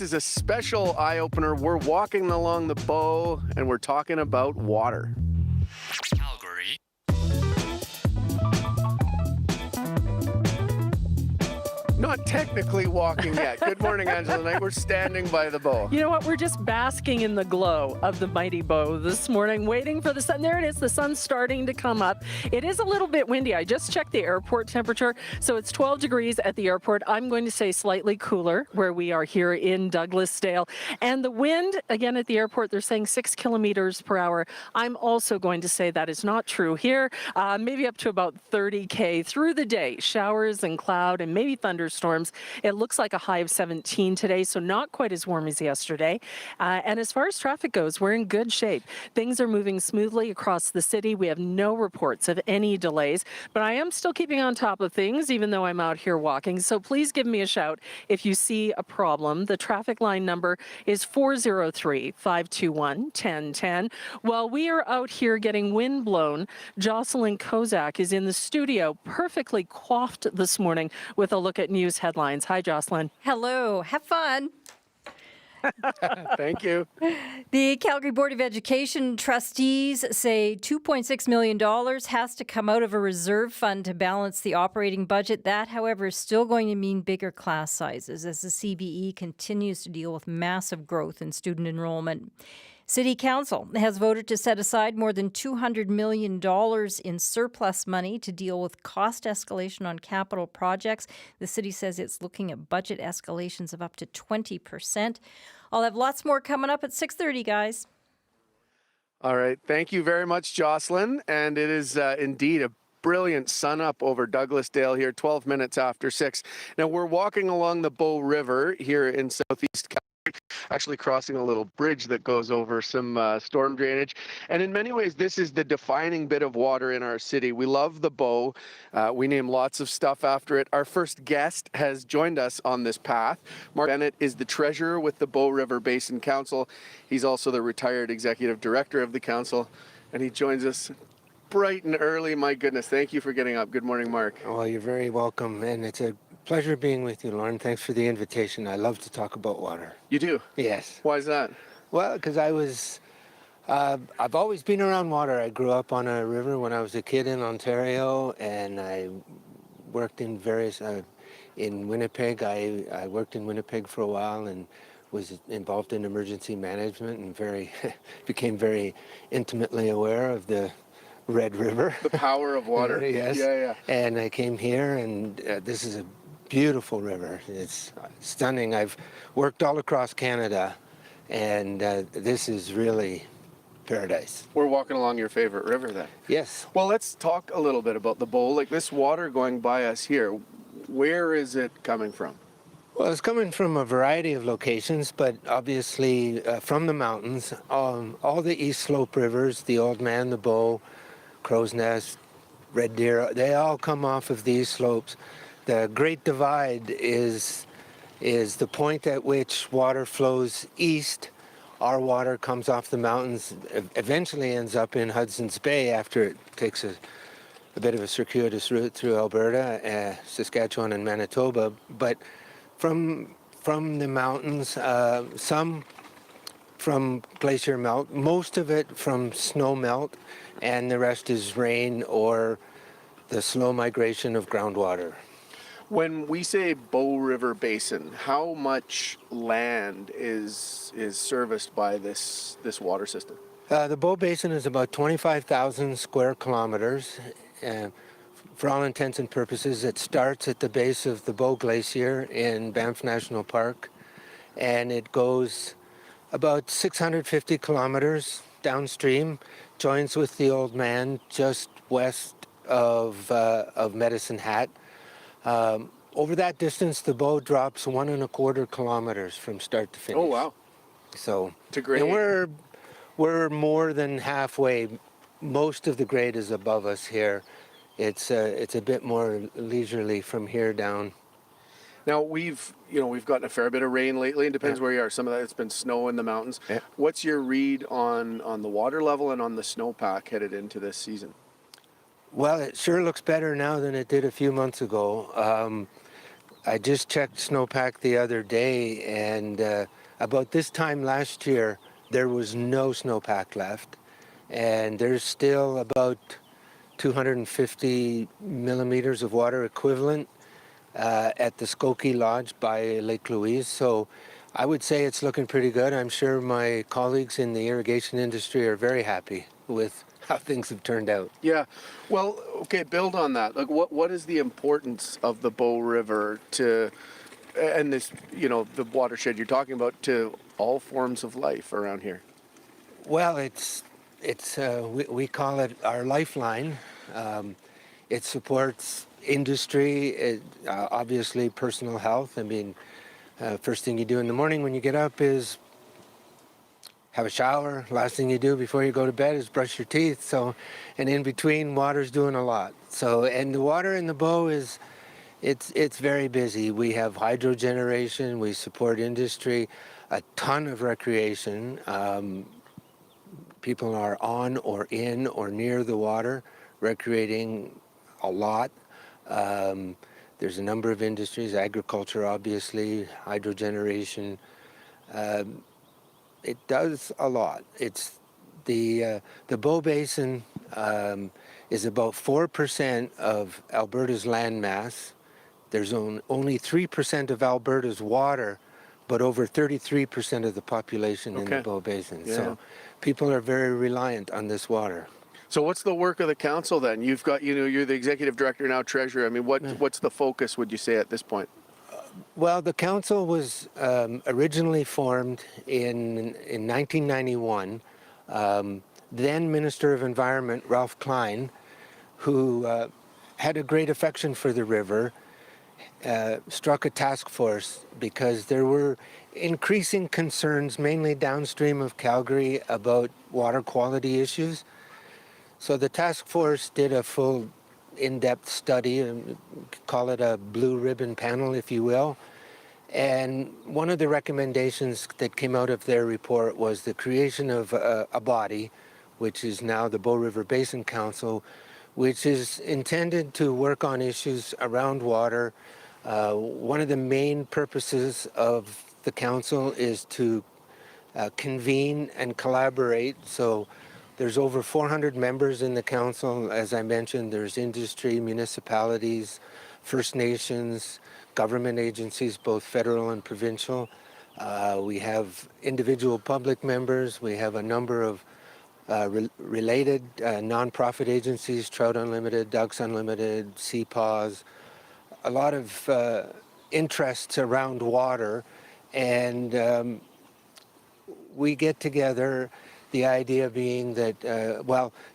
This is a special eye-opener. We're walking along the Bow and we're talking about water. Calgary. Not technically walking yet. Good morning, Angela Knight. We're standing by the Bow. You know what? We're just basking in the glow of the mighty Bow this morning, waiting for the sun. There it is. The sun's starting to come up. It is a little bit windy. I just checked the airport temperature. So it's 12 degrees at the airport. I'm going to say slightly cooler where we are here in Douglasdale. And the wind, again, at the airport, they're saying 6 kilometers per hour. I'm also going to say that is not true here. Maybe up to about 30K through the day. Showers and cloud and maybe thunderstorms. It looks like a high of 17 today, so not quite as warm as yesterday. And as far as traffic goes, we're in good shape. Things are moving smoothly across the city. We have no reports of any delays, but I am still keeping on top of things, even though I'm out here walking. So please give me a shout if you see a problem. The traffic line number is 403-521-1010. While we are out here getting wind blown, Jocelyn Kozak is in the studio, perfectly coiffed this morning with a look at news headlines. Hi, Jocelyn. Hello. Have fun. Thank you. The Calgary Board of Education trustees say $2.6 million has to come out of a reserve fund to balance the operating budget. That, however, is still going to mean bigger class sizes as the CBE continues to deal with massive growth in student enrollment. City Council has voted to set aside more than $200 million in surplus money to deal with cost escalation on capital projects. The city says it's looking at budget escalations of up to 20%. I'll have lots more coming up at 6:30, guys. All right. Thank you very much, Jocelyn. And it is indeed a brilliant sun up over Douglasdale here, 12 minutes after 6. Now, we're walking along the Bow River here in southeast Calgary. Actually crossing a little bridge that goes over some storm drainage. And in many ways, this is the defining bit of water in our city. We love the Bow. We name lots of stuff after it. Our first guest has joined us on this path. Mark Bennett is the treasurer with the Bow River Basin Council. He's also the retired executive director of the council. And he joins us bright and early. My goodness, thank you for getting up. Good morning, Mark. Well, you're very welcome. And it's a pleasure being with you, Lauren. Thanks for the invitation. I love to talk about water. You do? Yes. Why is that? Well, because I've always been around water. I grew up on a river when I was a kid in Ontario, and I worked in in Winnipeg. I worked in Winnipeg for a while and was involved in emergency management and became very intimately aware of the Red River. The power of water. Yes. Yeah. And I came here, and this is a beautiful river. It's stunning. I've worked all across Canada, and this is really paradise. We're walking along your favorite river then. Yes. Well, let's talk a little bit about the Bow. Like this water going by us here, where is it coming from? Well, it's coming from a variety of locations, but obviously from the mountains. All the East Slope rivers, the Old Man, the Bow, Crow's Nest, Red Deer, they all come off of these slopes. The Great Divide is the point at which water flows east. Our water comes off the mountains, eventually ends up in Hudson's Bay after it takes a bit of a circuitous route through Alberta, Saskatchewan, and Manitoba. But from the mountains, some from glacier melt, most of it from snow melt, and the rest is rain or the slow migration of groundwater. When we say Bow River Basin, how much land is serviced by this water system? The Bow Basin is about 25,000 square kilometers. For all intents and purposes, it starts at the base of the Bow Glacier in Banff National Park, and it goes about 650 kilometers downstream, joins with the Old Man just west of Medicine Hat. Over that distance, the Bow drops 1.25 kilometers from start to finish. Oh, wow. So It's a grade. and we're more than halfway. Most of the grade is above us here. It's a bit more leisurely from here down. Now we've gotten a fair bit of rain lately. It depends where you are. Some of that it's been snow in the mountains. Yeah. What's your read on the water level and on the snowpack headed into this season? Well, it sure looks better now than it did a few months ago. I just checked snowpack the other day, and about this time last year, there was no snowpack left, and there's still about 250 millimeters of water equivalent at the Skokie Lodge by Lake Louise. So I would say it's looking pretty good. I'm sure my colleagues in the irrigation industry are very happy with how things have turned out. Yeah. Well, okay, build on that. Like, what is the importance of the Bow River to, and this, the watershed you're talking about, to all forms of life around here? Well, we call it our lifeline. It supports industry, obviously personal health. I mean, first thing you do in the morning when you get up is have a shower. Last thing you do before you go to bed is brush your teeth. So, and in between, water's doing a lot. So, and the water in the Bow it's very busy. We have hydro generation. We support industry, a ton of recreation. People are on or in or near the water, recreating a lot. There's a number of industries, agriculture, obviously, hydro generation. It does a lot. It's the Bow Basin is about 4% of Alberta's land mass. There's only 3% of Alberta's water, but over 33% of the population in the Bow Basin. Yeah. So people are very reliant on this water. So what's the work of the council then? You've got, you're the executive director, now treasurer. I mean, what's the focus, would you say, at this point? Well, the council was originally formed in 1991. Then Minister of Environment, Ralph Klein, who had a great affection for the river, struck a task force because there were increasing concerns, mainly downstream of Calgary, about water quality issues. So the task force did a full in-depth study, and call it a blue ribbon panel, if you will. And one of the recommendations that came out of their report was the creation of a body, which is now the Bow River Basin Council, which is intended to work on issues around water. One of the main purposes of the council is to convene and collaborate. So there's over 400 members in the council. As I mentioned, there's industry, municipalities, First Nations, government agencies, both federal and provincial. We have individual public members. We have a number of related nonprofit agencies, Trout Unlimited, Ducks Unlimited, CPAWS, a lot of interests around water. And we get together, the idea being that,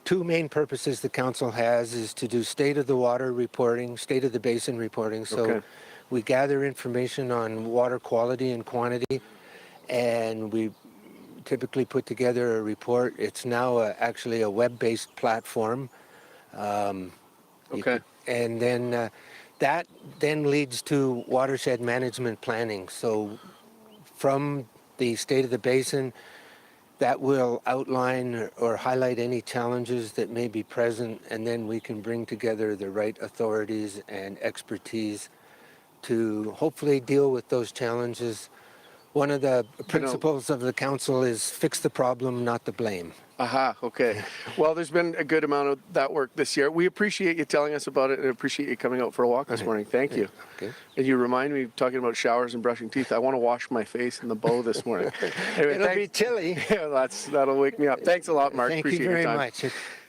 two main purposes the council has is to do state of the water reporting, state of the basin reporting. So we gather information on water quality and quantity, and we typically put together a report. It's now actually a web-based platform. And then that then leads to watershed management planning. So from the state of the basin, that will outline or highlight any challenges that may be present, and then we can bring together the right authorities and expertise to hopefully deal with those challenges. One of the principles of the council is fix the problem, not the blame. Okay. Well, there's been a good amount of that work this year. We appreciate you telling us about it and appreciate you coming out for a walk this morning. Thank you. Okay. And you remind me, talking about showers and brushing teeth, I want to wash my face in the Bow this morning. Anyway, It'll be chilly. Yeah, that'll wake me up. Thanks a lot, Mark. Thank appreciate you very your time. much.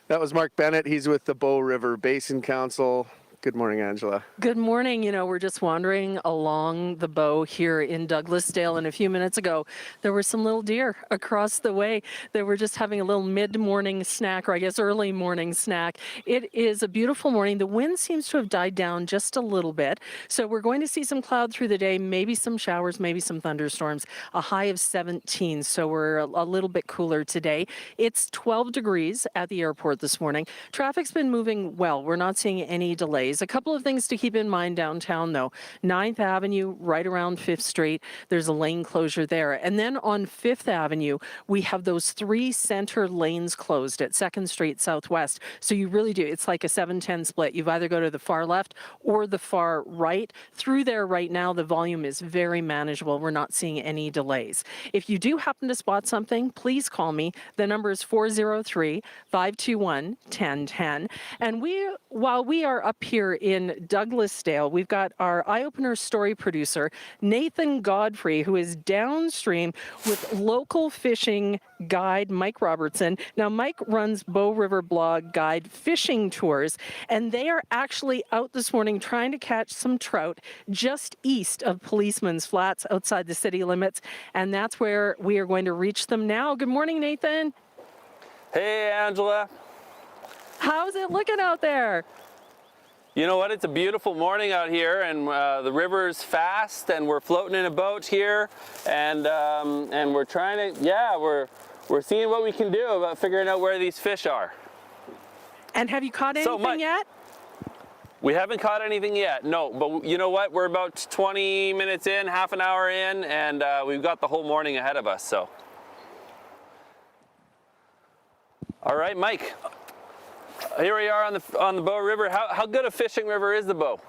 That was Mark Bennett. He's with the Bow River Basin Council. Good morning, Angela. Good morning. We're just wandering along the Bow here in Douglasdale, and a few minutes ago, there were some little deer across the way. They were just having a little mid-morning snack, or I guess early morning snack. It is a beautiful morning. The wind seems to have died down just a little bit, so we're going to see some cloud through the day, maybe some showers, maybe some thunderstorms. A high of 17, so we're a little bit cooler today. It's 12 degrees at the airport this morning. Traffic's been moving well. We're not seeing any delays. delays. A couple of things to keep in mind downtown, though. 9th Avenue, right around 5th Street, there's a lane closure there. And then on 5th Avenue, we have those 3 center lanes closed at 2nd Street Southwest. So you really do. It's like a 7-10 split. You've either go to the far left or the far right. Through there right now, the volume is very manageable. We're not seeing any delays. If you do happen to spot something, please call me. The number is 403-521-1010. And while we are up here in Douglasdale, we've got our Eyeopener story producer, Nathan Godfrey, who is downstream with local fishing guide Mike Robertson. Now, Mike runs Bow River Blog Guide fishing tours, and they are actually out this morning trying to catch some trout just east of Policeman's Flats outside the city limits, and that's where we are going to reach them now. Good morning, Nathan. Hey, Angela. How's it looking out there? You know what? It's a beautiful morning out here, and the river's fast, and we're floating in a boat here, and we're trying to, we're seeing what we can do about figuring out where these fish are. And have you caught anything yet? We haven't caught anything yet, no, but you know what? We're about 20 minutes in, half an hour in, and we've got the whole morning ahead of us, so. All right, Mike. Here we are on the Bow River. How good a fishing river is the Bow?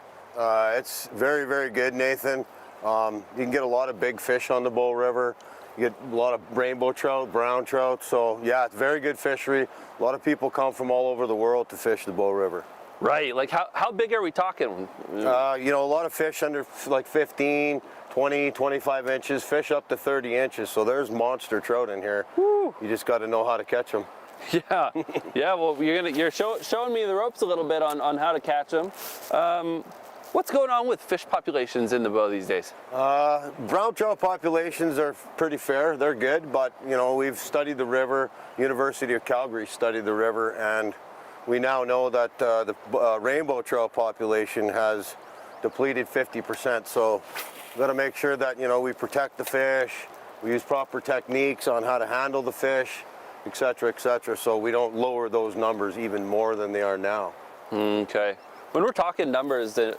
It's very, very good, Nathan. You can get a lot of big fish on the Bow River. You get a lot of rainbow trout, brown trout. So yeah, it's a very good fishery. A lot of people come from all over the world to fish the Bow River. Right, like how big are we talking? You know, a lot of fish under like 15, 20, 25 inches, fish up to 30 inches. So there's monster trout in here. Woo. You just got to know how to catch them. Yeah, yeah. Well, you're showing me the ropes a little bit on how to catch them. What's going on with fish populations in the Bow these days? Brown trout populations are pretty fair. They're good, but you know, we've studied the river. University of Calgary studied the river, and we now know that the rainbow trout population has depleted 50%. So we've got to make sure that, you know, we protect the fish. We use proper techniques on how to handle the fish, etc., so we don't lower those numbers even more than they are now. Okay. When we're talking numbers and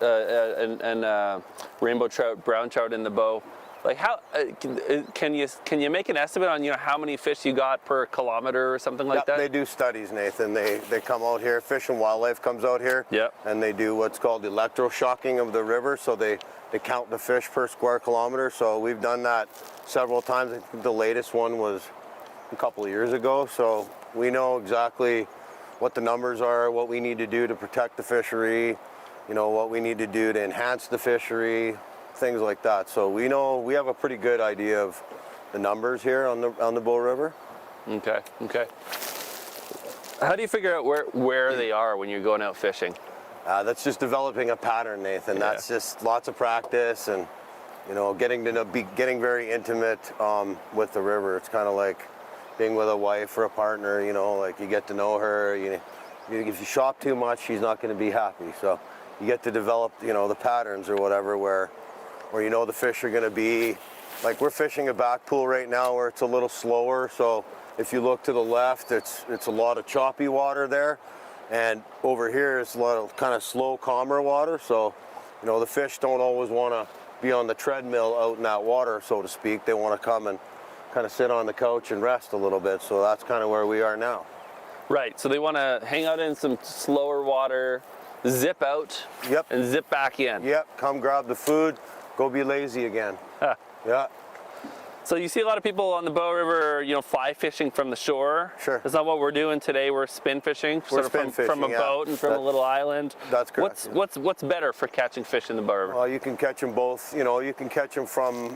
rainbow trout, brown trout in the Bow, like how can you make an estimate on, you know, how many fish you got per kilometer or something like that? They do studies, Nathan. They come out here. Fish and Wildlife comes out here. Yep. And they do what's called electroshocking of the river. So they count the fish per square kilometer. So we've done that several times. I think the latest one was a couple of years ago, so we know exactly what the numbers are, what we need to do to protect the fishery, you know, what we need to do to enhance the fishery, things like that. So we know, we have a pretty good idea of the numbers here on the Bow River. Okay, okay. How do you figure out where they are when you're going out fishing? That's just developing a pattern, Nathan. Yeah. That's just lots of practice and, you know, getting very intimate with the river. It's kind of like being with a wife or a partner, you know, like you get to know her. If you shop too much, she's not going to be happy. So you get to develop, you know, the patterns or whatever where you know the fish are going to be. Like we're fishing a back pool right now where it's a little slower. So if you look to the left, it's a lot of choppy water there. And over here, it's a lot of kind of slow, calmer water. So, you know, the fish don't always want to be on the treadmill out in that water, so to speak. They want to come and kind of sit on the couch and rest a little bit. So that's kind of where we are now. Right, so they want to hang out in some slower water, zip out, yep, and zip back in. Yep, come grab the food, go be lazy again. Huh. Yeah. So you see a lot of people on the Bow River, you know, fly fishing from the shore. Sure. Is that what we're doing today? We're spin fishing, we're spin fishing from a boat and from a little island. That's correct. What's better for catching fish in the Bow River? Well, you can catch them both. You know, you can catch them from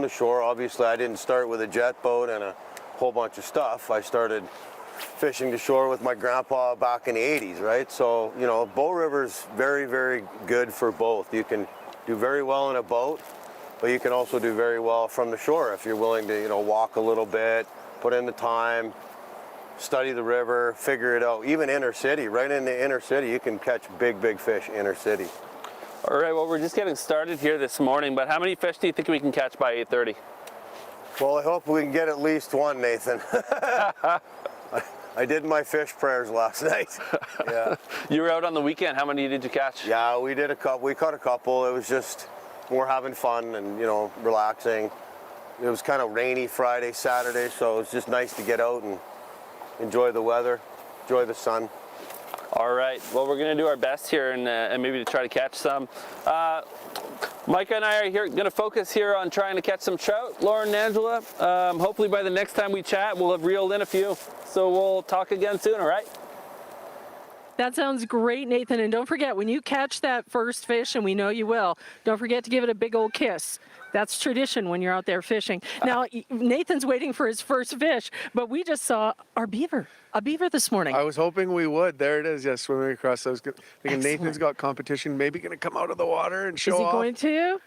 the shore. Obviously, I didn't start with a jet boat and a whole bunch of stuff. I started fishing the shore with my grandpa back in the 80s, right? So, you know, Bow River's very, very good for both. You can do very well in a boat, but you can also do very well from the shore if you're willing to, you know, walk a little bit, put in the time, study the river, figure it out. Even inner city, right in the inner city, you can catch big, big fish inner city. All right, well, we're just getting started here this morning, but how many fish do you think we can catch by 8:30? Well, I hope we can get at least one, Nathan. I did my fish prayers last night. Yeah. You were out on the weekend. How many did you catch? Yeah, we did a couple. We caught a couple. It was just more having fun and, you know, relaxing. It was kind of rainy Friday, Saturday, so it was just nice to get out and enjoy the weather, enjoy the sun. All right. Well, we're going to do our best here and maybe to try to catch some. Micah and I are here going to focus here on trying to catch some trout. Lauren and Angela, hopefully by the next time we chat, we'll have reeled in a few. So we'll talk again soon, all right? That sounds great, Nathan. And don't forget, when you catch that first fish, and we know you will, don't forget to give it a big old kiss. That's tradition when you're out there fishing. Now, Nathan's waiting for his first fish, but we just saw a beaver this morning. I was hoping we would. There it is, yeah, swimming across. I was thinking Excellent. Nathan's got competition, maybe going to come out of the water and show Is he off. going to?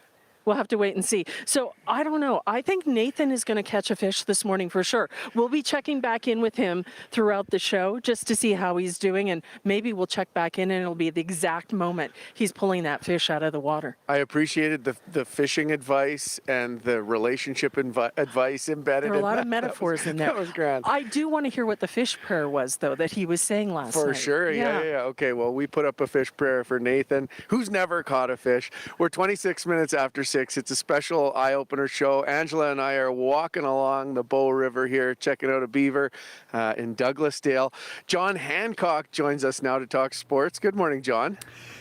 We'll have to wait and see. So I don't know. I think Nathan is going to catch a fish this morning for sure. We'll be checking back in with him throughout the show just to see how he's doing, and maybe we'll check back in and it'll be the exact moment he's pulling that fish out of the water. I appreciated the fishing advice and the relationship advice embedded. There are a in lot that. of metaphors in there. That was grand. I do want to hear what the fish prayer was, though, that he was saying last night. For sure, yeah. Okay, well, we put up a fish prayer for Nathan, who's never caught a fish. We're 26 minutes after 6. It's a special eye-opener show. Angela and I are walking along the Bow River here, checking out a beaver in Douglasdale. John Hancock joins us now to talk sports. Good morning, John.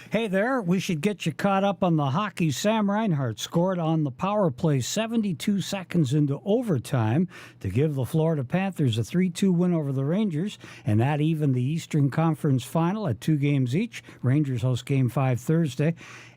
Hey there, we should get you caught up on the hockey. Sam Reinhart scored on the power play 72 seconds into overtime to give the Florida Panthers a 3-2 win over the Rangers, and that evened the Eastern Conference final at 2 games each. Rangers host Game 5 Thursday.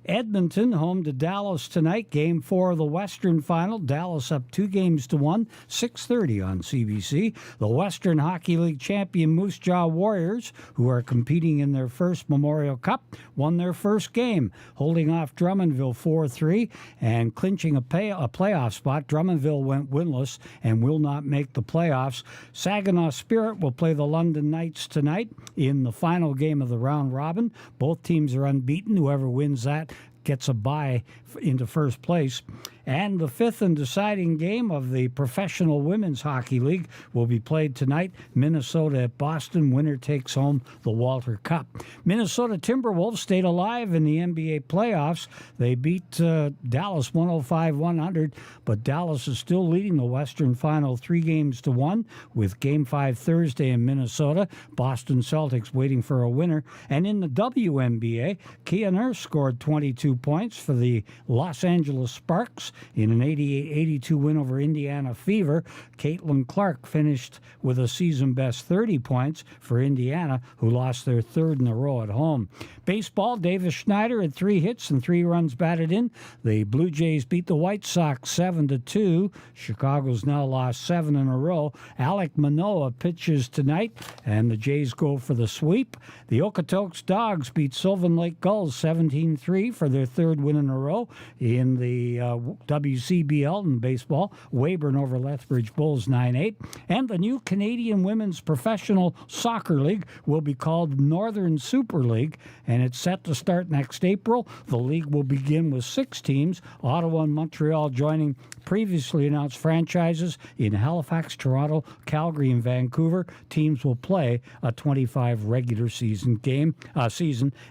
Edmonton home to Dallas tonight, Game 4 of the Western Final. Dallas up 2-1, 6:30 on CBC. The Western Hockey League champion Moose Jaw Warriors, who are competing in their first Memorial Cup, won their first game, holding off Drummondville 4-3 and clinching a playoff spot. Drummondville went winless and will not make the playoffs. Saginaw Spirit will play the London Knights tonight in the final game of the round robin. Both teams are unbeaten. Whoever wins that gets a bye into first place. And the fifth and deciding game of the Professional Women's Hockey League will be played tonight. Minnesota at Boston. Winner takes home the Walter Cup. Minnesota Timberwolves stayed alive in the NBA playoffs. They beat Dallas 105-100, but Dallas is still leading the Western Final 3-1 with Game 5 Thursday in Minnesota. Boston Celtics waiting for a winner. And in the WNBA, Kia Nurse scored 22 points for the Los Angeles Sparks in an 88-82 win over Indiana Fever. Caitlin Clark finished with a season-best 30 points for Indiana, who lost their third in a row at home. Baseball, Davis Schneider had 3 hits and 3 runs batted in. The Blue Jays beat the White Sox 7-2. Chicago's now lost 7 in a row. Alek Manoah pitches tonight, and the Jays go for the sweep. The Okotoks Dogs beat Sylvan Lake Gulls 17-3 for their third win in a row in the WCBL in baseball. Weyburn over Lethbridge Bulls 9-8. And the new Canadian Women's Professional Soccer League will be called Northern Super League, and it's set to start next April. The league will begin with 6 teams, Ottawa and Montreal joining previously announced franchises in Halifax, Toronto, Calgary, and Vancouver. Teams will play a 25 regular season,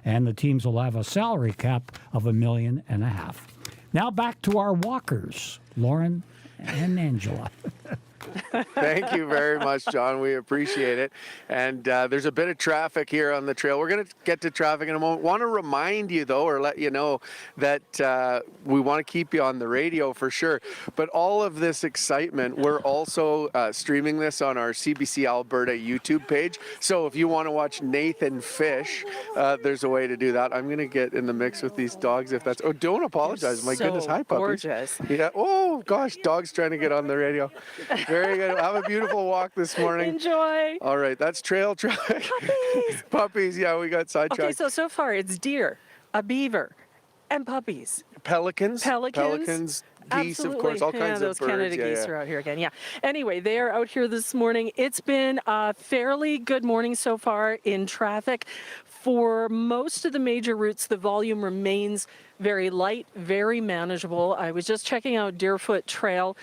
and the teams will have a salary cap of $1.5 million. Now back to our walkers, Lauren and Angela. Thank you very much, John. We appreciate it. And there's a bit of traffic here on the trail. We're going to get to traffic in a moment. Want to remind you, though, or let you know that we want to keep you on the radio for sure. But all of this excitement, we're also streaming this on our CBC Alberta YouTube page. So if you want to watch Nathan fish, there's a way to do that. I'm going to get in the mix with these dogs if that's... Oh, don't apologize. My goodness. Hi, puppies. Gorgeous. Yeah. Oh, gosh. Dogs trying to get on the radio. Very good. Have a beautiful walk this morning. Enjoy. All right, that's trail traffic. Puppies. Puppies, yeah, we got sidetracked. Okay, so far it's deer, a beaver, and puppies. Pelicans. Pelicans. geese, of course, all kinds those of birds. Canada geese are out here again. Yeah. Anyway, they are out here this morning. It's been a fairly good morning so far in traffic. For most of the major routes, the volume remains very light, very manageable. I was just checking out Deerfoot Trail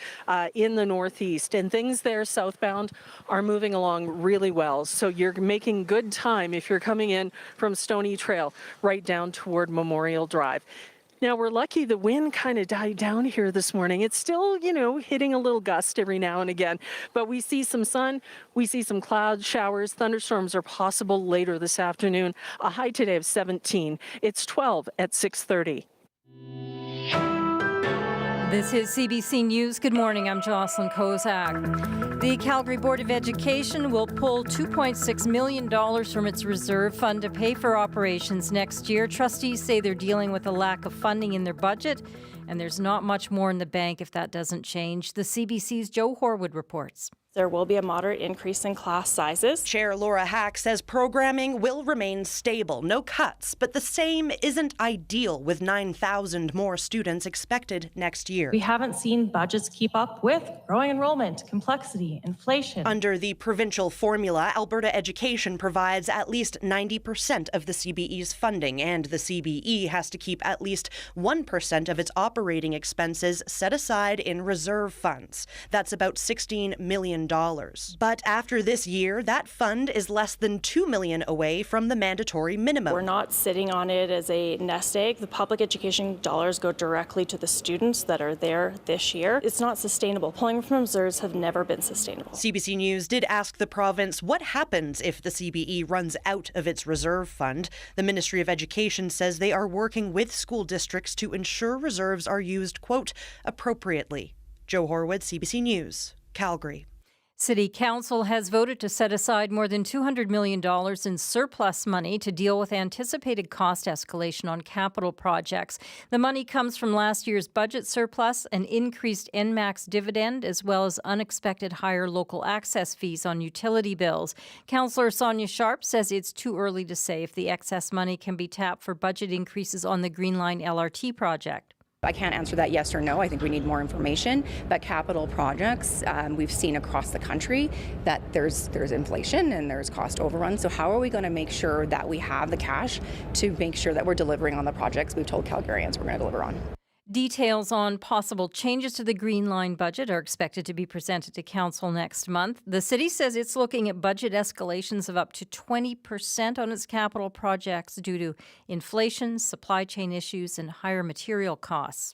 in the northeast, and things there southbound are moving along really well. So you're making good time if you're coming in from Stony Trail right down toward Memorial Drive. Now, we're lucky the wind kind of died down here this morning. It's still, hitting a little gust every now and again, but we see some sun, we see some cloud showers. Thunderstorms are possible later this afternoon. A high today of 17. It's 12 at 6:30. This is CBC News. Good morning. I'm Jocelyn Kozak. The Calgary Board of Education will pull $2.6 million from its reserve fund to pay for operations next year. Trustees say they're dealing with a lack of funding in their budget, and there's not much more in the bank if that doesn't change. The CBC's Joe Horwood reports. There will be a moderate increase in class sizes. Chair Laura Hack says programming will remain stable, no cuts, but the same isn't ideal with 9,000 more students expected next year. We haven't seen budgets keep up with growing enrollment, complexity, inflation. Under the provincial formula, Alberta Education provides at least 90% of the CBE's funding, and the CBE has to keep at least 1% of its operating expenses set aside in reserve funds. That's about $16 million. But after this year, that fund is less than $2 million away from the mandatory minimum. We're not sitting on it as a nest egg. The public education dollars go directly to the students that are there this year. It's not sustainable. Pulling from reserves have never been sustainable. CBC News did ask the province what happens if the CBE runs out of its reserve fund. The Ministry of Education says they are working with school districts to ensure reserves are used, quote, appropriately. Joe Horwood, CBC News, Calgary. City Council has voted to set aside more than $200 million in surplus money to deal with anticipated cost escalation on capital projects. The money comes from last year's budget surplus, an increased NMAX dividend, as well as unexpected higher local access fees on utility bills. Councillor Sonia Sharp says it's too early to say if the excess money can be tapped for budget increases on the Green Line LRT project. I can't answer that yes or no. I think we need more information. But capital projects, we've seen across the country that there's inflation and there's cost overruns. So how are we going to make sure that we have the cash to make sure that we're delivering on the projects we've told Calgarians we're going to deliver on? Details on possible changes to the Green Line budget are expected to be presented to Council next month. The city says it's looking at budget escalations of up to 20% on its capital projects due to inflation, supply chain issues, and higher material costs.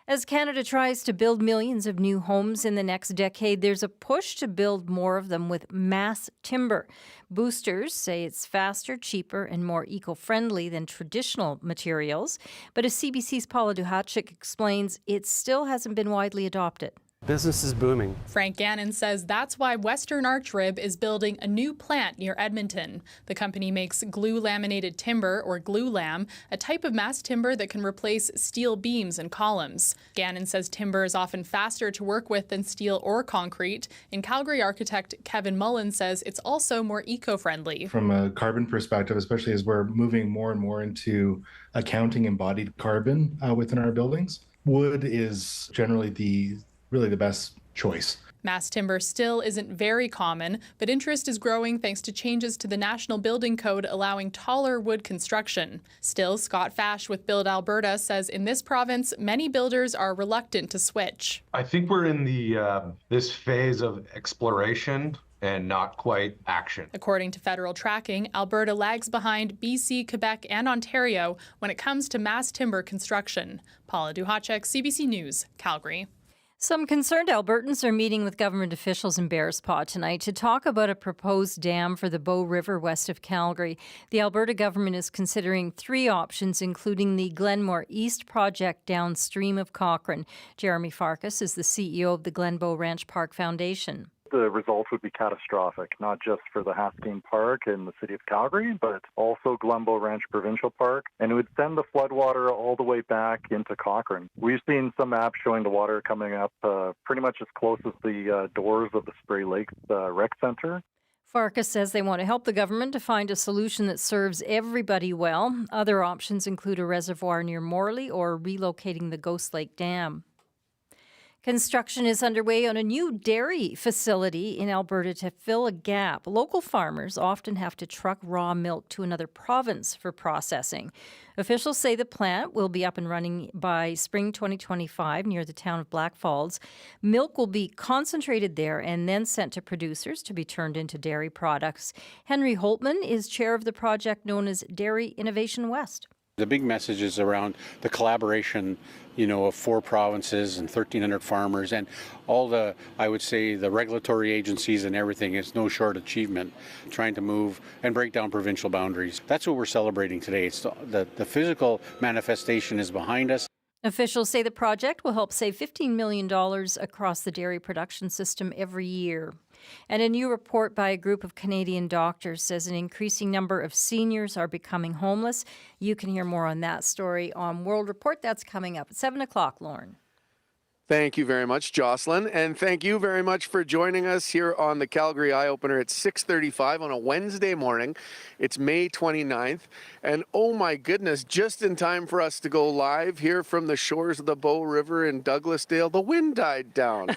As Canada tries to build millions of new homes in the next decade, there's a push to build more of them with mass timber. Boosters say it's faster, cheaper, and more eco-friendly than traditional materials. But as CBC's Paula Duhatschik explains, it still hasn't been widely adopted. Business is booming. Frank Gannon says that's why Western Arch Rib is building a new plant near Edmonton. The company makes glue-laminated timber, or glue-lam, a type of mass timber that can replace steel beams and columns. Gannon says timber is often faster to work with than steel or concrete. And Calgary architect Kevin Mullen says it's also more eco-friendly. From a carbon perspective, especially as we're moving more and more into accounting embodied carbon within our buildings, wood is generally really the best choice. Mass timber still isn't very common, but interest is growing thanks to changes to the National Building Code allowing taller wood construction. Still, Scott Fash with Build Alberta says in this province, many builders are reluctant to switch. I think we're in this phase of exploration and not quite action. According to federal tracking, Alberta lags behind BC, Quebec, and Ontario when it comes to mass timber construction. Paula Duhatschek, CBC News, Calgary. Some concerned Albertans are meeting with government officials in Bearspaw tonight to talk about a proposed dam for the Bow River west of Calgary. The Alberta government is considering 3 options, including the Glenmore East project downstream of Cochrane. Jeremy Farkas is the CEO of the Glenbow Ranch Park Foundation. The result would be catastrophic, not just for the Haskeen Park in the city of Calgary, but also Glenbow Ranch Provincial Park, and it would send the floodwater all the way back into Cochrane. We've seen some maps showing the water coming up pretty much as close as the doors of the Spray Lakes Rec Center. Farkas says they want to help the government to find a solution that serves everybody well. Other options include a reservoir near Morley or relocating the Ghost Lake Dam. Construction is underway on a new dairy facility in Alberta to fill a gap. Local farmers often have to truck raw milk to another province for processing. Officials say the plant will be up and running by spring 2025 near the town of Black Falls. Milk will be concentrated there and then sent to producers to be turned into dairy products. Henry Holtman is chair of the project known as Dairy Innovation West. The big message is around the collaboration, of 4 provinces and 1,300 farmers and all the, I would say, the regulatory agencies and everything. It's no short achievement trying to move and break down provincial boundaries. That's what we're celebrating today. It's the physical manifestation is behind us. Officials say the project will help save $15 million across the dairy production system every year. And a new report by a group of Canadian doctors says an increasing number of seniors are becoming homeless. You can hear more on that story on World Report. That's coming up at 7 o'clock, Lauren. Thank you very much, Jocelyn. And thank you very much for joining us here on the Calgary Eyeopener at 6:35 on a Wednesday morning. It's May 29th. And oh my goodness, just in time for us to go live here from the shores of the Bow River in Douglasdale, the wind died down.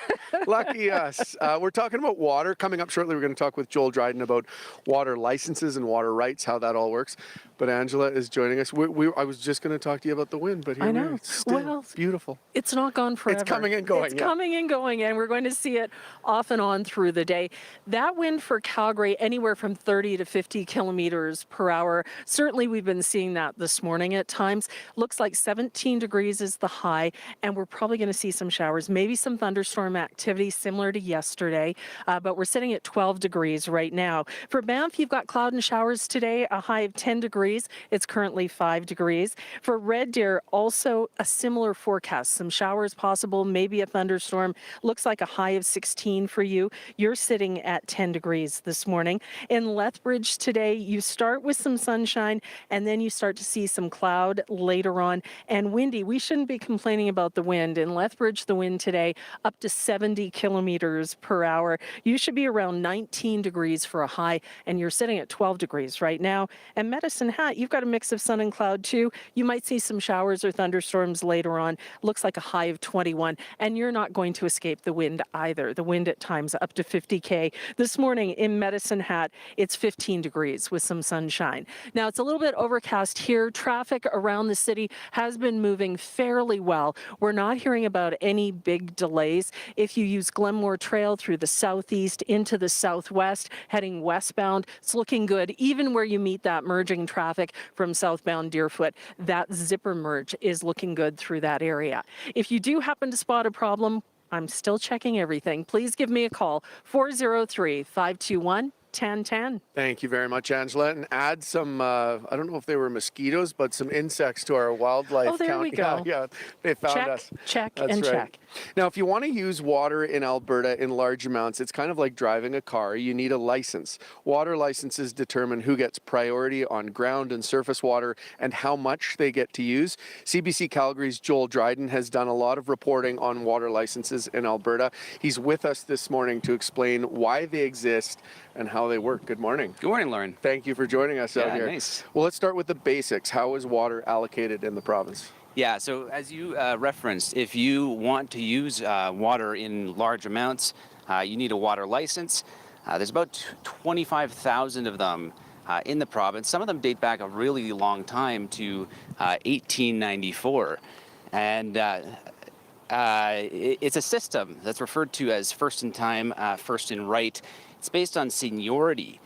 Lucky us. We're talking about water. Coming up shortly, we're going to talk with Joel Dryden about water licenses and water rights, how that all works. But Angela is joining us. I was just going to talk to you about the wind, but here we are. It's still beautiful. It's not gone forever. It's coming and going. It's coming and going, and we're going to see it off and on through the day. That wind for Calgary, anywhere from 30 to 50 kilometers per hour. Certainly, we've been seeing that this morning at times. Looks like 17 degrees is the high, and we're probably going to see some showers, maybe some thunderstorm activity similar to yesterday, but we're sitting at 12 degrees right now. For Banff, you've got cloud and showers today, a high of 10 degrees. It's currently 5 degrees. For Red Deer, also a similar forecast. Some showers possible, maybe a thunderstorm. Looks like a high of 16 for you. You're sitting at 10 degrees this morning. In Lethbridge today, you start with some sunshine and then you start to see some cloud later on and windy. We shouldn't be complaining about the wind. In Lethbridge, the wind today up to 70 kilometers per hour. You should be around 19 degrees for a high and you're sitting at 12 degrees right now. And Medicine Hat, you've got a mix of sun and cloud too. You might see some showers or thunderstorms later on. Looks like a high of 21 and you're not going to escape the wind either. The wind at times up to 50 This morning in Medicine Hat, it's 15 degrees with some sunshine. Now it's a little bit overcast here. Traffic around the city has been moving fairly well. We're not hearing about any big delays. If you use Glenmore Trail through the southeast into the southwest, heading westbound, it's looking good. Even where you meet that merging traffic from southbound Deerfoot, that zipper merge is looking good through that area. If you do happen to spot a problem, I'm still checking everything. Please give me a call, 403-521-1010. Thank you very much, Angela. And add some, I don't know if they were mosquitoes, but some insects to our wildlife count. Oh, there we go. Yeah, they found us. Check, That's and right. check. Now, if you want to use water in Alberta in large amounts, it's kind of like driving a car. You need a license. Water licenses determine who gets priority on ground and surface water and how much they get to use. CBC Calgary's Joel Dryden has done a lot of reporting on water licenses in Alberta. He's with us this morning to explain why they exist and how they work. Good morning. Good morning, Lauren. Thank you for joining us out here. Nice. Well, let's start with the basics. How is water allocated in the province? Yeah, so as you referenced, if you want to use water in large amounts, you need a water license. There's about 25,000 of them in the province. Some of them date back a really long time to 1894. And it's a system that's referred to as first in time, first in right. It's based on seniority.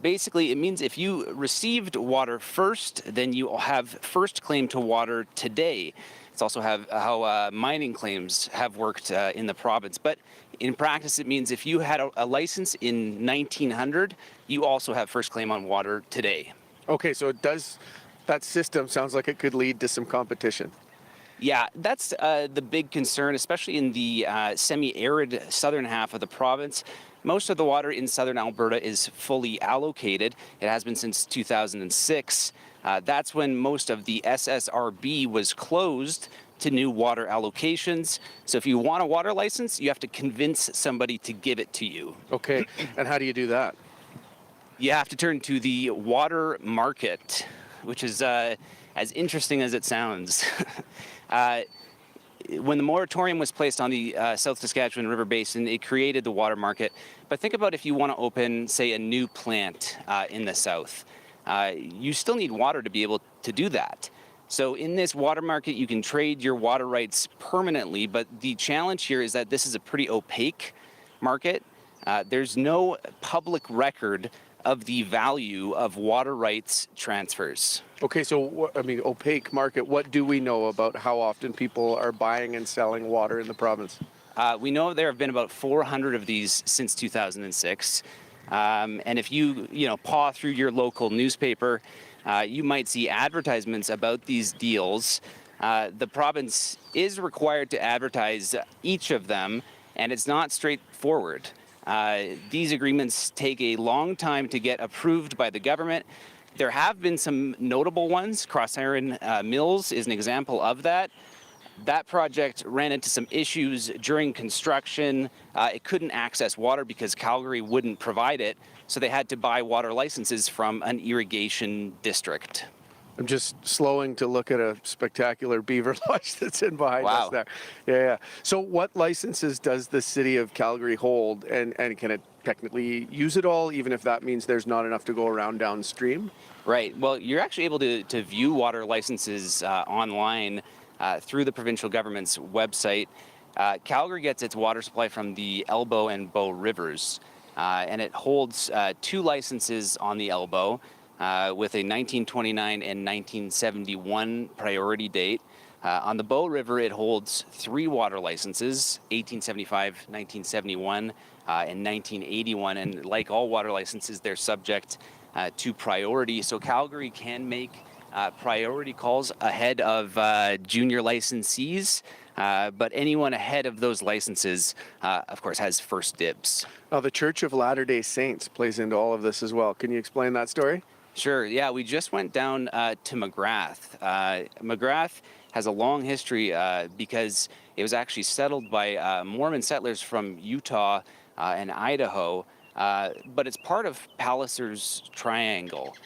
Basically, it means if you received water first, then you have first claim to water today. It's also how mining claims have worked in the province. But in practice, it means if you had a license in 1900, you also have first claim on water today. Okay, so that system sounds like it could lead to some competition. Yeah, that's the big concern, especially in the semi-arid southern half of the province. Most of the water in southern Alberta is fully allocated. It has been since 2006. That's when most of the SSRB was closed to new water allocations. So if you want a water license, you have to convince somebody to give it to you. Okay, and how do you do that? You have to turn to the water market, which is as interesting as it sounds. When the moratorium was placed on the South Saskatchewan River Basin, it created the water market. But think about if you want to open, say, a new plant in the south. You still need water to be able to do that. So in this water market, you can trade your water rights permanently, but the challenge here is that this is a pretty opaque market. There's no public record of the value of water rights transfers. Okay, so opaque market, what do we know about how often people are buying and selling water in the province? We know there have been about 400 of these since 2006. And if you paw through your local newspaper, you might see advertisements about these deals. The province is required to advertise each of them, and it's not straightforward. These agreements take a long time to get approved by the government. There have been some notable ones. Cross Iron Mills is an example of that. That project ran into some issues during construction. It couldn't access water because Calgary wouldn't provide it, so they had to buy water licenses from an irrigation district. I'm just slowing to look at a spectacular beaver lodge that's in behind us there. Yeah. So what licenses does the city of Calgary hold, and can it technically use it all, even if that means there's not enough to go around downstream? Right. Well, you're actually able to view water licenses online through the provincial government's website. Calgary gets its water supply from the Elbow and Bow rivers, and it holds 2 licenses on the Elbow, with a 1929 and 1971 priority date. On the Bow River, it holds 3 water licenses, 1875, 1971, and 1981. And like all water licenses, they're subject to priority. So Calgary can make priority calls ahead of junior licensees, but anyone ahead of those licenses, of course, has first dibs. Now, the Church of Latter-day Saints plays into all of this as well. Can you explain that story? Sure. Yeah, we just went down to McGrath. McGrath has a long history because it was actually settled by Mormon settlers from Utah and Idaho, but it's part of Palliser's Triangle,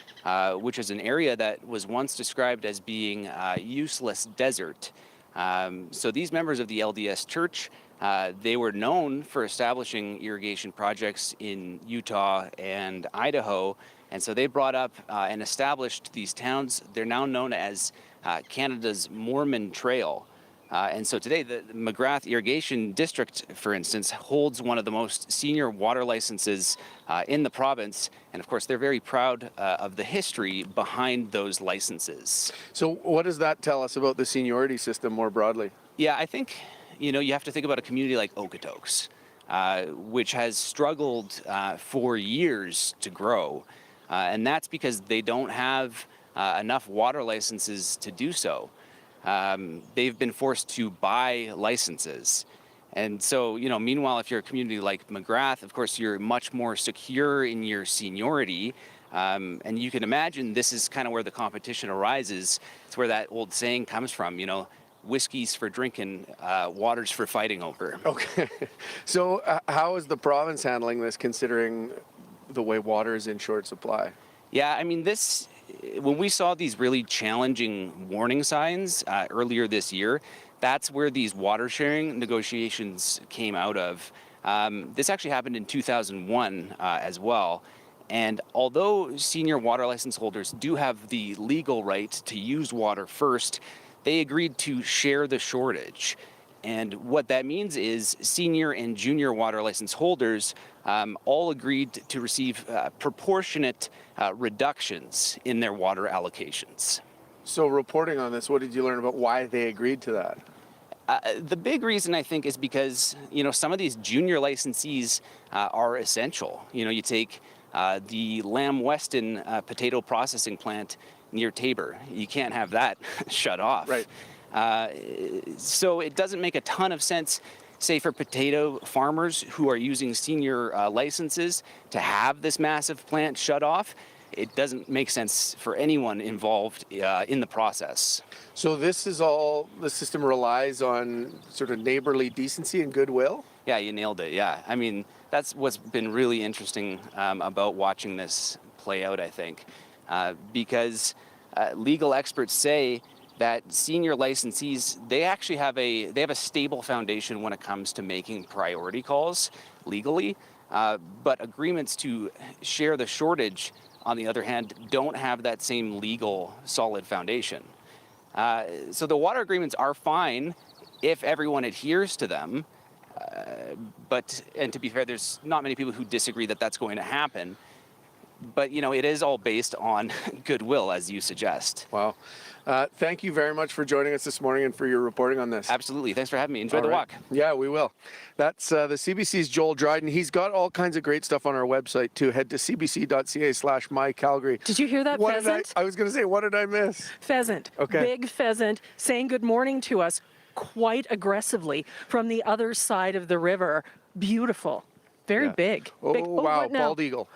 which is an area that was once described as being useless desert. So these members of the LDS Church, they were known for establishing irrigation projects in Utah and Idaho. And so they brought up and established these towns. They're now known as Canada's Mormon Trail. And so today, the McGrath Irrigation District, for instance, holds one of the most senior water licenses in the province. And of course, they're very proud of the history behind those licenses. So what does that tell us about the seniority system more broadly? Yeah, I think, you have to think about a community like Okotoks, which has struggled for years to grow. And that's because they don't have enough water licenses to do so. They've been forced to buy licenses. And so, meanwhile, if you're a community like McGrath, of course, you're much more secure in your seniority. And you can imagine this is kind of where the competition arises. It's where that old saying comes from, whiskey's for drinking, water's for fighting over. Okay. So how is the province handling this, considering the way water is in short supply? Yeah, when we saw these really challenging warning signs earlier this year, that's where these water sharing negotiations came out of. This actually happened in 2001 as well. And although senior water license holders do have the legal right to use water first, they agreed to share the shortage. And what that means is senior and junior water license holders all agreed to receive proportionate reductions in their water allocations. So reporting on this, what did you learn about why they agreed to that? The big reason, I think, is because, some of these junior licensees are essential. You take the Lamb Weston potato processing plant near Tabor. You can't have that shut off. Right. So it doesn't make a ton of sense, say, for potato farmers who are using senior licenses to have this massive plant shut off. It doesn't make sense for anyone involved in the process. So this is all, the system relies on sort of neighborly decency and goodwill? Yeah, you nailed it. Yeah, I mean, that's what's been really interesting about watching this play out, I think, because legal experts say that senior licensees, they actually have a stable foundation when it comes to making priority calls legally, but agreements to share the shortage, on the other hand, don't have that same legal solid foundation. So the water agreements are fine if everyone adheres to them. And to be fair, there's not many people who disagree that that's going to happen. But, it is all based on goodwill, as you suggest. Wow. Thank you very much for joining us this morning and for your reporting on this. Absolutely. Thanks for having me. Enjoy the walk. Yeah, we will. That's the CBC's Joel Dryden. He's got all kinds of great stuff on our website, too. Head to cbc.ca/mycalgary. Did you hear that, pheasant? I was going to say, what did I miss? Pheasant. Okay. Big pheasant saying good morning to us quite aggressively from the other side of the river. Beautiful. Very big. Oh, big. wow. What now? Bald eagle.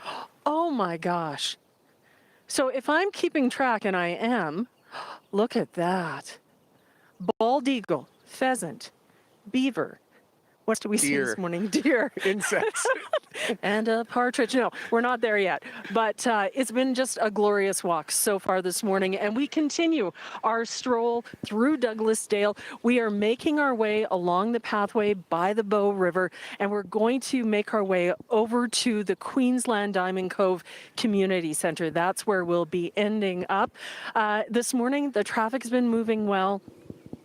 Oh, my gosh. So if I'm keeping track, and I am, look at that. Bald eagle, pheasant, beaver. What do we see this morning? Deer. Insects. And a partridge. No, we're not there yet. But it's been just a glorious walk so far this morning. And we continue our stroll through Douglasdale. We are making our way along the pathway by the Bow River. And we're going to make our way over to the Queensland Diamond Cove Community Centre. That's where we'll be ending up. This morning, the traffic has been moving well.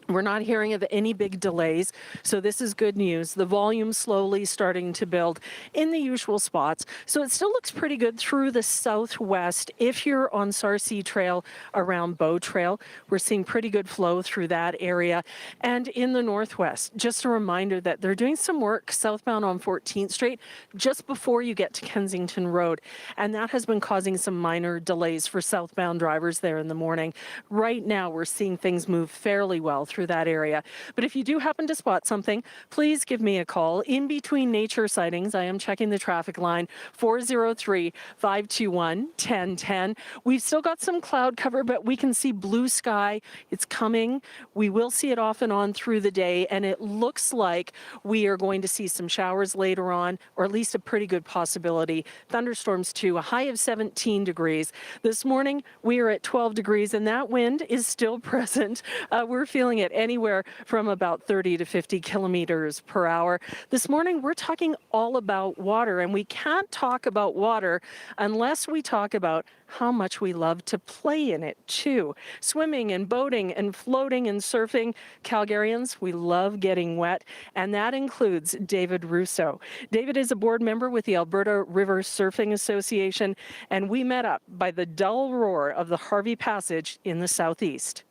We're not hearing of any big delays, so this is good news. The volume slowly starting to build in the usual spots, so it still looks pretty good through the southwest. If you're on Sarcee Trail around Bow Trail, we're seeing pretty good flow through that area. And in the northwest, just a reminder that they're doing some work southbound on 14th Street just before you get to Kensington Road, and that has been causing some minor delays for southbound drivers there in the morning. Right now, we're seeing things move fairly well through that area. But if you do happen to spot something, please give me a call. In between nature sightings, I am checking the traffic line, 403-521-1010. We've still got some cloud cover, but we can see blue sky. It's coming. We will see it off and on through the day, and it looks like we are going to see some showers later on, or at least a pretty good possibility. Thunderstorms too, a high of 17 degrees. This morning, we are at 12 degrees, and that wind is still present. We're feeling it anywhere from about 30 to 50 kilometers per hour. This morning, we're talking all about water, and we can't talk about water unless we talk about how much we love to play in it, too. Swimming and boating and floating and surfing. Calgarians, we love getting wet, and that includes David Russo. David is a board member with the Alberta River Surfing Association, and we met up by the dull roar of the Harvey Passage in the southeast.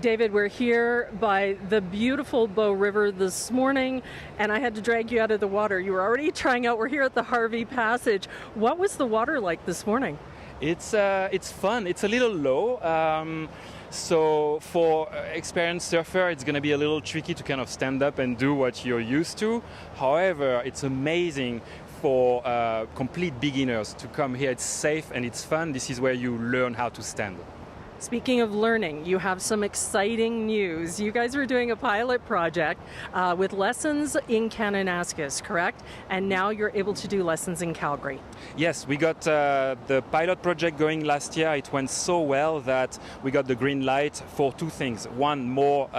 David, we're here by the beautiful Bow River this morning, and I had to drag you out of the water. You were already trying out. We're here at the Harvey Passage. What was the water like this morning? It's fun. It's a little low. So for experienced surfer, it's going to be a little tricky to kind of stand up and do what you're used to. However, it's amazing for complete beginners to come here. It's safe and it's fun. This is where you learn how to stand. Speaking of learning, you have some exciting news. You guys were doing a pilot project with lessons in Kananaskis, correct? And now you're able to do lessons in Calgary. Yes, we got the pilot project going last year. It went so well that we got the green light for two things. One, more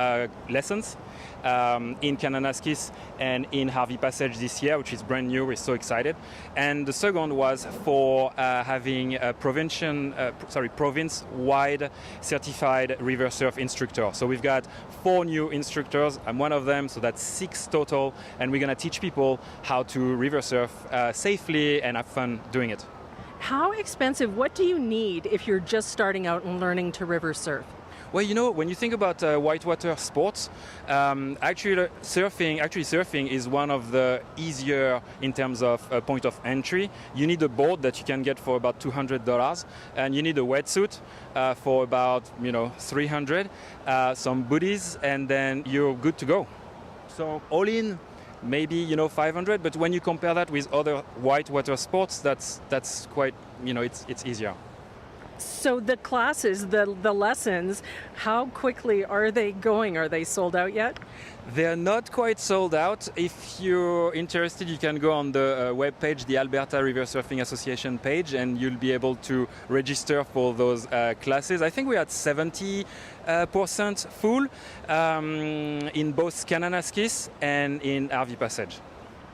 lessons in Kananaskis and in Harvey Passage this year, which is brand new. We're so excited. And the second was for having a province-wide certified river surf instructor. So we've got 4 new instructors. I'm one of them, so that's 6 total. And we're going to teach people how to river surf safely and have fun doing it. How expensive? What do you need if you're just starting out and learning to river surf? Well, you know, when you think about whitewater sports, actually surfing is one of the easier in terms of point of entry. You need a board that you can get for about $200, and you need a wetsuit for about $300, some booties, and then you're good to go. So all in, maybe $500. But when you compare that with other whitewater sports, that's quite it's easier. So the classes, the lessons, how quickly are they going? Are they sold out yet? They're not quite sold out. If you're interested, you can go on the webpage, the Alberta River Surfing Association page, and you'll be able to register for those classes. I think we're at 70% full in both Kananaskis and in RV Passage.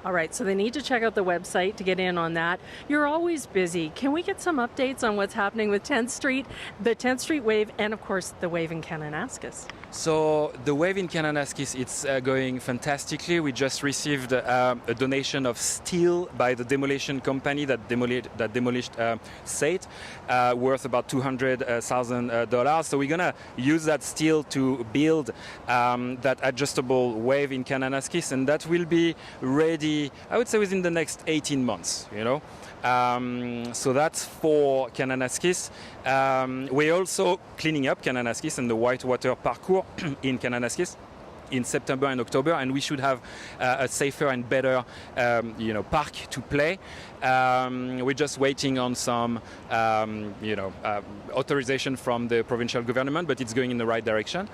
All right, so they need to check out the website to get in on that. You're always busy. Can we get some updates on what's happening with 10th Street, the 10th Street wave, and of course the wave in Kananaskis? So the wave in Kananaskis, it's going fantastically. We just received a donation of steel by the demolition company that demolished Sate, worth about $200,000. So we're gonna use that steel to build that adjustable wave in Kananaskis, and that will be ready, I would say, within the next 18 months, you know. So that's for Kananaskis. We're also cleaning up Kananaskis and the whitewater parkour in Kananaskis in September and October, and we should have a safer and better, park to play. We're just waiting on some, authorization from the provincial government, but it's going in the right direction.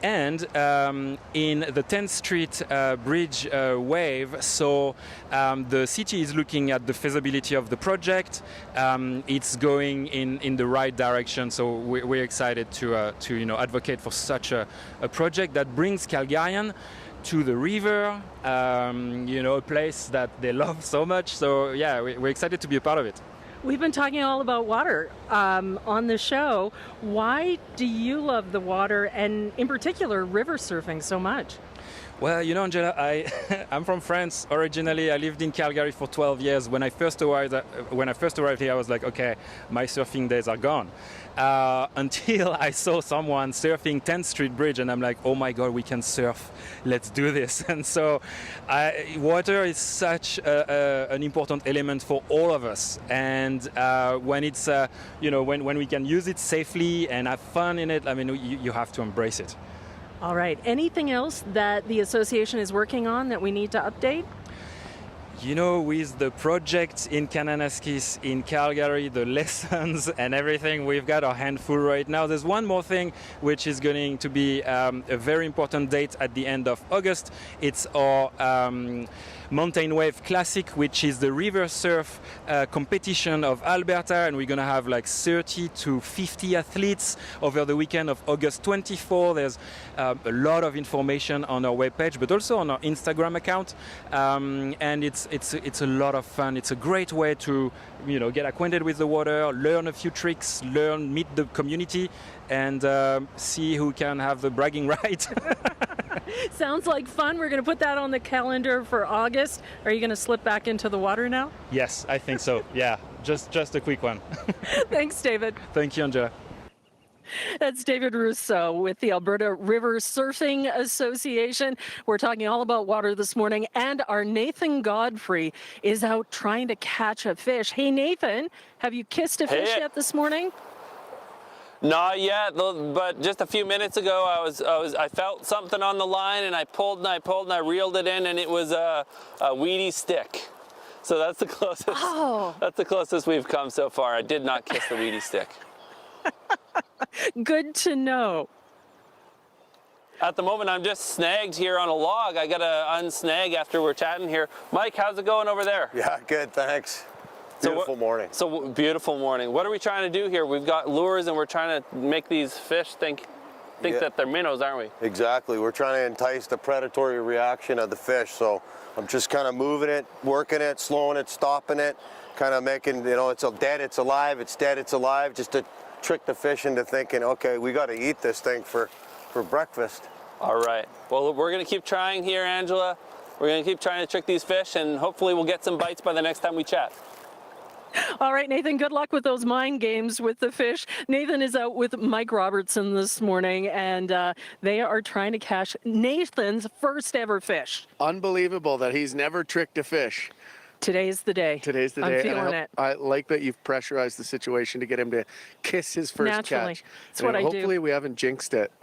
And in the 10th Street Bridge wave, so the city is looking at the feasibility of the project. It's going in the right direction, so we're excited to advocate for such a project that brings Calgarian to the river, a place that they love so much. So yeah, we're excited to be a part of it. We've been talking all about water on the show. Why do you love the water and in particular river surfing so much? Well, Angela, I'm from France originally. I lived in Calgary for 12 years. When I first arrived here, I was like, okay, my surfing days are gone. Until I saw someone surfing 10th Street Bridge, and I'm like, oh my God, we can surf. Let's do this. And so water is such an important element for all of us. And when it's, when we can use it safely and have fun in it, I mean, you have to embrace it. All right. Anything else that the association is working on that we need to update? With the project in Kananaskis, in Calgary, the lessons and everything, we've got our hand full right now. There's one more thing which is going to be a very important date at the end of August. It's our Mountain Wave Classic, which is the river surf competition of Alberta, and we're going to have like 30 to 50 athletes over the weekend of August 24. There's a lot of information on our webpage, but also on our Instagram account, and it's a lot of fun. It's a great way to get acquainted with the water, learn a few tricks, meet the community, and see who can have the bragging right. Sounds like fun. We're going to put that on the calendar for August. Are you going to slip back into the water now? Yes, I think so. Yeah, just a quick one. Thanks, David. Thank you, Angela. That's David Rousseau with the Alberta River Surfing Association. We're talking all about water this morning, and our Nathan Godfrey is out trying to catch a fish. Hey, Nathan, have you kissed a fish yet this morning? Not yet, but just a few minutes ago, I felt something on the line, and I pulled and I reeled it in, and it was a weedy stick. So that's the closest. Oh. That's the closest we've come so far. I did not kiss the weedy stick. Good to know. At the moment, I'm just snagged here on a log. I gotta unsnag after we're chatting here. Mike, how's it going over there? Yeah, good, thanks. Beautiful morning. So beautiful morning. What are we trying to do here? We've got lures and we're trying to make these fish think that they're minnows, aren't we? Exactly. We're trying to entice the predatory reaction of the fish. So I'm just kind of moving it, working it, slowing it, stopping it, kind of making, it's dead, it's alive, it's dead, it's alive, just to trick the fish into thinking, okay, we got to eat this thing for breakfast. All right. Well, we're going to keep trying here, Angela. We're going to keep trying to trick these fish, and hopefully we'll get some bites by the next time we chat. All right, Nathan, good luck with those mind games with the fish. Nathan is out with Mike Robertson this morning, and they are trying to catch Nathan's first ever fish. Unbelievable that he's never tricked a fish. Today's the day. Today's the day. I'm feeling it. I like that you've pressurized the situation to get him to kiss his first Naturally. catch. That's what I do. Hopefully we haven't jinxed it.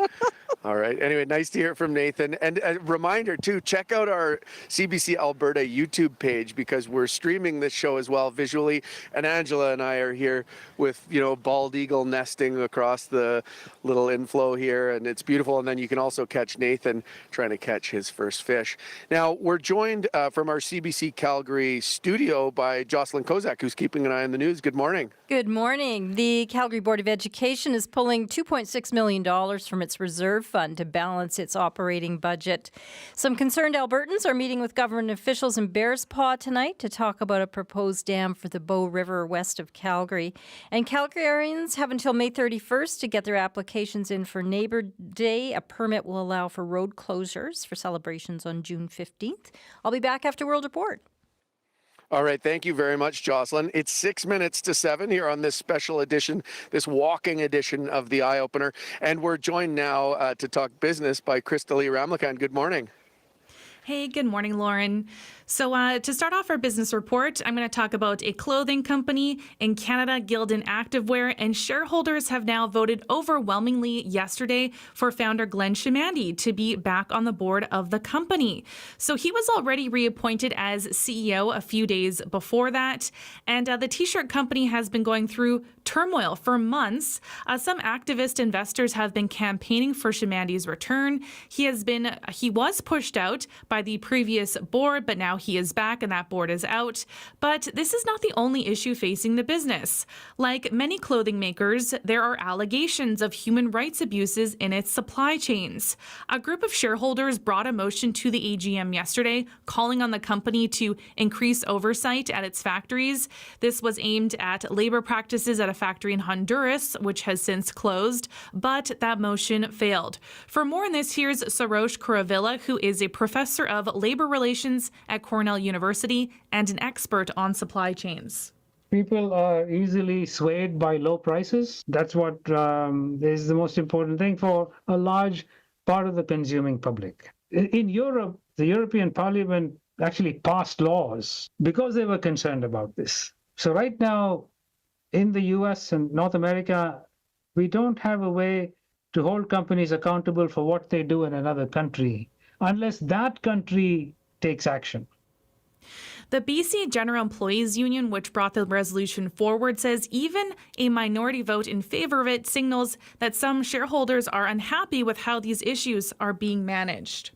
All right. Anyway, nice to hear from Nathan. And a reminder, too, check out our CBC Alberta YouTube page because we're streaming this show as well visually. And Angela and I are here with, bald eagle nesting across the little inflow here. And it's beautiful. And then you can also catch Nathan trying to catch his first fish. Now, we're joined from our CBC Calgary studio by Jocelyn Kozak, who's keeping an eye on the news. Good morning. Good morning. The Calgary Board of Education is pulling $2.6 million from its reserve fund to balance its operating budget. Some concerned Albertans are meeting with government officials in Bearspaw tonight to talk about a proposed dam for the Bow River west of Calgary. And Calgarians have until May 31st to get their applications in for Neighbour Day. A permit will allow for road closures for celebrations on June 15th. I'll be back after World Report. All right. Thank you very much, Jocelyn. It's 6 minutes to 7 here on this special edition, this walking edition of the Eye Opener. And we're joined now to talk business by Crystalie Ramlakan. Good morning. Hey, good morning, Lauren. So to start off our business report, I'm going to talk about a clothing company in Canada, Gildan Activewear, and shareholders have now voted overwhelmingly yesterday for founder Glenn Chimandy to be back on the board of the company. So he was already reappointed as CEO a few days before that, and the t-shirt company has been going through turmoil for months. Some activist investors have been campaigning for Chimandy's return. He was pushed out by the previous board, but now he is back and that board is out. But this is not the only issue facing the business. Like many clothing makers, there are allegations of human rights abuses in its supply chains. A group of shareholders brought a motion to the AGM yesterday calling on the company to increase oversight at its factories. This was aimed at labor practices at a factory in Honduras, which has since closed, but that motion failed. For more on this, here's Sarosh Kuravilla, who is a professor of labor relations at Cornell University and an expert on supply chains. People are easily swayed by low prices. That's what is the most important thing for a large part of the consuming public. In Europe, the European Parliament actually passed laws because they were concerned about this. So right now, in the US and North America, we don't have a way to hold companies accountable for what they do in another country unless that country takes action. The BC General Employees Union, which brought the resolution forward, says even a minority vote in favor of it signals that some shareholders are unhappy with how these issues are being managed.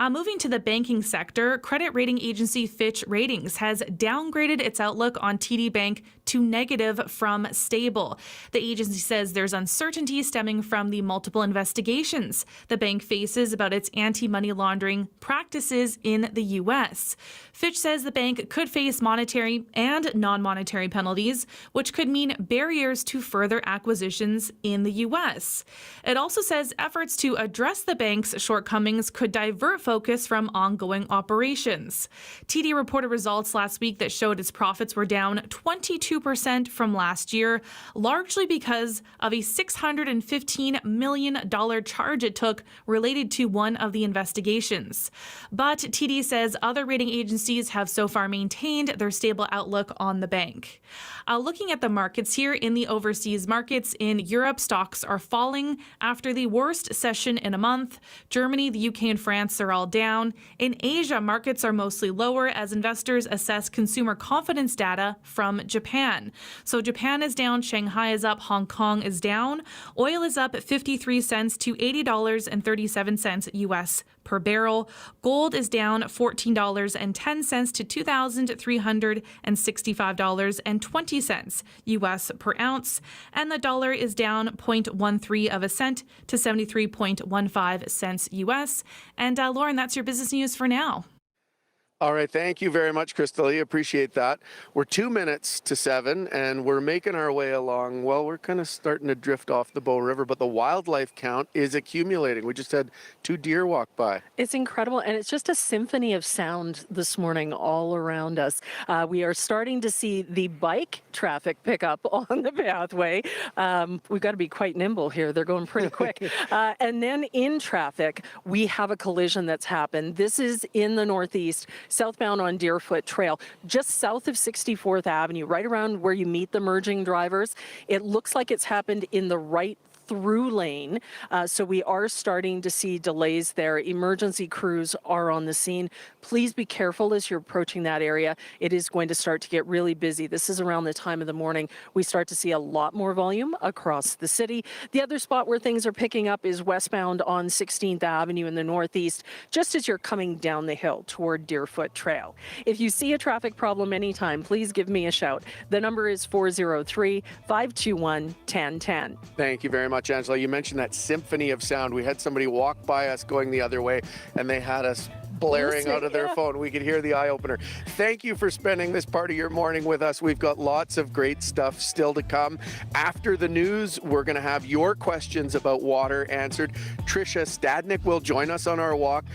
Moving to the banking sector, credit rating agency Fitch Ratings has downgraded its outlook on TD Bank to negative from stable. The agency says there's uncertainty stemming from the multiple investigations the bank faces about its anti-money laundering practices in the U.S. Fitch says the bank could face monetary and non-monetary penalties, which could mean barriers to further acquisitions in the U.S. It also says efforts to address the bank's shortcomings could divert focus from ongoing operations. TD reported results last week that showed its profits were down 22% from last year, largely because of a $615 million charge it took related to one of the investigations. But TD says other rating agencies have so far maintained their stable outlook on the bank. Looking at the markets here, in the overseas markets in Europe, stocks are falling after the worst session in a month. Germany, the UK, and France are all down. In Asia, markets are mostly lower as investors assess consumer confidence data from Japan. So Japan is down, Shanghai is up, Hong Kong is down. Oil is up 53 cents to $80.37 US per barrel. Gold is down $14.10 to $2,365.20 US per ounce. And the dollar is down 0.13 of a cent to 73.15 cents US. And Lauren, that's your business news for now. All right. Thank you very much, Crystalie. Appreciate that. We're 2 minutes to 7 and we're making our way along. Well, we're kind of starting to drift off the Bow River, but the wildlife count is accumulating. We just had 2 deer walk by. It's incredible. And it's just a symphony of sound this morning all around us. We are starting to see the bike traffic pick up on the pathway. We've got to be quite nimble here. They're going pretty quick. And then in traffic, we have a collision that's happened. This is in the northeast, southbound on Deerfoot Trail, just south of 64th Avenue, right around where you meet the merging drivers. It looks like it's happened in the right through lane. So we are starting to see delays there. Emergency crews are on the scene. Please be careful as you're approaching that area. It is going to start to get really busy. This is around the time of the morning. We start to see a lot more volume across the city. The other spot where things are picking up is westbound on 16th Avenue in the northeast, just as you're coming down the hill toward Deerfoot Trail. If you see a traffic problem anytime, please give me a shout. The number is 403-521-1010. Thank you very much, Angela. You mentioned that symphony of sound. We had somebody walk by us going the other way, and they had us blaring out of their phone. We could hear the eye opener. Thank you for spending this part of your morning with us. We've got lots of great stuff still to come. After the news, we're going to have your questions about water answered. Tricia Stadnick will join us on our walk.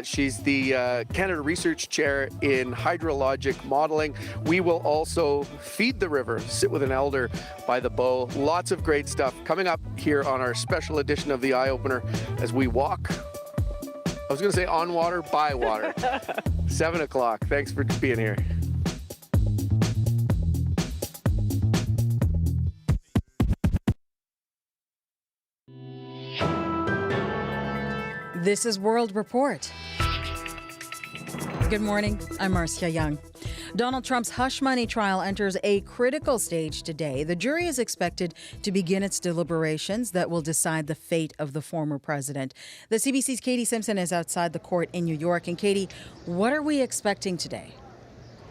She's the Canada Research Chair in Hydrologic Modeling. We will also feed the river, sit with an elder by the bow. Lots of great stuff coming up here on our special edition of the Eye Opener as we walk. I was going to say on water, by water. 7 o'clock. Thanks for being here. This is World Report. Good morning. I'm Marcia Young. Donald Trump's hush money trial enters a critical stage today. The jury is expected to begin its deliberations that will decide the fate of the former president. The CBC's Katie Simpson is outside the court in New York. And Katie, what are we expecting today?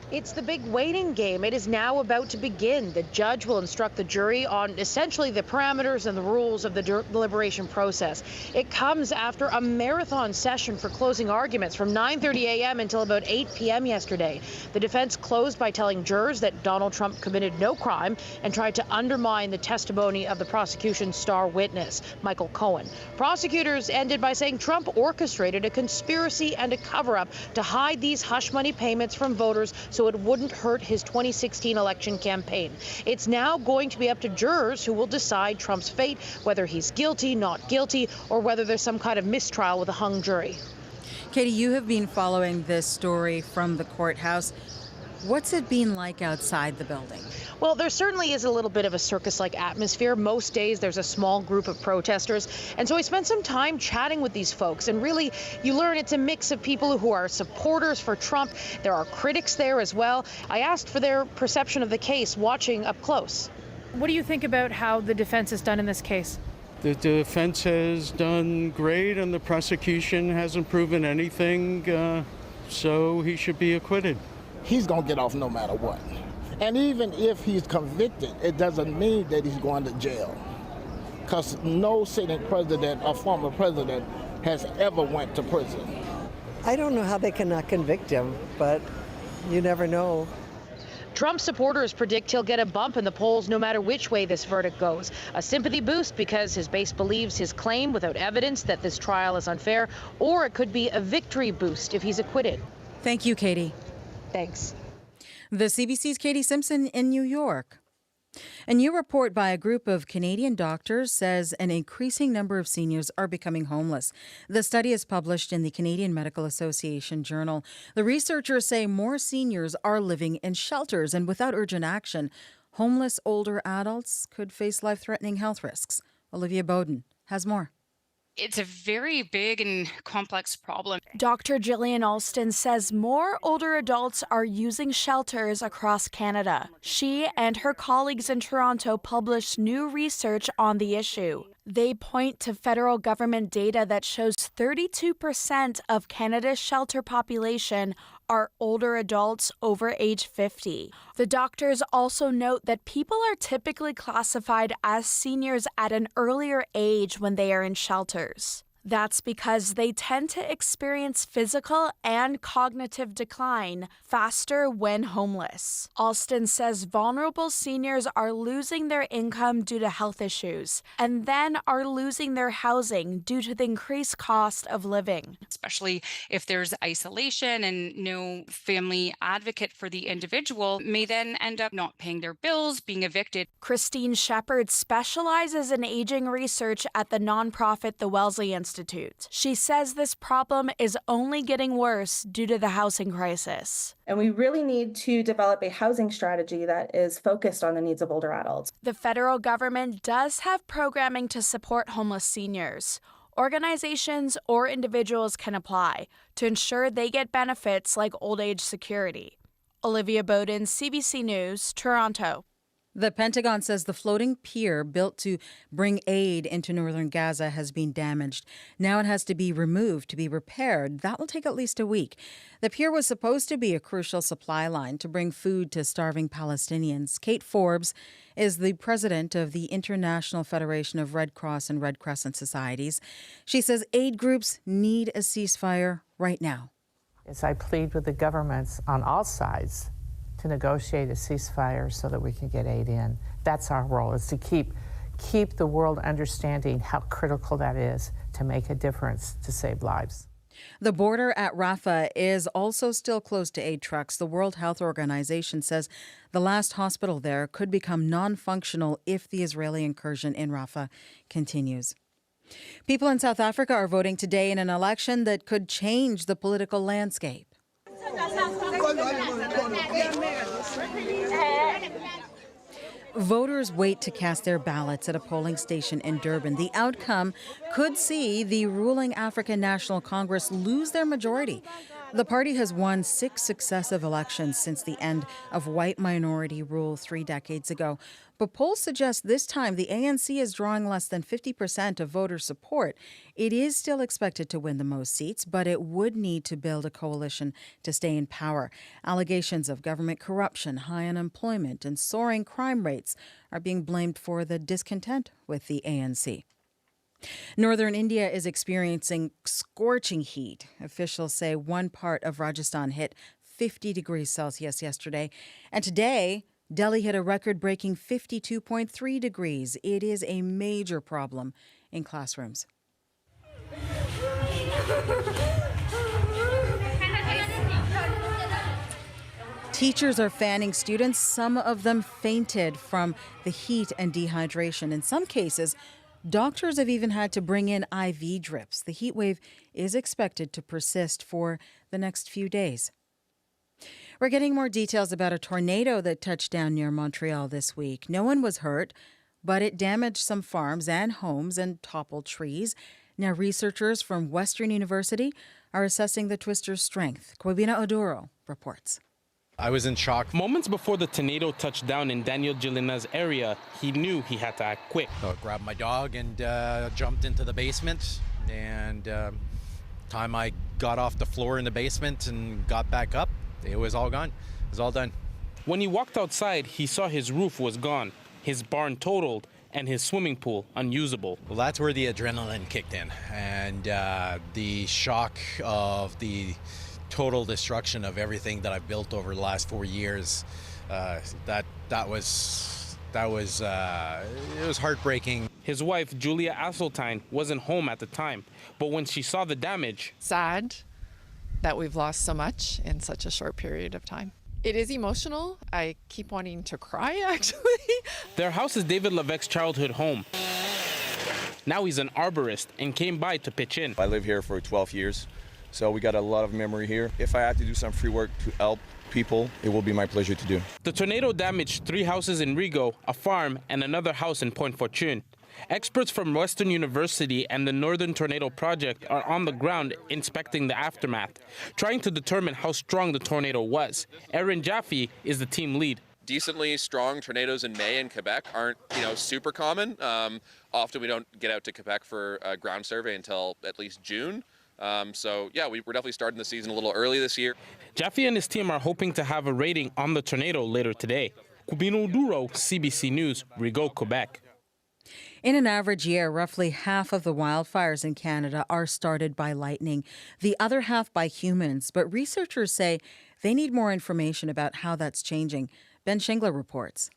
It's the big waiting game. It is now about to begin. The judge will instruct the jury on essentially the parameters and the rules of the deliberation process. It comes after a marathon session for closing arguments from 9:30 a.m. until about 8 p.m. yesterday. The defense closed by telling jurors that Donald Trump committed no crime and tried to undermine the testimony of the prosecution's star witness, Michael Cohen. Prosecutors ended by saying Trump orchestrated a conspiracy and a cover-up to hide these hush money payments from voters so it wouldn't hurt his 2016 election campaign. It's now going to be up to jurors who will decide Trump's fate, whether he's guilty, not guilty, or whether there's some kind of mistrial with a hung jury. Katie, you have been following this story from the courthouse. What's it been like outside the building? Well, there certainly is a little bit of a circus-like atmosphere. Most days there's a small group of protesters. And so I spent some time chatting with these folks. And really, you learn it's a mix of people who are supporters for Trump. There are critics there as well. I asked for their perception of the case watching up close. What do you think about how the defense has done in this case? The defense has done great and the prosecution hasn't proven anything, so he should be acquitted. He's going to get off no matter what. And even if he's convicted, it doesn't mean that he's going to jail. Because no sitting president or former president has ever went to prison. I don't know how they cannot convict him, but you never know. Trump supporters predict he'll get a bump in the polls no matter which way this verdict goes. A sympathy boost because his base believes his claim without evidence that this trial is unfair, or it could be a victory boost if he's acquitted. Thank you, Katie. Thanks. The CBC's Katie Simpson in New York. A new report by a group of Canadian doctors says an increasing number of seniors are becoming homeless. The study is published in the Canadian Medical Association Journal. The researchers say more seniors are living in shelters, and without urgent action, homeless older adults could face life-threatening health risks. Olivia Bowden has more. It's a very big and complex problem. Dr. Gillian Alston says more older adults are using shelters across Canada. She and her colleagues in Toronto published new research on the issue. They point to federal government data that shows 32% of Canada's shelter population are older adults over age 50. The doctors also note that people are typically classified as seniors at an earlier age when they are in shelters. That's because they tend to experience physical and cognitive decline faster when homeless. Alston says vulnerable seniors are losing their income due to health issues and then are losing their housing due to the increased cost of living. Especially if there's isolation and no family advocate for the individual, may then end up not paying their bills, being evicted. Christine Shepard specializes in aging research at the nonprofit The Wellesley Institute. Institute. She says this problem is only getting worse due to the housing crisis. And we really need to develop a housing strategy that is focused on the needs of older adults. The federal government does have programming to support homeless seniors. Organizations or individuals can apply to ensure they get benefits like old age security. Olivia Bowden, CBC News, Toronto. The Pentagon says the floating pier built to bring aid into northern Gaza has been damaged. Now it has to be removed to be repaired. That will take at least a week. The pier was supposed to be a crucial supply line to bring food to starving Palestinians. Kate Forbes is the president of the International Federation of Red Cross and Red Crescent Societies. She says aid groups need a ceasefire right now. As I plead with the governments on all sides to negotiate a ceasefire so that we can get aid in. That's our role, is to keep the world understanding how critical that is to make a difference to save lives. The border at Rafah is also still closed to aid trucks. The World Health Organization says the last hospital there could become non-functional if the Israeli incursion in Rafah continues. People in South Africa are voting today in an election that could change the political landscape. Voters wait to cast their ballots at a polling station in Durban. The outcome could see the ruling African National Congress lose their majority. The party has won 6 successive elections since the end of white minority rule 3 decades ago. But polls suggest this time the ANC is drawing less than 50% of voter support. It is still expected to win the most seats, but it would need to build a coalition to stay in power. Allegations of government corruption, high unemployment, and soaring crime rates are being blamed for the discontent with the ANC. Northern India is experiencing scorching heat. Officials say one part of Rajasthan hit 50 degrees Celsius yesterday. And today, Delhi hit a record-breaking 52.3 degrees. It is a major problem in classrooms. Teachers are fanning students. Some of them fainted from the heat and dehydration. In some cases, doctors have even had to bring in IV drips. The heat wave is expected to persist for the next few days. We're getting more details about a tornado that touched down near Montreal this week. No one was hurt, but it damaged some farms and homes and toppled trees. Now researchers from Western University are assessing the twister's strength. Kwabena Oduro reports. I was in shock. Moments before the tornado touched down in Daniel Gilina's area, he knew he had to act quick. So I grabbed my dog and jumped into the basement. And time I got off the floor in the basement and got back up, it was all gone. It was all done. When he walked outside, he saw his roof was gone, his barn totaled, and his swimming pool unusable. Well, that's where the adrenaline kicked in. And the shock of the total destruction of everything that I've built over the last 4 years, it was heartbreaking. His wife, Julia Asseltine, wasn't home at the time, but when she saw the damage... Sad that we've lost so much in such a short period of time. It is emotional. I keep wanting to cry, actually. Their house is David Levesque's childhood home. Now he's an arborist and came by to pitch in. I live here for 12 years, so we got a lot of memory here. If I have to do some free work to help people, it will be my pleasure to do. The tornado damaged 3 houses in Rigaud, a farm, and another house in Pointe Fortune. Experts from Western University and the Northern Tornado Project are on the ground inspecting the aftermath, trying to determine how strong the tornado was. Aaron Jaffe is the team lead. Decently strong tornadoes in May in Quebec aren't, super common. Often we don't get out to Quebec for a ground survey until at least June. We're definitely starting the season a little early this year. Jaffe and his team are hoping to have a rating on the tornado later today. Kwabena Oduro, CBC News, Rigaud, Quebec. In an average year, roughly half of the wildfires in Canada are started by lightning, the other half by humans. But researchers say they need more information about how that's changing. Ben Shingler reports.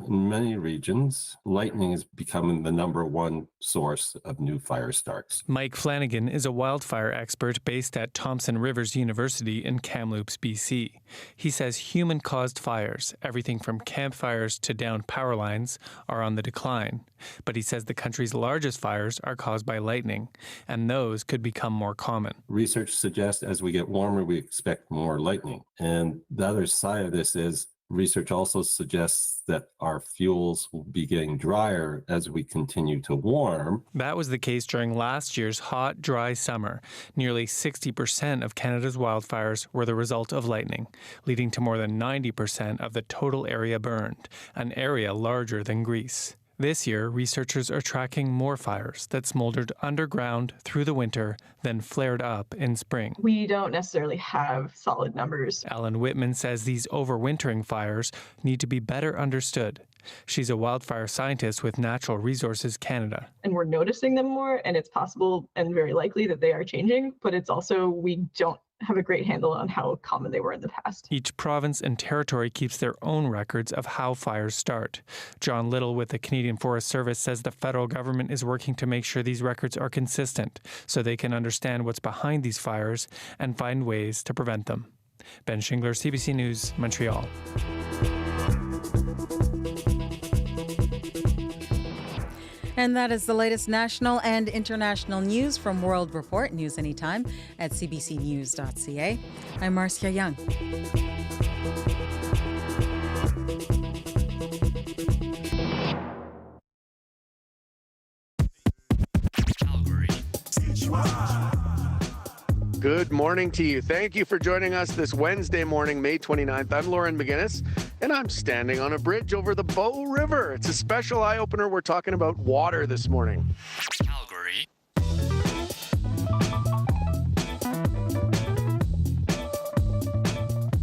In many regions, lightning is becoming the number one source of new fire starts. Mike Flanagan is a wildfire expert based at Thompson Rivers University in Kamloops, BC. He says human-caused fires, everything from campfires to downed power lines, are on the decline. But he says the country's largest fires are caused by lightning, and those could become more common. Research suggests as we get warmer, we expect more lightning. And the other side of this is research also suggests that our fuels will be getting drier as we continue to warm. That was the case during last year's hot, dry summer. Nearly 60% of Canada's wildfires were the result of lightning, leading to more than 90% of the total area burned, an area larger than Greece. This year, researchers are tracking more fires that smoldered underground through the winter, then flared up in spring. We don't necessarily have solid numbers. Ellen Whitman says these overwintering fires need to be better understood. She's a wildfire scientist with Natural Resources Canada. And we're noticing them more, and it's possible and very likely that they are changing, but it's also we don't have a great handle on how common they were in the past. Each province and territory keeps their own records of how fires start. John Little with the Canadian Forest Service says the federal government is working to make sure these records are consistent so they can understand what's behind these fires and find ways to prevent them. Ben Shingler, CBC News, Montreal. And that is the latest national and international news from World Report. News anytime at cbcnews.ca. I'm Marcia Young. Good morning to you. Thank you for joining us this Wednesday morning, May 29th. I'm Lauren McGinnis, and I'm standing on a bridge over the Bow River. It's a special eye-opener. We're talking about water this morning. Calgary.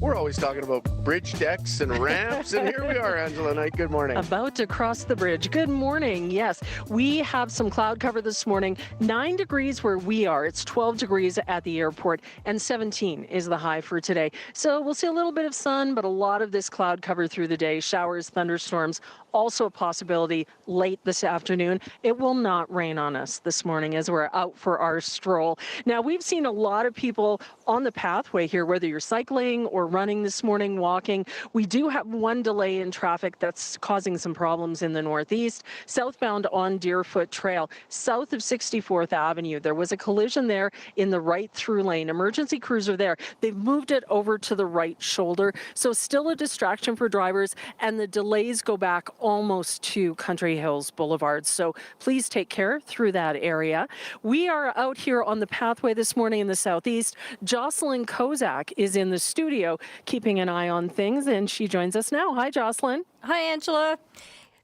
We're always talking about bridge decks and ramps, and here we are, Angela Knight. Good morning. About to cross the bridge. Good morning. Yes, we have some cloud cover this morning. 9 degrees where we are. It's 12 degrees at the airport, and 17 is the high for today. So we'll see a little bit of sun, but a lot of this cloud cover through the day. Showers, thunderstorms, also a possibility late this afternoon. It will not rain on us this morning as we're out for our stroll. Now, we've seen a lot of people on the pathway here, whether you're cycling or running this morning, walking. We do have one delay in traffic that's causing some problems in the northeast. Southbound on Deerfoot Trail, south of 64th Avenue. There was a collision there in the right through lane. Emergency crews are there. They've moved it over to the right shoulder. So still a distraction for drivers, and the delays go back almost to Country Hills Boulevard. So please take care through that area. We are out here on the pathway this morning in the southeast. Jocelyn Kozak is in the studio keeping an eye on things, and she joins us now. Hi, Jocelyn. Hi, Angela.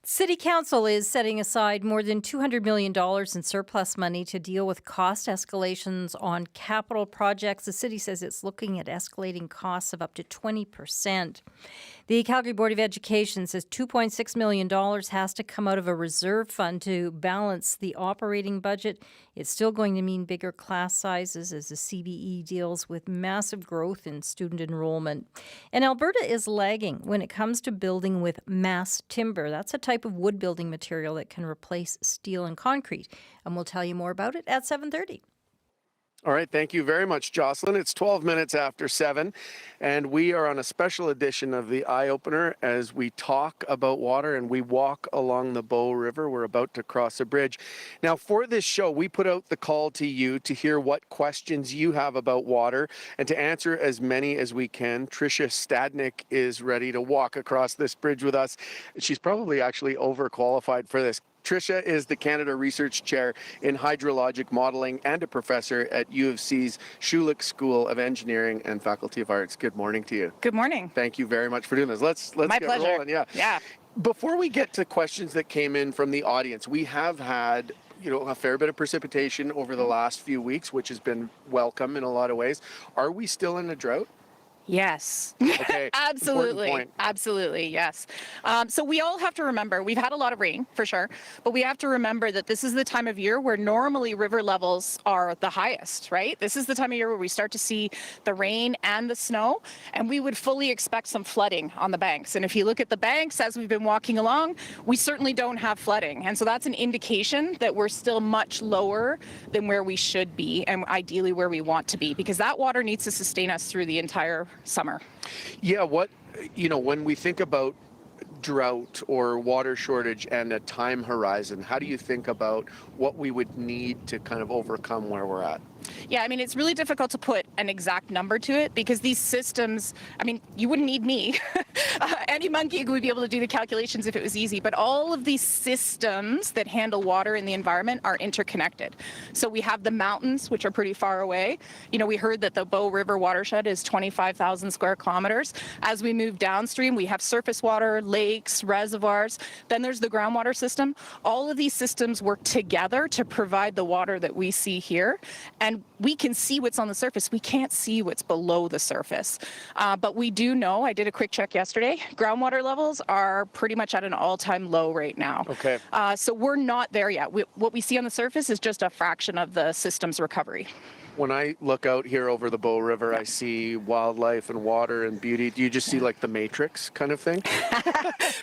City Council is setting aside more than $200 million in surplus money to deal with cost escalations on capital projects. The city says it's looking at escalating costs of up to 20%. The Calgary Board of Education says $2.6 million has to come out of a reserve fund to balance the operating budget. It's still going to mean bigger class sizes as the CBE deals with massive growth in student enrollment. And Alberta is lagging when it comes to building with mass timber. That's a type of wood building material that can replace steel and concrete. And we'll tell you more about it at 7:30. All right, thank you very much, Jocelyn. It's 12 minutes after 7, and we are on a special edition of the Eye Opener as we talk about water and we walk along the Bow River. We're about to cross a bridge. Now, for this show, we put out the call to you to hear what questions you have about water and to answer as many as we can. Tricia Stadnick is ready to walk across this bridge with us. She's probably actually overqualified for this. Tricia is the Canada Research Chair in Hydrologic Modeling and a professor at U of C's Schulich School of Engineering and Faculty of Arts. Good morning to you. Good morning. Thank you very much for doing this. Let's My get pleasure. rolling. Yeah. Before we get to questions that came in from the audience, we have had a fair bit of precipitation over the last few weeks, which has been welcome in a lot of ways. Are we still in a drought? Yes. Okay. Absolutely. Absolutely. Yes. So we all have to remember, we've had a lot of rain for sure, but we have to remember that this is the time of year where normally river levels are the highest, right? This is the time of year where we start to see the rain and the snow, and we would fully expect some flooding on the banks. And if you look at the banks as we've been walking along, we certainly don't have flooding. And so that's an indication that we're still much lower than where we should be and ideally where we want to be, because that water needs to sustain us through the entire summer. Yeah, when we think about drought or water shortage and a time horizon, how do you think about what we would need to kind of overcome where we're at? Yeah, I mean, it's really difficult to put an exact number to it because these systems, I mean, you wouldn't need me. Any monkey would be able to do the calculations if it was easy, but all of these systems that handle water in the environment are interconnected. So we have the mountains, which are pretty far away. You know, we heard that the Bow River watershed is 25,000 square kilometers. As we move downstream, we have surface water, lakes, reservoirs. Then there's the groundwater system. All of these systems work together to provide the water that we see here. And we can see what's on the surface. We can't see what's below the surface. But we do know, I did a quick check yesterday, groundwater levels are pretty much at an all-time low right now. Okay. So we're not there yet. What we see on the surface is just a fraction of the system's recovery. When I look out here over the Bow River, I see wildlife and water and beauty. Do you just see like the Matrix kind of thing?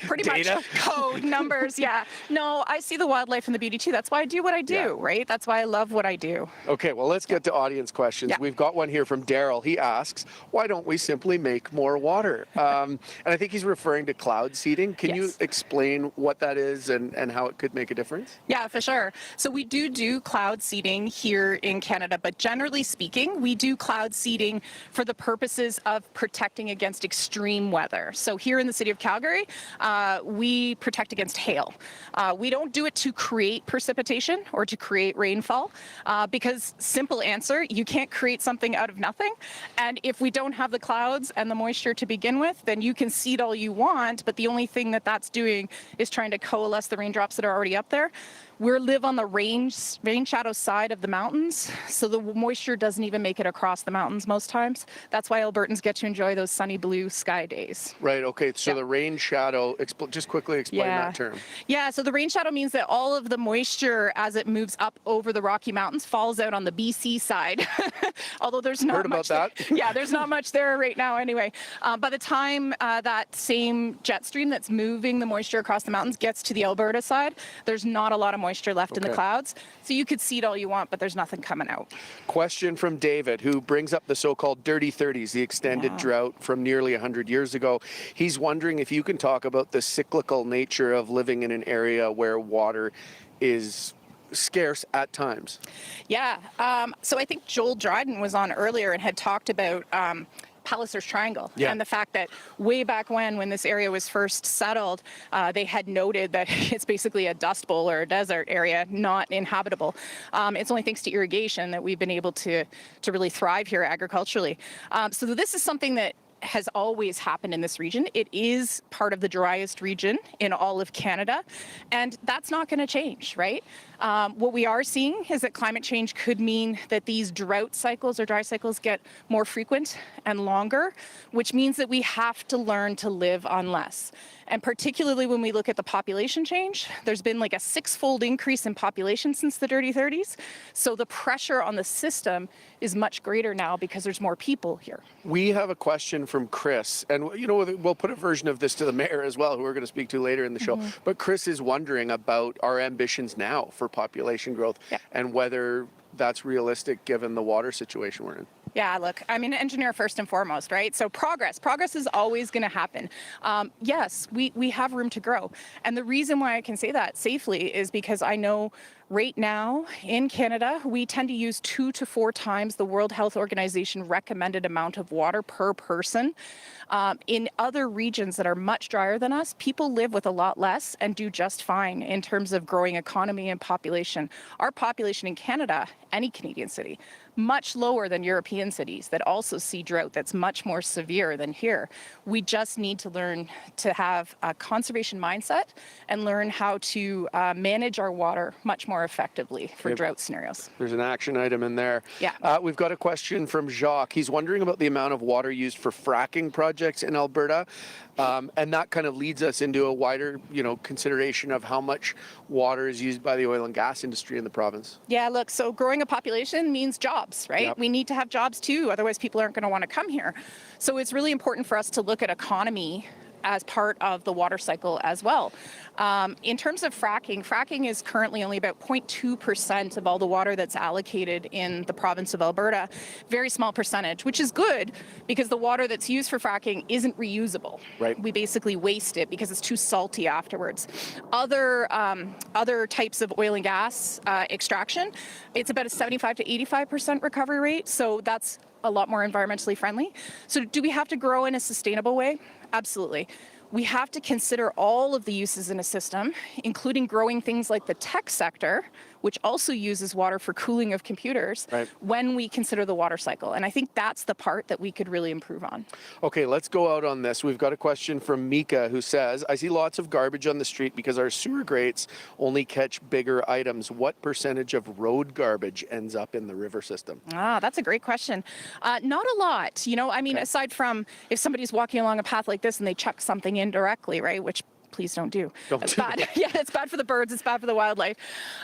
Pretty much code, numbers, yeah. No, I see the wildlife and the beauty too. That's why I do what I do, right? That's why I love what I do. Okay, well, let's get to audience questions. We've got one here from Daryl. He asks, why don't we simply make more water? And I think he's referring to cloud seeding. Can you explain what that is and how it could make a difference? Yeah, for sure. So we do cloud seeding here in Canada, but generally speaking, we do cloud seeding for the purposes of protecting against extreme weather. So here in the city of Calgary, we protect against hail. We don't do it to create precipitation or to create rainfall because, simple answer, you can't create something out of nothing. And if we don't have the clouds and the moisture to begin with, then you can seed all you want, but the only thing that that's doing is trying to coalesce the raindrops that are already up there. We live on the rain shadow side of the mountains, so the moisture doesn't even make it across the mountains most times. That's why Albertans get to enjoy those sunny blue sky days. Right, okay, so the rain shadow, just quickly explain that term. Yeah, so the rain shadow means that all of the moisture as it moves up over the Rocky Mountains falls out on the BC side, although there's not much. Heard about that? Yeah, there's not much there right now anyway. By the time that same jet stream that's moving the moisture across the mountains gets to the Alberta side, there's not a lot of moisture left in the clouds. So you could seed all you want, but there's nothing coming out. Question from David, who brings up the so-called dirty 30s, the extended drought from nearly 100 years ago. He's wondering if you can talk about the cyclical nature of living in an area where water is scarce at times. Yeah. So I think Joel Dryden was on earlier and had talked about Palliser's Triangle and the fact that way back when this area was first settled, they had noted that it's basically a dust bowl or a desert area, not inhabitable. It's only thanks to irrigation that we've been able to really thrive here agriculturally. So this is something that has always happened in this region. It is part of the driest region in all of Canada, and that's not going to change, right? What we are seeing is that climate change could mean that these drought cycles or dry cycles get more frequent and longer, which means that we have to learn to live on less. And particularly when we look at the population change, there's been like a 6-fold increase in population since the dirty 30s. So the pressure on the system is much greater now because there's more people here. We have a question from Chris, and we'll put a version of this to the mayor as well, who we're going to speak to later in the show. But Chris is wondering about our ambitions now for population growth and whether that's realistic given the water situation we're in. Yeah, look, I'm an engineer first and foremost, right? So progress is always going to happen. Yes, we have room to grow. And the reason why I can say that safely is because I know right now in Canada, we tend to use 2 to 4 times the World Health Organization recommended amount of water per person. In other regions that are much drier than us, people live with a lot less and do just fine in terms of growing economy and population. Our population in Canada, any Canadian city, much lower than European cities that also see drought that's much more severe than here. We just need to learn to have a conservation mindset and learn how to manage our water much more more effectively for Okay. drought scenarios. There's an action item in there. Yeah. We've got a question from Jacques. He's wondering about the amount of water used for fracking projects in Alberta. And that kind of leads us into a wider, consideration of how much water is used by the oil and gas industry in the province. Yeah, look, so growing a population means jobs, right? Yep. We need to have jobs too, otherwise people aren't going to want to come here. So it's really important for us to look at economy as part of the water cycle as well. In terms of fracking is currently only about 0.2% of all the water that's allocated in the province of Alberta. Very small percentage, which is good because the water that's used for fracking isn't reusable. Right. We basically waste it because it's too salty afterwards. Other types of oil and gas extraction, it's about a 75 to 85% recovery rate. So that's a lot more environmentally friendly. So do we have to grow in a sustainable way? Absolutely. We have to consider all of the uses in a system, including growing things like the tech sector, which also uses water for cooling of computers, right, when we consider the water cycle. And I think that's the part that we could really improve on. Okay, let's go out on this. We've got a question from Mika who says, I see lots of garbage on the street because our sewer grates only catch bigger items. What percentage of road garbage ends up in the river system? That's a great question. Not a lot. Aside from if somebody's walking along a path like this and they chuck something in directly, right, which please don't do. That's bad. Yeah, it's bad for the birds. It's bad for the wildlife.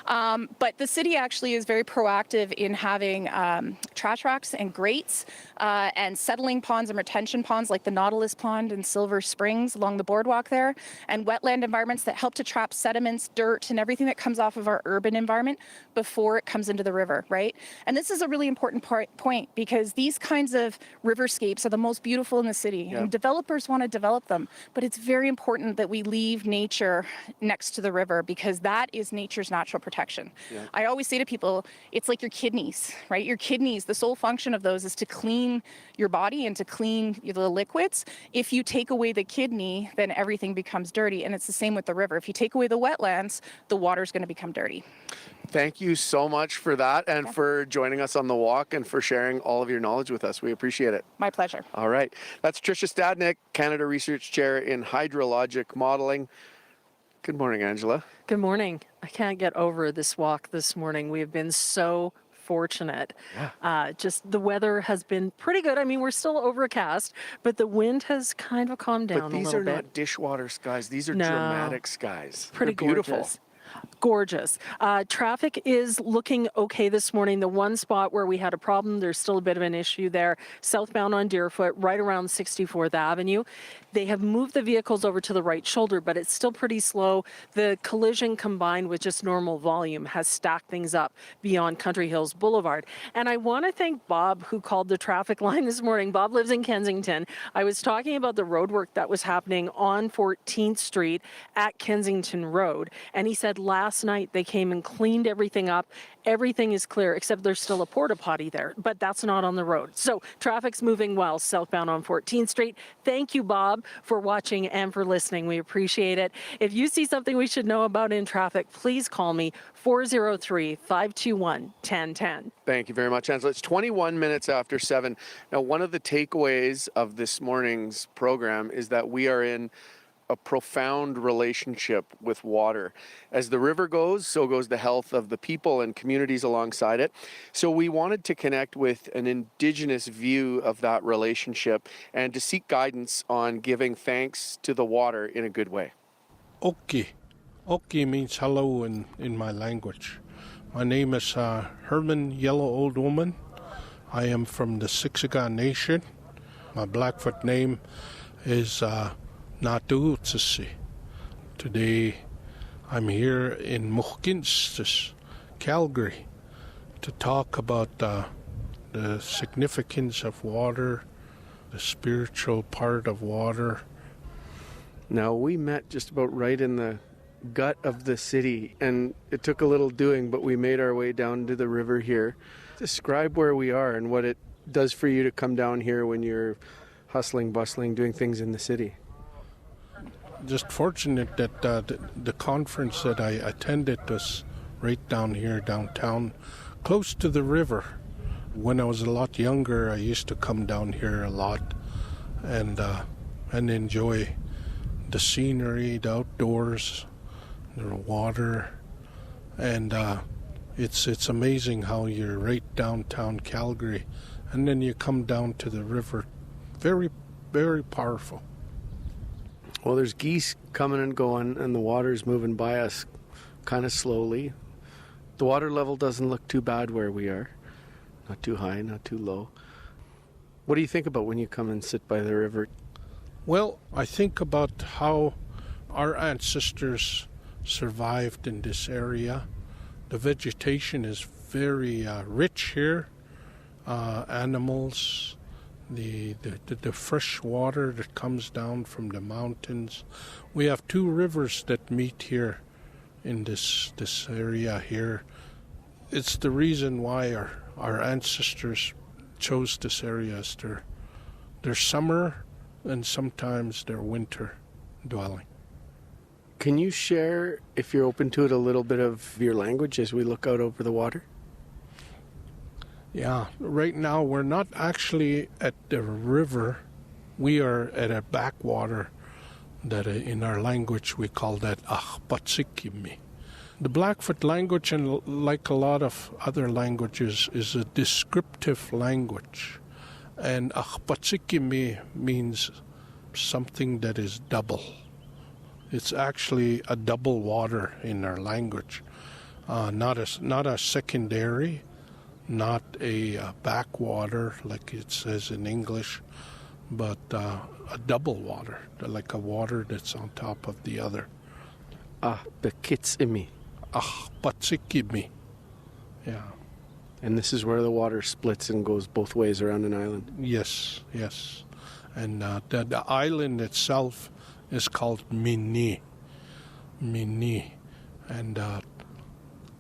But the city actually is very proactive in having trash racks and grates and settling ponds and retention ponds like the Nautilus Pond in Silver Springs along the boardwalk there, and wetland environments that help to trap sediments, dirt, and everything that comes off of our urban environment before it comes into the river, right? And this is a really important point because these kinds of riverscapes are the most beautiful in the city. Yeah. And developers want to develop them, but it's very important that we leave nature next to the river because that is nature's natural protection. Yeah. I always say to people, it's like your kidneys, right? Your kidneys, the sole function of those is to clean your body and to clean the liquids. If you take away the kidney, then everything becomes dirty. And it's the same with the river. If you take away the wetlands, the water's going to become dirty. Thank you so much for that and for joining us on the walk and for sharing all of your knowledge with us. We appreciate it. My pleasure. All right. That's Tricia Stadnick, Canada Research Chair in Hydrologic Modeling. Good morning, Angela. Good morning. I can't get over this walk this morning. We have been so fortunate. Yeah. Just the weather has been pretty good. I mean, we're still overcast, but the wind has kind of calmed down a little bit. But these are not dishwater skies. These are dramatic skies. Pretty They're beautiful. gorgeous. Gorgeous. Traffic is looking okay this morning. The one spot where we had a problem, there's still a bit of an issue there, southbound on Deerfoot, right around 64th Avenue. They have moved the vehicles over to the right shoulder, but it's still pretty slow. The collision combined with just normal volume has stacked things up beyond Country Hills Boulevard. And I want to thank Bob, who called the traffic line this morning. Bob lives in Kensington. I was talking about the road work that was happening on 14th Street at Kensington Road, and he said last night they came and cleaned everything up. Everything is clear, except there's still a porta potty there, but that's not on the road. So traffic's moving well southbound on 14th Street. Thank you, Bob, for watching and for listening. We appreciate it. If you see something we should know about in traffic, please call me 403-521-1010. Thank you very much, Angela. It's 21 minutes after 7. Now, one of the takeaways of this morning's program is that we are in a profound relationship with water. As the river goes, so goes the health of the people and communities alongside it. So we wanted to connect with an Indigenous view of that relationship and to seek guidance on giving thanks to the water in a good way. Oki. Oki means hello in my language. My name is Herman Yellow Old Woman. I am from the Siksika Nation. My Blackfoot name is Natuutsisi. Today I'm here in Mohkinstsis, Calgary, to talk about the significance of water, the spiritual part of water. Now, we met just about right in the gut of the city, and it took a little doing, but we made our way down to the river here. Describe where we are and what it does for you to come down here when you're hustling, bustling, doing things in the city. Just fortunate that the conference that I attended was right down here downtown, close to the river. When I was a lot younger, I used to come down here a lot and enjoy the scenery, the outdoors, the water, And it's amazing how you're right downtown Calgary, and then you come down to the river. Very, very powerful. Well, there's geese coming and going, and the water's moving by us kind of slowly. The water level doesn't look too bad where we are. Not too high, not too low. What do you think about when you come and sit by the river? Well, I think about how our ancestors survived in this area. The vegetation is very rich here. Animals, the fresh water that comes down from the mountains. We have two rivers that meet here in this area here. It's the reason why our ancestors chose this area as their summer and sometimes their winter dwelling. Can you share, if you're open to it, a little bit of your language as we look out over the water? Yeah, right now we're not actually at the river. We are at a backwater that in our language we call that Ahpatsikimi. The Blackfoot language, and like a lot of other languages, is a descriptive language. And Ahpatsikimi means something that is double. It's actually a double water in our language, not a secondary, not a backwater like it says in English, but a double water, like a water that's on top of the other. Ahpatsikimi. Ahpatsikimi. Yeah. And this is where the water splits and goes both ways around an island. Yes, yes. And the island itself is called Mini. And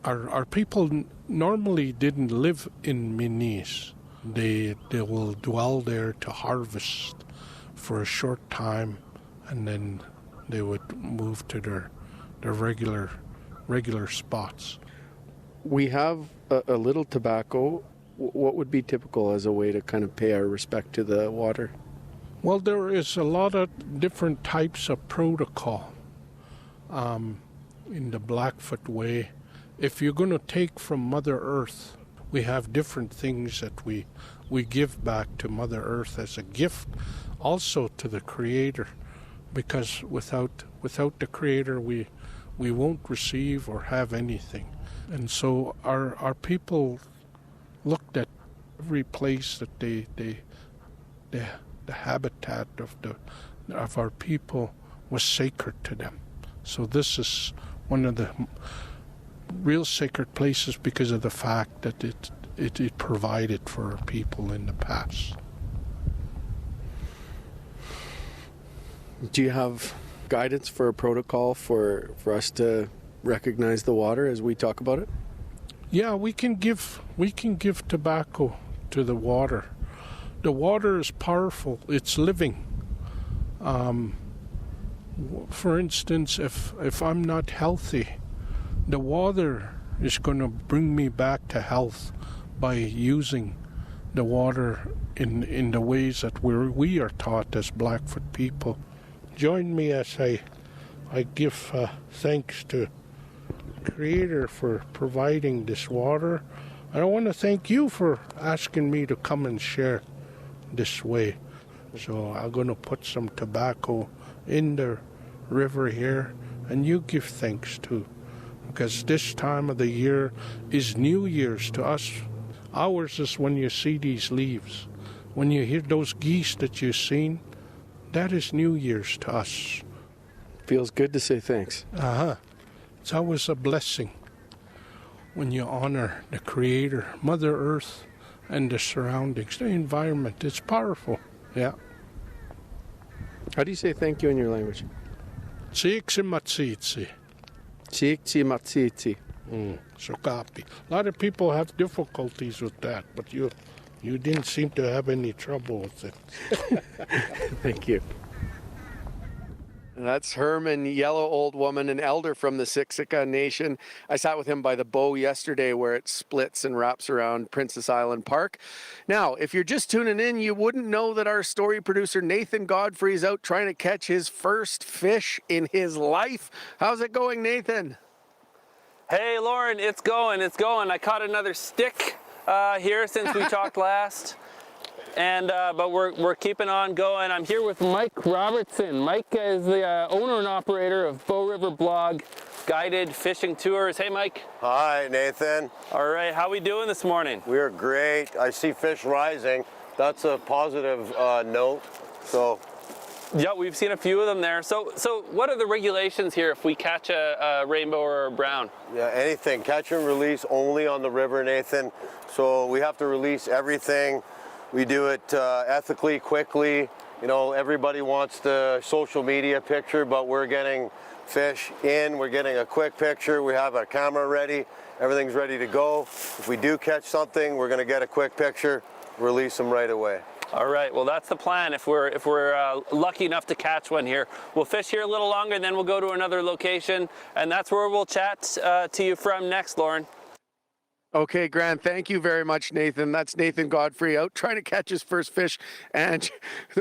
our people normally didn't live in minis. They will dwell there to harvest for a short time, and then they would move to their regular spots. We have a little tobacco. What would be typical as a way to kind of pay our respect to the water? Well, there is a lot of different types of protocol in the Blackfoot way. If you're going to take from Mother Earth, we have different things that we give back to Mother Earth as a gift, also to the Creator, because without the Creator, we won't receive or have anything. And so our people looked at every place that the habitat of our people was sacred to them. So this is one of the real sacred places because of the fact that it provided for our people in the past. Do you have guidance for a protocol for us to recognize the water as we talk about it? Yeah, we can give tobacco to the water. The water is powerful. It's living. For instance, if I'm not healthy, the water is going to bring me back to health by using the water in the ways that we are taught as Blackfoot people. Join me as I give thanks to Creator for providing this water. And I want to thank you for asking me to come and share this way. So I'm going to put some tobacco in the river here, and you give thanks too. Because this time of the year is New Year's to us. Ours is when you see these leaves. When you hear those geese that you've seen, that is New Year's to us. Feels good to say thanks. It's always a blessing when you honor the Creator, Mother Earth, and the surroundings, the environment. It's powerful. Yeah. How do you say thank you in your language? Tsiiksimatsiitsi. Tsiiksimatsiitsi. So copy. A lot of people have difficulties with that, but you didn't seem to have any trouble with it. Thank you. That's Herman, Yellow Old Woman, an elder from the Siksika Nation. I sat with him by the bow yesterday where it splits and wraps around Princess Island Park. Now, if you're just tuning in, you wouldn't know that our story producer Nathan Godfrey is out trying to catch his first fish in his life. How's it going, Nathan? Hey, Lauren, it's going. I caught another stick here since we talked last. And but we're keeping on going. I'm here with Mike Robertson. Mike is the owner and operator of Bow River Blog Guided Fishing Tours. Hey, Mike. Hi, Nathan. All right, how we doing this morning? We're great. I see fish rising. That's a positive note. So. Yeah, we've seen a few of them there. So what are the regulations here if we catch a rainbow or a brown? Yeah, anything. Catch and release only on the river, Nathan. So we have to release everything. We do it ethically, quickly. You know, everybody wants the social media picture, but we're getting fish in. We're getting a quick picture. We have our camera ready. Everything's ready to go. If we do catch something, we're going to get a quick picture, release them right away. All right, well, that's the plan. If we're lucky enough to catch one here, we'll fish here a little longer, then we'll go to another location, and that's where we'll chat to you from next, Lauren. Okay, Grant, thank you very much, Nathan. That's Nathan Godfrey out trying to catch his first fish. And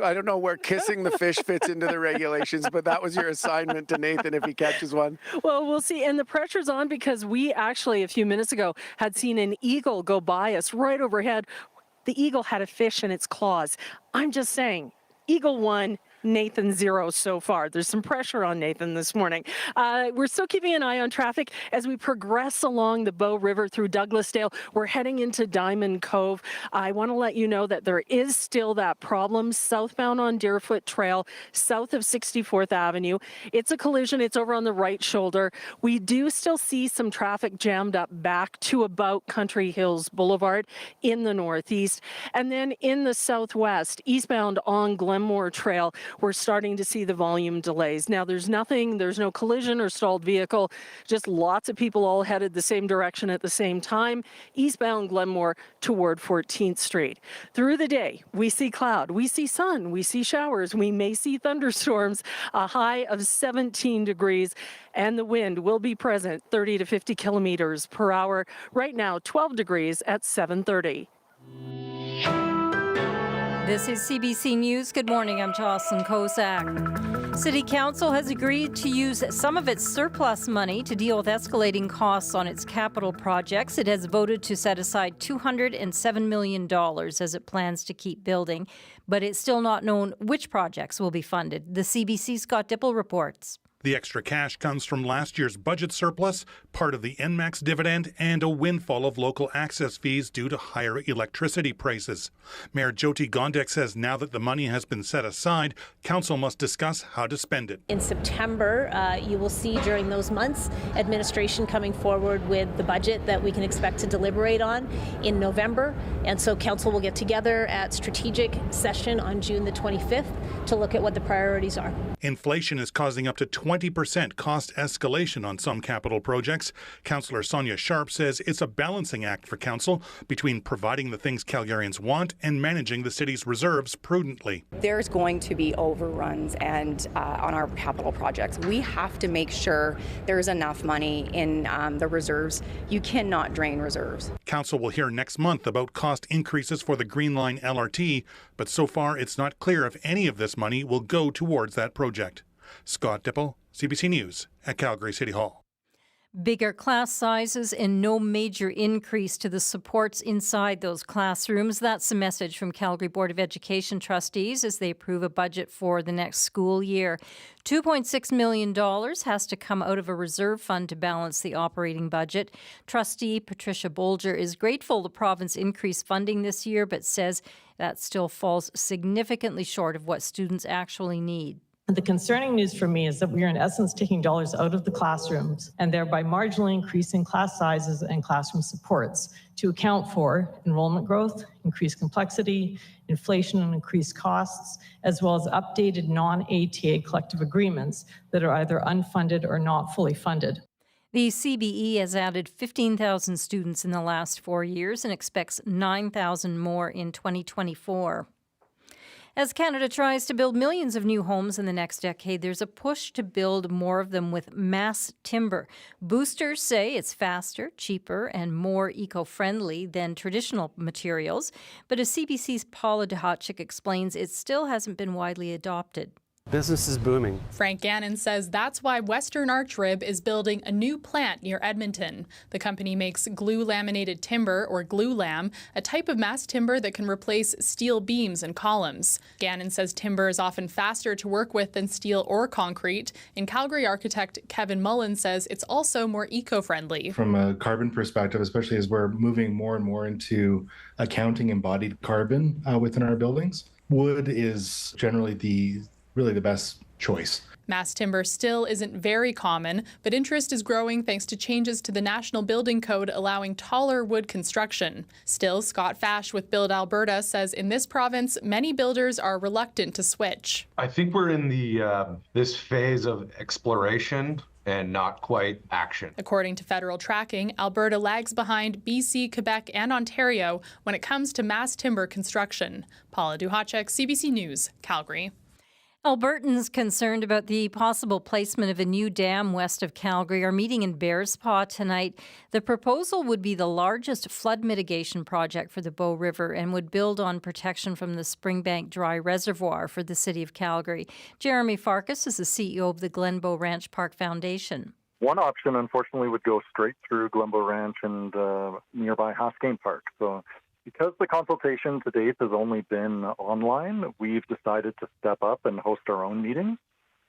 I don't know where kissing the fish fits into the regulations, but that was your assignment to Nathan if he catches one. Well, we'll see. And the pressure's on because we actually, a few minutes ago, had seen an eagle go by us right overhead. The eagle had a fish in its claws. I'm just saying, eagle 1, Nathan 0 so far. There's some pressure on Nathan this morning. We're still keeping an eye on traffic as we progress along the Bow River through Douglasdale. We're heading into Diamond Cove. I want to let you know that there is still that problem southbound on Deerfoot Trail, south of 64th Avenue. It's a collision. It's over on the right shoulder. We do still see some traffic jammed up back to about Country Hills Boulevard in the northeast. And then in the southwest, eastbound on Glenmore Trail, we're starting to see the volume delays. Now, there's no collision or stalled vehicle, just lots of people all headed the same direction at the same time, eastbound Glenmore toward 14th Street. Through the day, we see cloud, we see sun, we see showers, we may see thunderstorms, a high of 17 degrees, and the wind will be present 30 to 50 kilometers per hour. Right now, 12 degrees at 7:30. This is CBC News. Good morning. I'm Jocelyn Kozak. City Council has agreed to use some of its surplus money to deal with escalating costs on its capital projects. It has voted to set aside $207 million as it plans to keep building, but it's still not known which projects will be funded. The CBC Scott Dipple reports. The extra cash comes from last year's budget surplus, part of the NMAX dividend, and a windfall of local access fees due to higher electricity prices. Mayor Jyoti Gondek says now that the money has been set aside, council must discuss how to spend it. In September, you will see during those months administration coming forward with the budget that we can expect to deliberate on in November. And so council will get together at strategic session on June the 25th to look at what the priorities are. Inflation is causing up to 20% cost escalation on some capital projects. Councillor Sonia Sharp says it's a balancing act for council between providing the things Calgarians want and managing the city's reserves prudently. There's going to be overruns and on our capital projects. We have to make sure there's enough money in the reserves. You cannot drain reserves. Council will hear next month about cost increases for the Green Line LRT, but so far it's not clear if any of this money will go towards that project. Scott Dipple, CBC News at Calgary City Hall. Bigger class sizes and no major increase to the supports inside those classrooms. That's the message from Calgary Board of Education trustees as they approve a budget for the next school year. $2.6 million has to come out of a reserve fund to balance the operating budget. Trustee Patricia Bolger is grateful the province increased funding this year, but says that still falls significantly short of what students actually need. The concerning news for me is that we are in essence taking dollars out of the classrooms and thereby marginally increasing class sizes and classroom supports to account for enrollment growth, increased complexity, inflation and increased costs, as well as updated non-ATA collective agreements that are either unfunded or not fully funded. The CBE has added 15,000 students in the last 4 years and expects 9,000 more in 2024. As Canada tries to build millions of new homes in the next decade, there's a push to build more of them with mass timber. Boosters say it's faster, cheaper, and more eco-friendly than traditional materials. But as CBC's Paula Duhatschik explains, it still hasn't been widely adopted. Business is booming. Frank Gannon says that's why Western Arch Rib is building a new plant near Edmonton. The company makes glue-laminated timber, or glue-lam, a type of mass timber that can replace steel beams and columns. Gannon says timber is often faster to work with than steel or concrete. And Calgary architect Kevin Mullen says it's also more eco-friendly. From a carbon perspective, especially as we're moving more and more into accounting embodied carbon within our buildings, wood is generally the best choice. Mass timber still isn't very common, but interest is growing thanks to changes to the National Building Code allowing taller wood construction. Still, Scott Fash with Build Alberta says in this province, many builders are reluctant to switch. I think we're in this phase of exploration and not quite action. According to federal tracking, Alberta lags behind BC, Quebec, and Ontario when it comes to mass timber construction. Paula Duhacek, CBC News, Calgary. Albertans concerned about the possible placement of a new dam west of Calgary are meeting in Bearspaw tonight. The proposal would be the largest flood mitigation project for the Bow River and would build on protection from the Springbank Dry Reservoir for the city of Calgary. Jeremy Farkas is the CEO of the Glenbow Ranch Park Foundation. One option, unfortunately, would go straight through Glenbow Ranch and nearby Haskayne Park. So because the consultation to date has only been online, we've decided to step up and host our own meetings.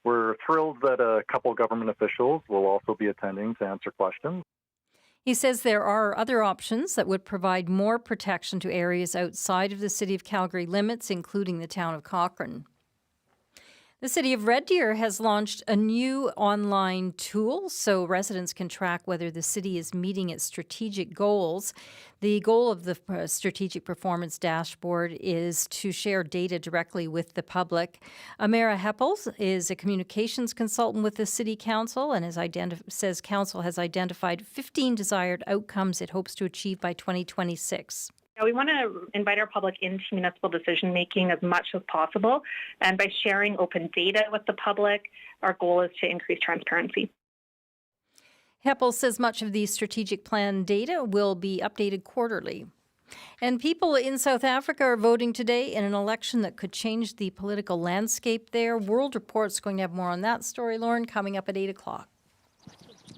We're thrilled that a couple government officials will also be attending to answer questions. He says there are other options that would provide more protection to areas outside of the City of Calgary limits, including the town of Cochrane. The City of Red Deer has launched a new online tool so residents can track whether the city is meeting its strategic goals. The goal of the Strategic Performance Dashboard is to share data directly with the public. Amara Heppels is a communications consultant with the City Council and says Council has identified 15 desired outcomes it hopes to achieve by 2026. We want to invite our public into municipal decision-making as much as possible, and by sharing open data with the public, our goal is to increase transparency. Heppel says much of the strategic plan data will be updated quarterly. And people in South Africa are voting today in an election that could change the political landscape there. World Report's going to have more on that story, Lauren, coming up at 8 o'clock.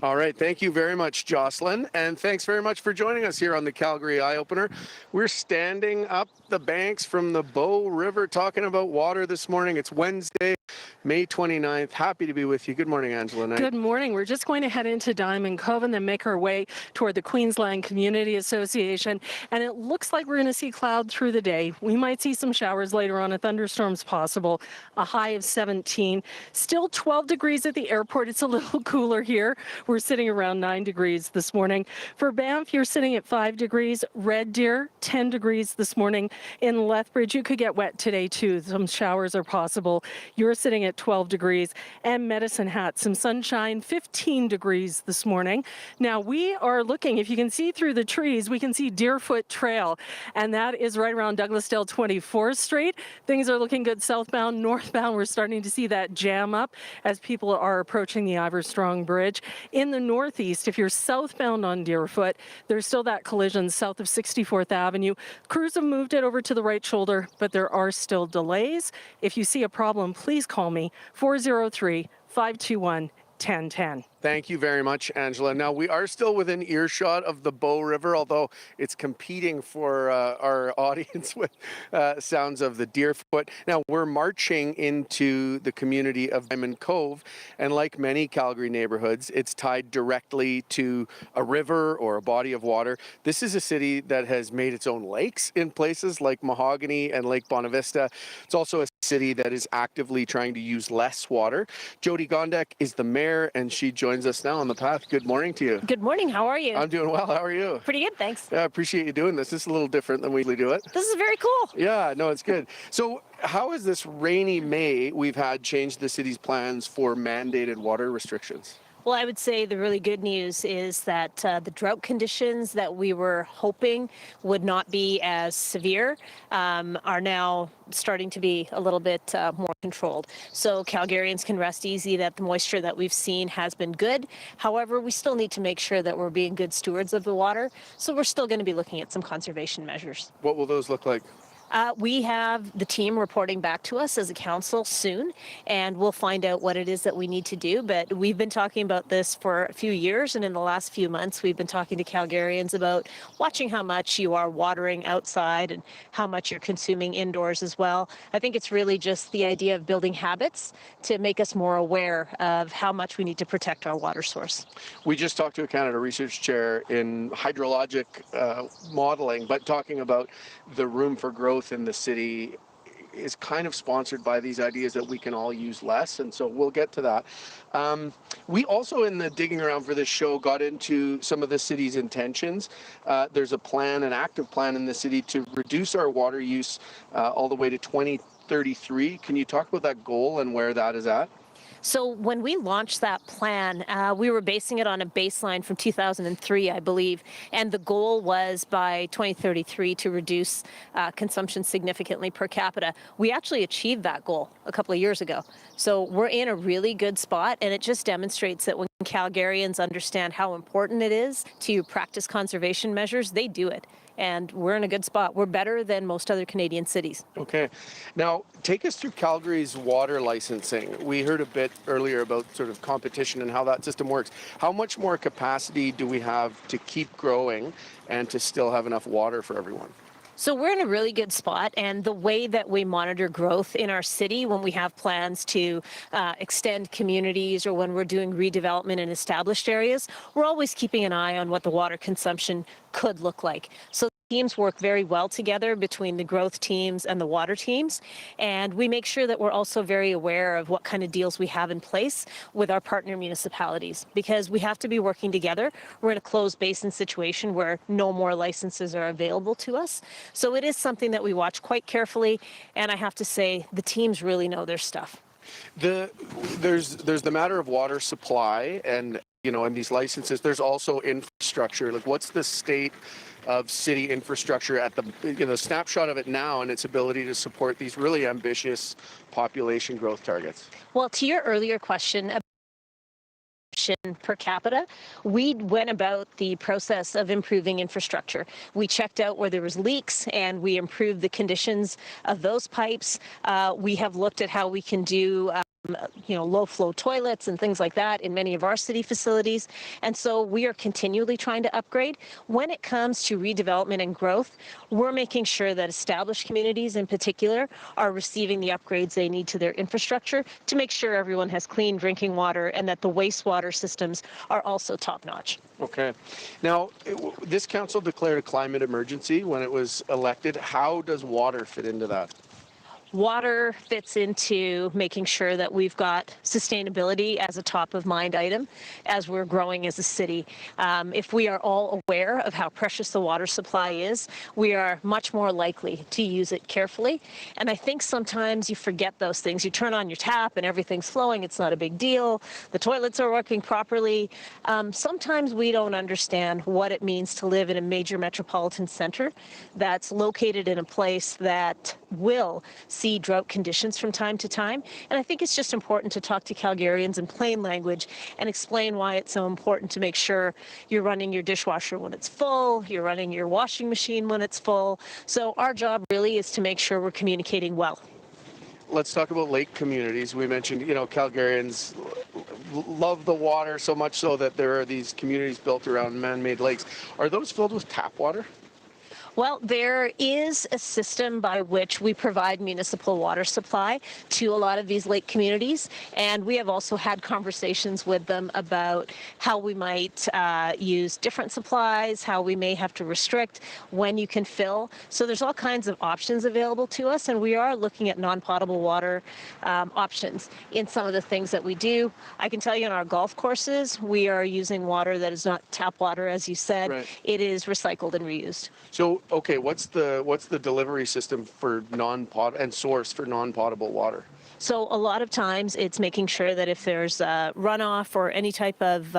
All right. Thank you very much, Jocelyn. And thanks very much for joining us here on the Calgary Eyeopener. We're standing up the banks from the Bow River talking about water this morning. It's Wednesday, May 29th. Happy to be with you. Good morning, Angela Knight. Good morning. We're just going to head into Diamond Cove and then make our way toward the Queensland Community Association. And it looks like we're going to see cloud through the day. We might see some showers later on, a thunderstorm's possible, a high of 17. Still 12 degrees at the airport. It's a little cooler here. We're sitting around 9 degrees this morning. For Banff, you're sitting at 5 degrees. Red Deer, 10 degrees this morning. In Lethbridge, you could get wet today too. Some showers are possible. You're sitting at 12 degrees. And Medicine Hat, some sunshine, 15 degrees this morning. Now we are looking, if you can see through the trees, we can see Deerfoot Trail, and that is right around Douglasdale 24th Street. Things are looking good southbound. Northbound, we're starting to see that jam up as people are approaching the Iverstrong Bridge. In the northeast, if you're southbound on Deerfoot, there's still that collision south of 64th Avenue. Crews have moved it over to the right shoulder, but there are still delays. If you see a problem, please call me, 403-521-1010. Thank you very much, Angela. Now, we are still within earshot of the Bow River, although it's competing for our audience with sounds of the Deerfoot. Now, we're marching into the community of Diamond Cove, and like many Calgary neighborhoods, it's tied directly to a river or a body of water. This is a city that has made its own lakes in places like Mahogany and Lake Bonavista. It's also a city that is actively trying to use less water. Jody Gondek is the mayor, and she joins us now on the path. Good morning to you. Good morning. How are you? I'm doing well. How are you? Pretty good, thanks. I appreciate you doing this. This is a little different than we usually do it. This is very cool. Yeah, no, it's good. So how has this rainy May we've had changed the city's plans for mandated water restrictions? Well, I would say the really good news is that the drought conditions that we were hoping would not be as severe are now starting to be a little bit more controlled. So Calgarians can rest easy that the moisture that we've seen has been good. However, we still need to make sure that we're being good stewards of the water. So we're still going to be looking at some conservation measures. What will those look like? We have the team reporting back to us as a council soon, and we'll find out what it is that we need to do. But we've been talking about this for a few years, and in the last few months, we've been talking to Calgarians about watching how much you are watering outside and how much you're consuming indoors as well. I think it's really just the idea of building habits to make us more aware of how much we need to protect our water source. We just talked to a Canada Research Chair in hydrologic modeling, but talking about the room for growth in the city is kind of sponsored by these ideas that we can all use less, and so we'll get to that. We also, in the digging around for this show, got into some of the city's intentions. There's a plan, an active plan in the city to reduce our water use all the way to 2033. Can you talk about that goal and where that is at? So when we launched that plan, we were basing it on a baseline from 2003, I believe, and the goal was by 2033 to reduce consumption significantly per capita. We actually achieved that goal a couple of years ago. So we're in a really good spot, and it just demonstrates that when Calgarians understand how important it is to practice conservation measures, they do it. And we're in a good spot. We're better than most other Canadian cities. Okay. Now, take us through Calgary's water licensing. We heard a bit earlier about sort of competition and how that system works. How much more capacity do we have to keep growing and to still have enough water for everyone? So we're in a really good spot, and the way that we monitor growth in our city when we have plans to extend communities or when we're doing redevelopment in established areas, we're always keeping an eye on what the water consumption could look like. So teams work very well together between the growth teams and the water teams, and we make sure that we're also very aware of what kind of deals we have in place with our partner municipalities, because we have to be working together. We're in a closed basin situation where no more licenses are available to us. So it is something that we watch quite carefully, and I have to say the teams really know their stuff. There's the matter of water supply and these licenses. There's also infrastructure. Like, what's the state of city infrastructure at the snapshot of it now and its ability to support these really ambitious population growth targets? Well, to your earlier question about per capita, we went about the process of improving infrastructure. We checked out where there was leaks and we improved the conditions of those pipes. We have looked at how we can do low flow toilets and things like that in many of our city facilities. And so we are continually trying to upgrade. When it comes to redevelopment and growth, we're making sure that established communities in particular are receiving the upgrades they need to their infrastructure to make sure everyone has clean drinking water and that the wastewater systems are also top notch. Okay. Now, this council declared a climate emergency when it was elected. How does water fit into that? Water fits into making sure that we've got sustainability as a top of mind item as we're growing as a city. If we are all aware of how precious the water supply is, we are much more likely to use it carefully. And I think sometimes you forget those things. You turn on your tap and everything's flowing. It's not a big deal. The toilets are working properly. Sometimes we don't understand what it means to live in a major metropolitan center that's located in a place that will see drought conditions from time to time. And I think it's just important to talk to Calgarians in plain language and explain why it's so important to make sure you're running your dishwasher when it's full, you're running your washing machine when it's full. So our job really is to make sure we're communicating well. Let's talk about lake communities. We mentioned, Calgarians love the water so much so that there are these communities built around man-made lakes. Are those filled with tap water? Well, there is a system by which we provide municipal water supply to a lot of these lake communities, and we have also had conversations with them about how we might use different supplies, how we may have to restrict when you can fill. So there's all kinds of options available to us, and we are looking at non-potable water options in some of the things that we do. I can tell you on our golf courses, we are using water that is not tap water, as you said. Right. It is recycled and reused. So, okay, what's the delivery system for and source for non-potable water? So a lot of times it's making sure that if there's runoff or any type of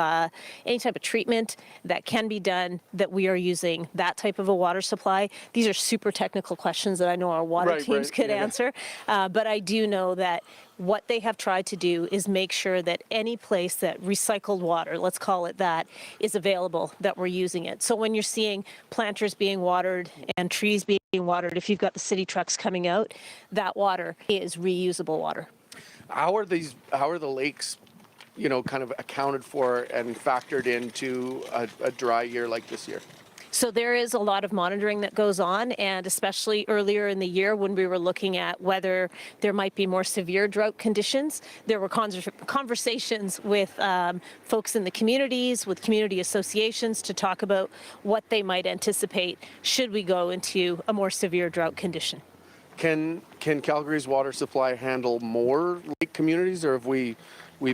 treatment that can be done, that we are using that type of a water supply. These are super technical questions that I know our water teams could answer, but I do know that what they have tried to do is make sure that any place that recycled water, let's call it that, is available, that we're using it. So when you're seeing planters being watered and trees being watered, if you've got the city trucks coming out, that water is reusable water. How are the lakes, kind of accounted for and factored into a dry year like this year? So there is a lot of monitoring that goes on, and especially earlier in the year when we were looking at whether there might be more severe drought conditions, there were conversations with folks in the communities, with community associations to talk about what they might anticipate should we go into a more severe drought condition. Can Calgary's water supply handle more lake communities, or have we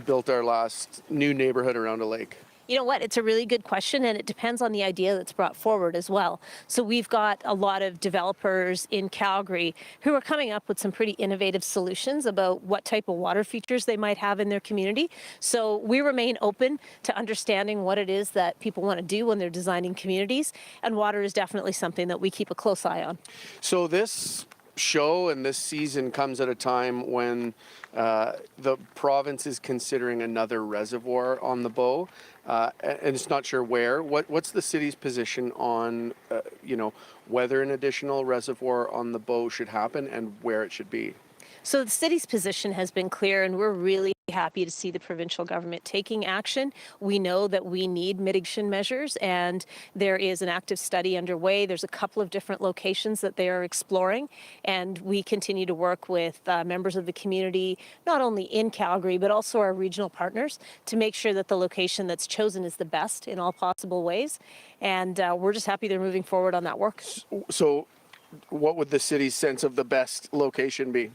built our last new neighborhood around a lake? You know what? It's a really good question, and it depends on the idea that's brought forward as well. So we've got a lot of developers in Calgary who are coming up with some pretty innovative solutions about what type of water features they might have in their community. So we remain open to understanding what it is that people want to do when they're designing communities, and water is definitely something that we keep a close eye on. So this show and this season comes at a time when the province is considering another reservoir on the Bow, and it's not sure where. What's the city's position on, whether an additional reservoir on the Bow should happen and where it should be? So the city's position has been clear, and we're really happy to see the provincial government taking action. We know that we need mitigation measures, and there is an active study underway. There's a couple of different locations that they are exploring, and we continue to work with members of the community, not only in Calgary, but also our regional partners, to make sure that the location that's chosen is the best in all possible ways. And we're just happy they're moving forward on that work. So what would the city's sense of the best location be?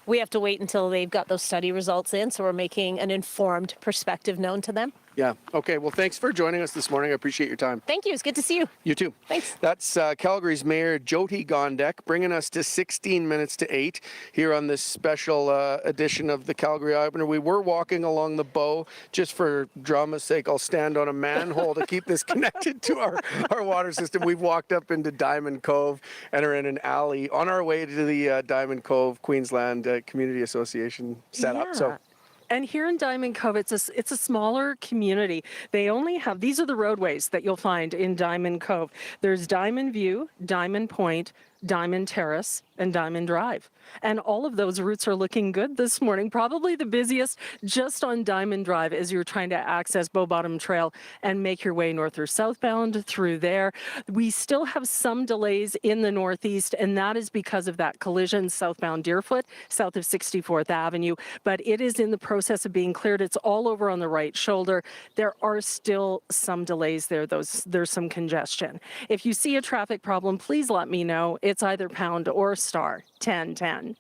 We have to wait until they've got those study results in, so we're making an informed perspective known to them. Yeah. Okay. Well, thanks for joining us this morning. I appreciate your time. Thank you. It's good to see you. You too. Thanks. That's Calgary's Mayor Jyoti Gondek bringing us to 16 minutes to 8 here on this special edition of the Calgary Eyeopener. We were walking along the Bow. Just for drama's sake, I'll stand on a manhole to keep this connected to our water system. We've walked up into Diamond Cove and are in an alley on our way to the Diamond Cove Queensland Community Association setup. Yeah. So. And here in Diamond Cove, it's a smaller community. They only have, these are the roadways that you'll find in Diamond Cove. There's Diamond View, Diamond Point, Diamond Terrace, and Diamond Drive. And all of those routes are looking good this morning. Probably the busiest just on Diamond Drive as you're trying to access Bow Bottom Trail and make your way north or southbound through there. We still have some delays in the northeast, and that is because of that collision southbound Deerfoot, south of 64th Avenue. But it is in the process of being cleared. It's all over on the right shoulder. There are still some delays there. There's some congestion. If you see a traffic problem, please let me know. It's either pound or star 1010.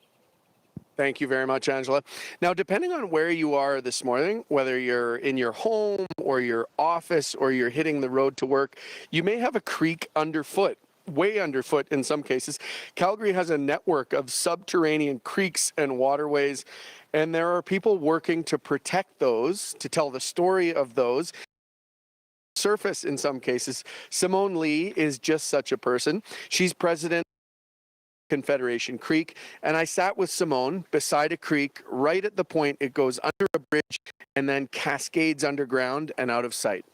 Thank you very much, Angela. Now, depending on where you are this morning, whether you're in your home or your office or you're hitting the road to work, you may have a creek underfoot, way underfoot in some cases. Calgary has a network of subterranean creeks and waterways, and there are people working to protect those, to tell the story of those. Surface in some cases. Simone Lee is just such a person. She's president Confederation Creek, and I sat with Simone beside a creek right at the point it goes under a bridge and then cascades underground and out of sight.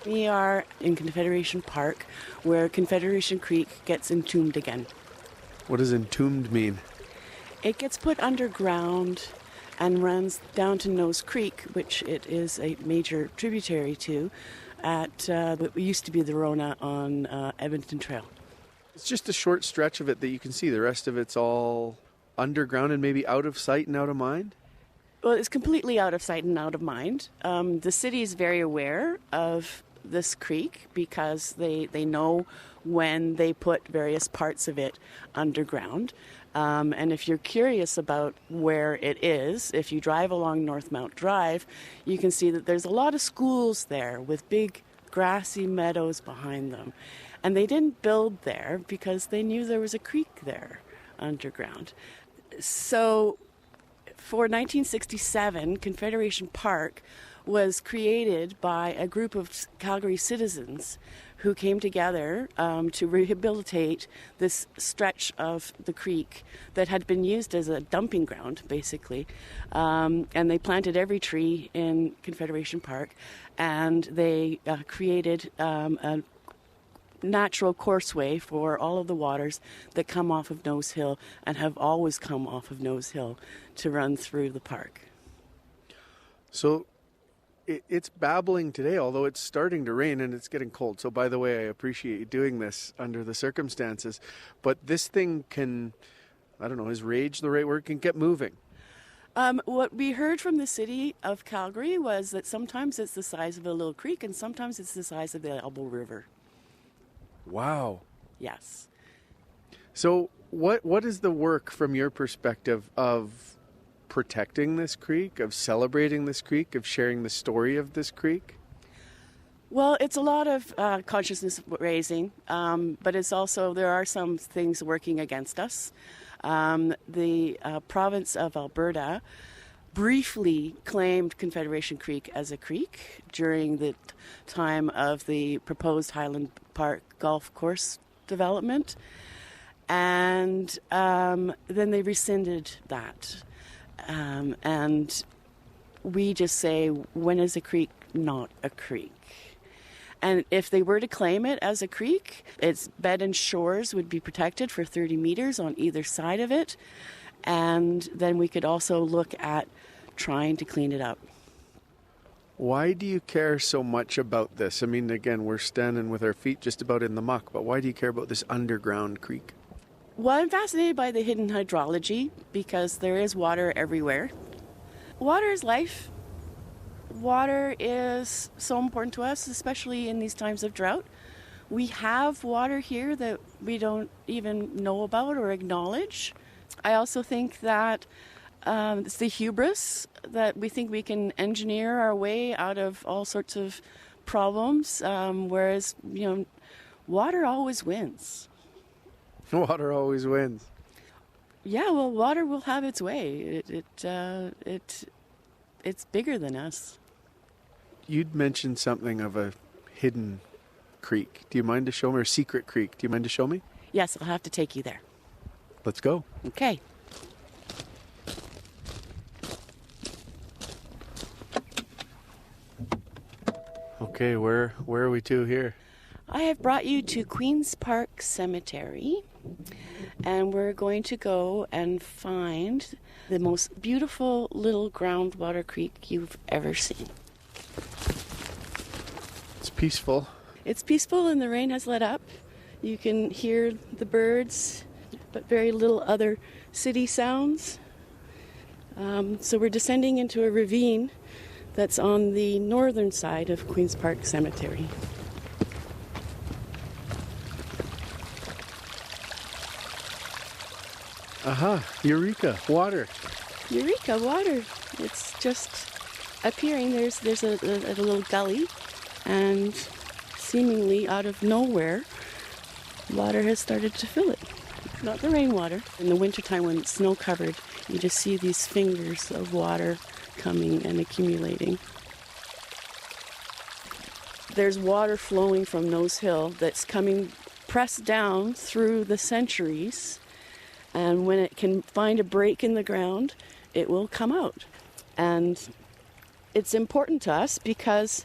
We are in Confederation Park where Confederation Creek gets entombed again. What does entombed mean? It gets put underground and runs down to Nose Creek, which it is a major tributary to at what used to be the Rona on Edmonton Trail. It's just a short stretch of it that you can see. The rest of it's all underground and maybe out of sight and out of mind? Well, it's completely out of sight and out of mind. The city is very aware of this creek because they know when they put various parts of it underground. And if you're curious about where it is, if you drive along North Mount Drive, you can see that there's a lot of schools there with big grassy meadows behind them. And they didn't build there because they knew there was a creek there underground. So for 1967, Confederation Park was created by a group of Calgary citizens who came together to rehabilitate this stretch of the creek that had been used as a dumping ground, basically. And they planted every tree in Confederation Park, and they created a natural courseway for all of the waters that come off of Nose Hill and have always come off of Nose Hill to run through the park. So it's babbling today, although it's starting to rain and it's getting cold. So by the way, I appreciate you doing this under the circumstances. But this thing can, I don't know, is rage the right word? Can get moving. What we heard from the city of Calgary was that sometimes it's the size of a little creek and sometimes it's the size of the Elbow River. Wow. Yes. So what is the work from your perspective of protecting this creek, of celebrating this creek, of sharing the story of this creek? Well, it's a lot of consciousness raising, but it's also, there are some things working against us. The province of Alberta briefly claimed Confederation Creek as a creek during the time of the proposed Highland Park golf course development, and then they rescinded that. And we just say, when is a creek not a creek? And if they were to claim it as a creek, its bed and shores would be protected for 30 meters on either side of it. And then we could also look at trying to clean it up. Why do you care so much about this? I mean, again, we're standing with our feet just about in the muck, but why do you care about this underground creek? Well, I'm fascinated by the hidden hydrology because there is water everywhere. Water is life. Water is so important to us, especially in these times of drought. We have water here that we don't even know about or acknowledge. I also think that it's the hubris that we think we can engineer our way out of all sorts of problems, whereas, water always wins. Water always wins. Yeah, well, water will have its way. It's bigger than us. You'd mentioned something of a hidden creek. Do you mind to show me, or secret creek? Do you mind to show me? Yes, I'll have to take you there. Let's go. Okay. Okay, where are we to here? I have brought you to Queen's Park Cemetery, and we're going to go and find the most beautiful little groundwater creek you've ever seen. It's peaceful. It's peaceful and the rain has let up. You can hear the birds, but very little other city sounds. So we're descending into a ravine that's on the northern side of Queen's Park Cemetery. Aha, Eureka, water. Eureka, water. It's just appearing. There's a little gully, and seemingly out of nowhere, water has started to fill it. Not the rainwater. In the wintertime when it's snow covered, you just see these fingers of water coming and accumulating. There's water flowing from Nose Hill that's coming pressed down through the centuries, and when it can find a break in the ground, it will come out. And it's important to us because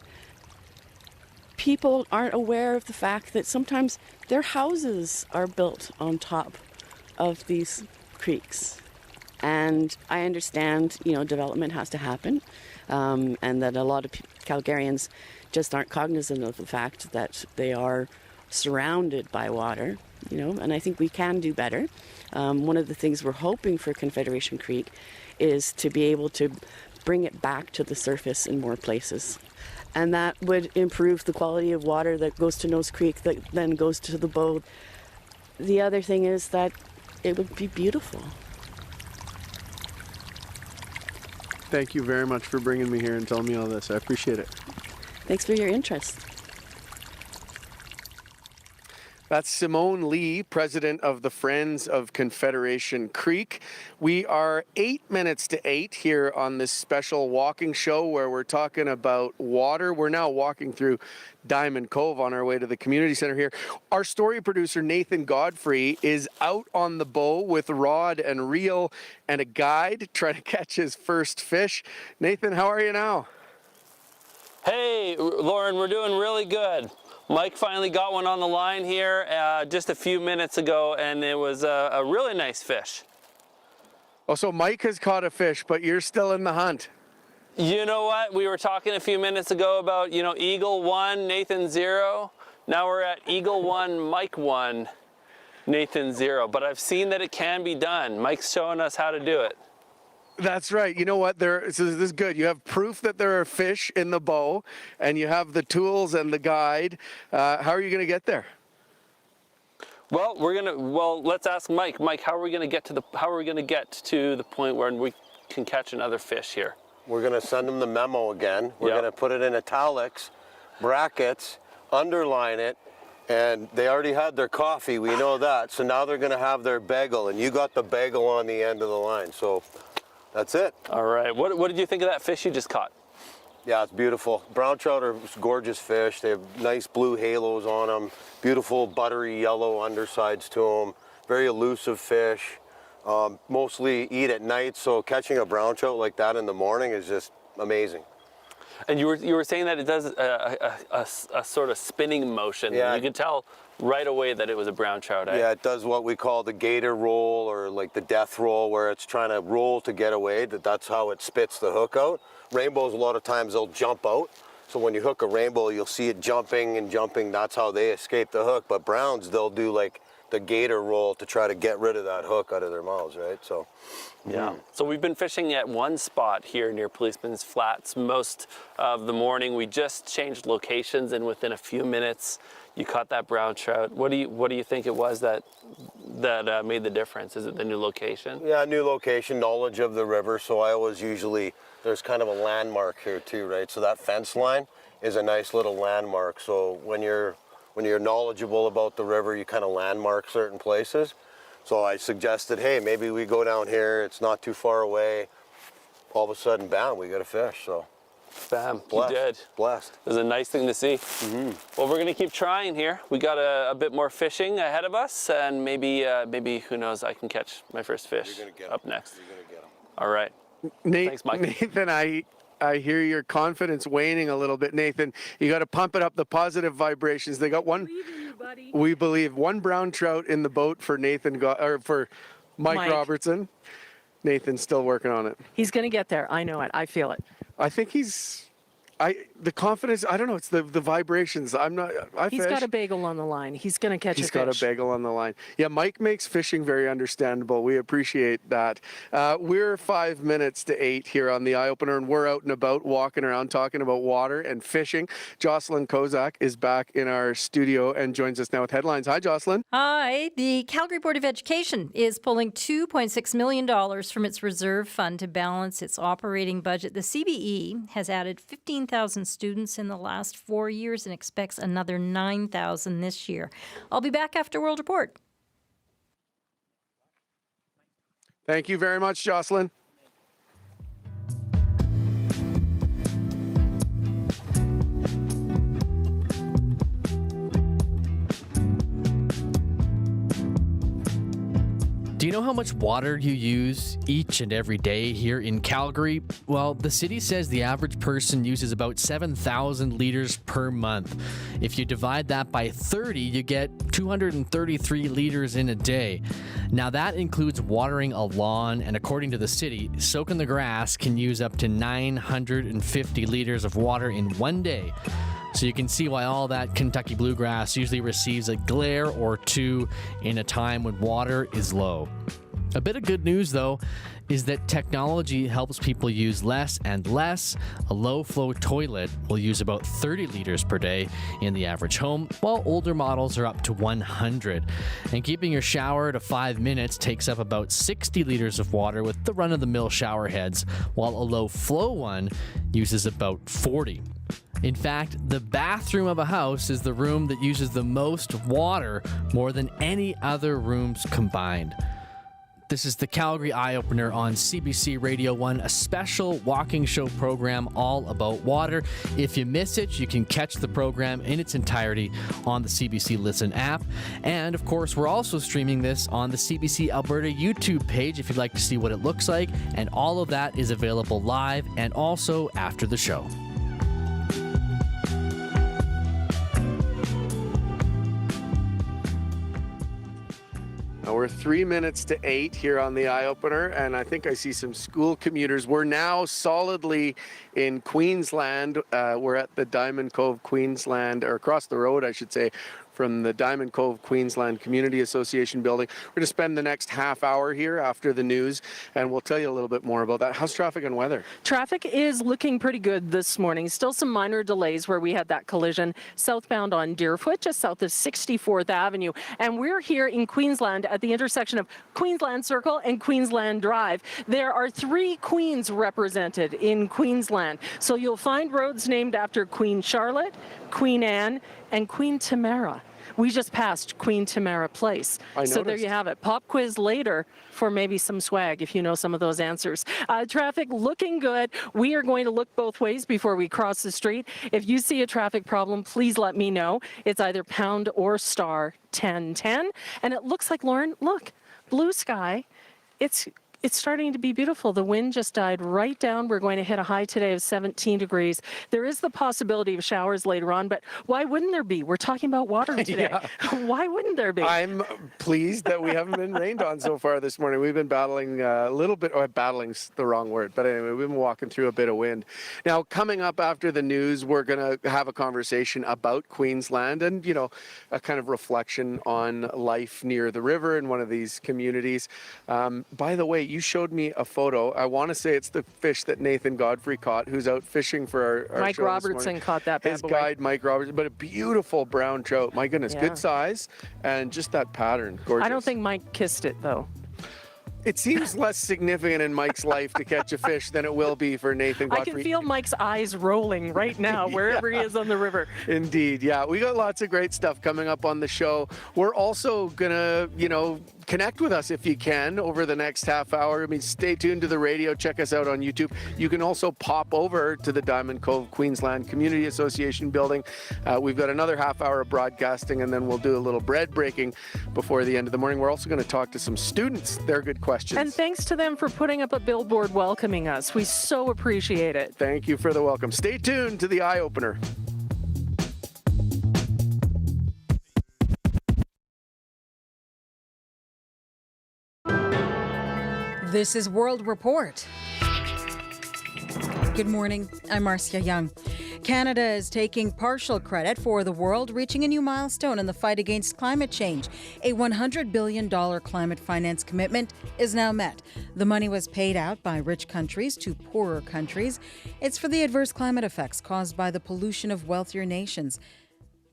people aren't aware of the fact that sometimes their houses are built on top of these creeks. And I understand, development has to happen, and that a lot of Calgarians just aren't cognizant of the fact that they are surrounded by water, and I think we can do better. One of the things we're hoping for Confederation Creek is to be able to bring it back to the surface in more places. And that would improve the quality of water that goes to Nose Creek that then goes to the bow. The other thing is that it would be beautiful. Thank you very much for bringing me here and telling me all this. I appreciate it. Thanks for your interest. That's Simone Lee, president of the Friends of Confederation Creek. We are 8 minutes to 8 here on this special walking show where we're talking about water. We're now walking through Diamond Cove on our way to the community center here. Our story producer, Nathan Godfrey, is out on the bow with rod and reel and a guide trying to catch his first fish. Nathan, how are you now? Hey, Lauren, we're doing really good. Mike finally got one on the line here just a few minutes ago, and it was a really nice fish. Oh, so Mike has caught a fish, but you're still in the hunt. You know what? We were talking a few minutes ago about, Eagle 1, Nathan 0. Now we're at Eagle 1, Mike 1, Nathan 0. But I've seen that it can be done. Mike's showing us how to do it. That's right. You know what? So this is good. You have proof that there are fish in the bow, and you have the tools and the guide. How are you going to get there? Well, let's ask Mike. Mike, how are we going to get to the point where we can catch another fish here? We're going to send them the memo again. We're going to put it in italics, brackets, underline it, and they already had their coffee, we know that. So now they're going to have their bagel, and you got the bagel on the end of the line. So that's it. All right. What did you think of that fish you just caught? Yeah, it's beautiful. Brown trout are gorgeous fish. They have nice blue halos on them, beautiful buttery yellow undersides to them, very elusive fish. Mostly eat at night, so catching a brown trout like that in the morning is just amazing. And you were saying that it does a sort of spinning motion. Yeah. You could tell right away that it was a brown trout. Yeah, it does what we call the gator roll, or like the death roll, where it's trying to roll to get away. That's how it spits the hook out. Rainbows, a lot of times they'll jump out. So when you hook a rainbow, you'll see it jumping and jumping. That's how they escape the hook. But browns, they'll do like the gator roll to try to get rid of that hook out of their mouths, right? So, yeah. So we've been fishing at one spot here near Policeman's Flats most of the morning. We just changed locations, and within a few minutes, you caught that brown trout. What do you think it was that made the difference? Is it the new location? Yeah, new location, knowledge of the river. So I always there's kind of a landmark here too, right? So that fence line is a nice little landmark. So when you're knowledgeable about the river, you kind of landmark certain places. So I suggested, hey, maybe we go down here. It's not too far away. All of a sudden, bam, we got a fish. So, bam, blessed. You did. Blessed. It was a nice thing to see. Mm-hmm. Well, we're gonna keep trying here. We got a bit more fishing ahead of us, and maybe who knows, I can catch my first fish up next. You're gonna get them. All right. Thanks, Mike. Nathan, I hear your confidence waning a little bit, Nathan. You got to pump it up, the positive vibrations. They got one. Believe in you, buddy. We believe one brown trout in the boat for for Mike Robertson. Nathan's still working on it. He's going to get there. I know it. I feel it. I think the confidence, I don't know, it's the vibrations. He's got a bagel on the line. He's going to catch a fish. He's got a bagel on the line. Yeah, Mike makes fishing very understandable. We appreciate that. We're 5 minutes to 8 here on the Eyeopener, and we're out and about walking around talking about water and fishing. Jocelyn Kozak is back in our studio and joins us now with headlines. Hi, Jocelyn. Hi. The Calgary Board of Education is pulling $2.6 million from its reserve fund to balance its operating budget. The CBE has added 15,000 students in the last 4 years and expects another 9,000 this year. I'll be back after World Report. Thank you very much, Jocelyn. Do you know how much water you use each and every day here in Calgary? Well, the city says the average person uses about 7,000 liters per month. If you divide that by 30, you get 233 liters in a day. Now that includes watering a lawn, and according to the city, soaking the grass can use up to 950 liters of water in one day. So you can see why all that Kentucky bluegrass usually receives a glare or two in a time when water is low. A bit of good news, though, is that technology helps people use less and less. A low-flow toilet will use about 30 liters per day in the average home, while older models are up to 100. And keeping your shower to 5 minutes takes up about 60 liters of water with the run-of-the-mill shower heads, while a low-flow one uses about 40. In fact, the bathroom of a house is the room that uses the most water, more than any other rooms combined. This is the Calgary Eyeopener on CBC Radio 1, a special walking show program all about water. If you miss it, you can catch the program in its entirety on the CBC Listen app. And of course, we're also streaming this on the CBC Alberta YouTube page if you'd like to see what it looks like. And all of that is available live and also after the show. We're 3 minutes to 8 here on the Eyeopener, and I think I see some school commuters. We're now solidly in Queensland. We're at the Diamond Cove Queensland, or across the road, I should say, from the Diamond Cove Queensland Community Association building. We're going to spend the next half hour here after the news, and we'll tell you a little bit more about that. How's traffic and weather? Traffic is looking pretty good this morning. Still some minor delays where we had that collision southbound on Deerfoot, just south of 64th Avenue. And we're here in Queensland at the intersection of Queensland Circle and Queensland Drive. There are 3 queens represented in Queensland. So you'll find roads named after Queen Charlotte, Queen Anne, and Queen Tamara. We just passed Queen Tamara Place. So there you have it. Pop quiz later for maybe some swag if you know some of those answers. Traffic looking good. We are going to look both ways before we cross the street. If you see a traffic problem, please let me know. It's either pound or star 1010. And it looks like, Lauren, look, blue sky. It's starting to be beautiful. The wind just died right down. We're going to hit a high today of 17 degrees. There is the possibility of showers later on, but why wouldn't there be? We're talking about water today. Why wouldn't there be? I'm pleased that we haven't been rained on so far this morning. We've been battling a little bit, or battling's the wrong word, but anyway, we've been walking through a bit of wind. Now, coming up after the news, we're going to have a conversation about Queensland and, you know, a kind of reflection on life near the river in one of these communities. By the way, you showed me a photo. I want to say it's the fish that Nathan Godfrey caught, who's out fishing for our Mike show Robertson caught that bad His boy. guide, Mike Robertson, but a beautiful brown trout. My goodness, good size and just that pattern. Gorgeous. I don't think Mike kissed it, though. It seems less significant in Mike's life to catch a fish than it will be for Nathan Godfrey. I can feel Mike's eyes rolling right now, wherever he is on the river. Indeed, yeah. We got lots of great stuff coming up on the show. We're also gonna, connect with us if you can over the next half hour. I mean, stay tuned to the radio. Check us out on YouTube. You can also pop over to the Diamond Cove Queensland Community Association building. We've got another half hour of broadcasting, and then we'll do a little bread breaking before the end of the morning. We're also going to talk to some students. They're good questions. And thanks to them for putting up a billboard welcoming us. We so appreciate it. Thank you for the welcome. Stay tuned to the Eyeopener. This is World Report. Good morning. I'm Marcia Young. Canada is taking partial credit for the world reaching a new milestone in the fight against climate change. A $100 billion climate finance commitment is now met. The money was paid out by rich countries to poorer countries. It's for the adverse climate effects caused by the pollution of wealthier nations.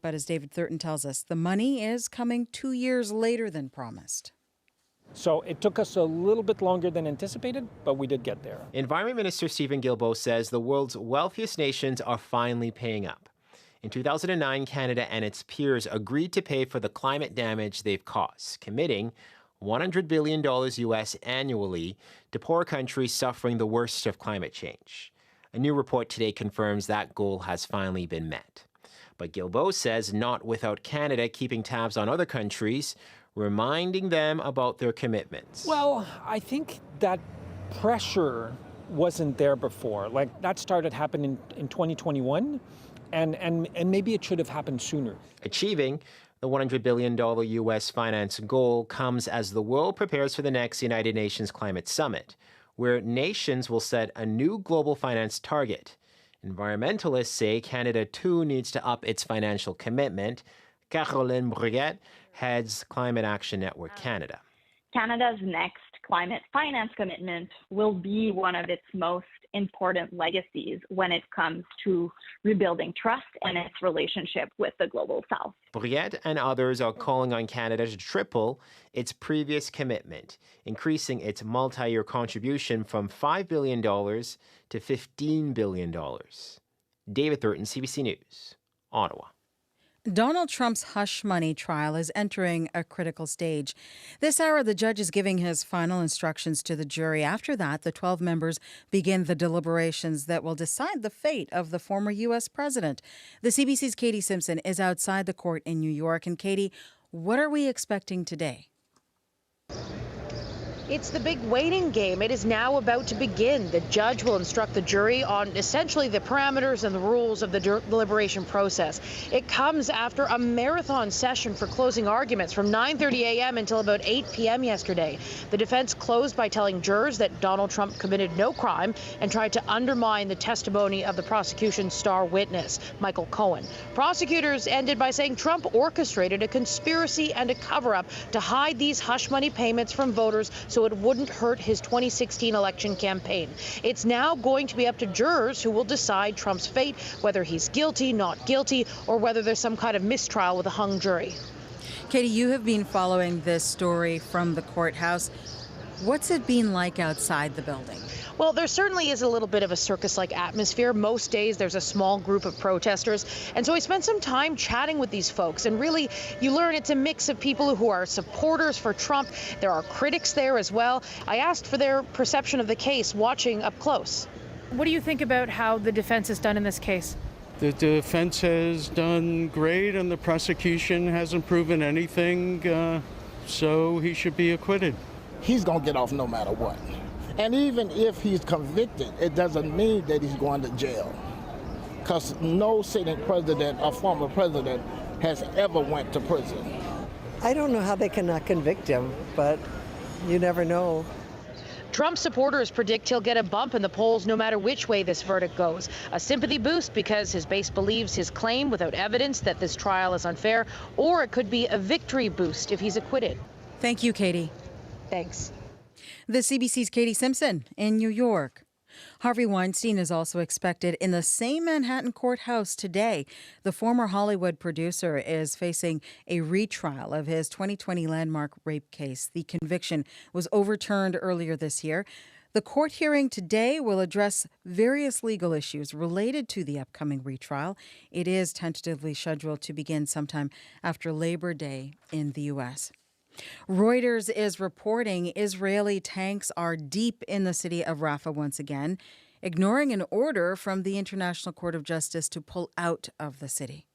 But as David Thurton tells us, the money is coming 2 years later than promised. So it took us a little bit longer than anticipated, but we did get there. Environment Minister Stephen Guilbeault says the world's wealthiest nations are finally paying up. In 2009, Canada and its peers agreed to pay for the climate damage they've caused, committing $100 billion US annually to poor countries suffering the worst of climate change. A new report today confirms that goal has finally been met. But Guilbeault says not without Canada keeping tabs on other countries, reminding them about their commitments. Well, I think that pressure wasn't there before. Like, that started happening in 2021, and maybe it should have happened sooner. Achieving the $100 billion U.S. finance goal comes as the world prepares for the next United Nations Climate Summit, where nations will set a new global finance target. Environmentalists say Canada, too, needs to up its financial commitment. Caroline Bruyette heads Climate Action Network Canada. Canada's next climate finance commitment will be one of its most important legacies when it comes to rebuilding trust and its relationship with the global south. Bruyette and others are calling on Canada to triple its previous commitment, increasing its multi-year contribution from $5 billion to $15 billion. David Thurton, CBC News, Ottawa. Donald Trump's hush money trial is entering a critical stage. This hour, the judge is giving his final instructions to the jury. After that, the 12 members begin the deliberations that will decide the fate of the former U.S. president. The CBC's Katie Simpson is outside the court in New York. And Katie, what are we expecting today? It's the big waiting game. It is now about to begin. The judge will instruct the jury on essentially the parameters and the rules of the deliberation process. It comes after a marathon session for closing arguments from 9:30 a.m. until about 8 p.m. yesterday. The defense closed by telling jurors that Donald Trump committed no crime and tried to undermine the testimony of the prosecution's star witness, Michael Cohen. Prosecutors ended by saying Trump orchestrated a conspiracy and a cover-up to hide these hush money payments from voters so it wouldn't hurt his 2016 election campaign. It's now going to be up to jurors who will decide Trump's fate, whether he's guilty, not guilty, or whether there's some kind of mistrial with a hung jury. Katie, you have been following this story from the courthouse. What's it been like outside the building? Well, there certainly is a little bit of a circus-like atmosphere. Most days there's a small group of protesters. And so I spent some time chatting with these folks. And really, you learn it's a mix of people who are supporters for Trump. There are critics there as well. I asked for their perception of the case, watching up close. What do you think about how the defense has done in this case? The defense has done great, and the prosecution hasn't proven anything, so he should be acquitted. He's going to get off no matter what. And even if he's convicted, it doesn't mean that he's going to jail. Because no sitting president or former president has ever went to prison. I don't know how they cannot convict him, but you never know. Trump supporters predict he'll get a bump in the polls no matter which way this verdict goes. A sympathy boost because his base believes his claim without evidence that this trial is unfair, or it could be a victory boost if he's acquitted. Thank you, Katie. Thanks. The CBC's Katie Simpson in New York. Harvey Weinstein is also expected in the same Manhattan courthouse today. The former Hollywood producer is facing a retrial of his 2020 landmark rape case. The conviction was overturned earlier this year. The court hearing today will address various legal issues related to the upcoming retrial. It is tentatively scheduled to begin sometime after Labor Day in the U.S. Reuters is reporting Israeli tanks are deep in the city of Rafah once again, ignoring an order from the International Court of Justice to pull out of the city.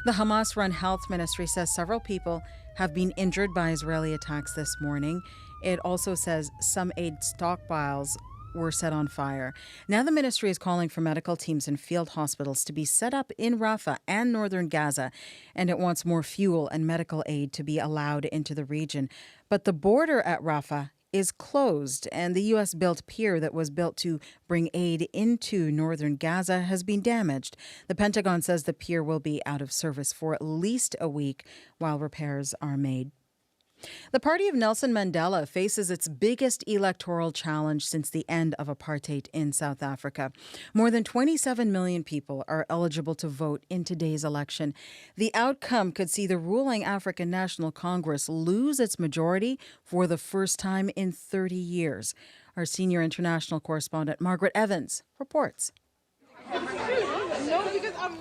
The Hamas-run health ministry says several people have been injured by Israeli attacks this morning. It also says some aid stockpiles were set on fire. Now the ministry is calling for medical teams and field hospitals to be set up in Rafah and northern Gaza, and it wants more fuel and medical aid to be allowed into the region. But the border at Rafah is closed, and the U.S.-built pier that was built to bring aid into northern Gaza has been damaged. The Pentagon says the pier will be out of service for at least a week while repairs are made. The party of Nelson Mandela faces its biggest electoral challenge since the end of apartheid in South Africa. More than 27 million people are eligible to vote in today's election. The outcome could see the ruling African National Congress lose its majority for the first time in 30 years. Our senior international correspondent, Margaret Evans, reports.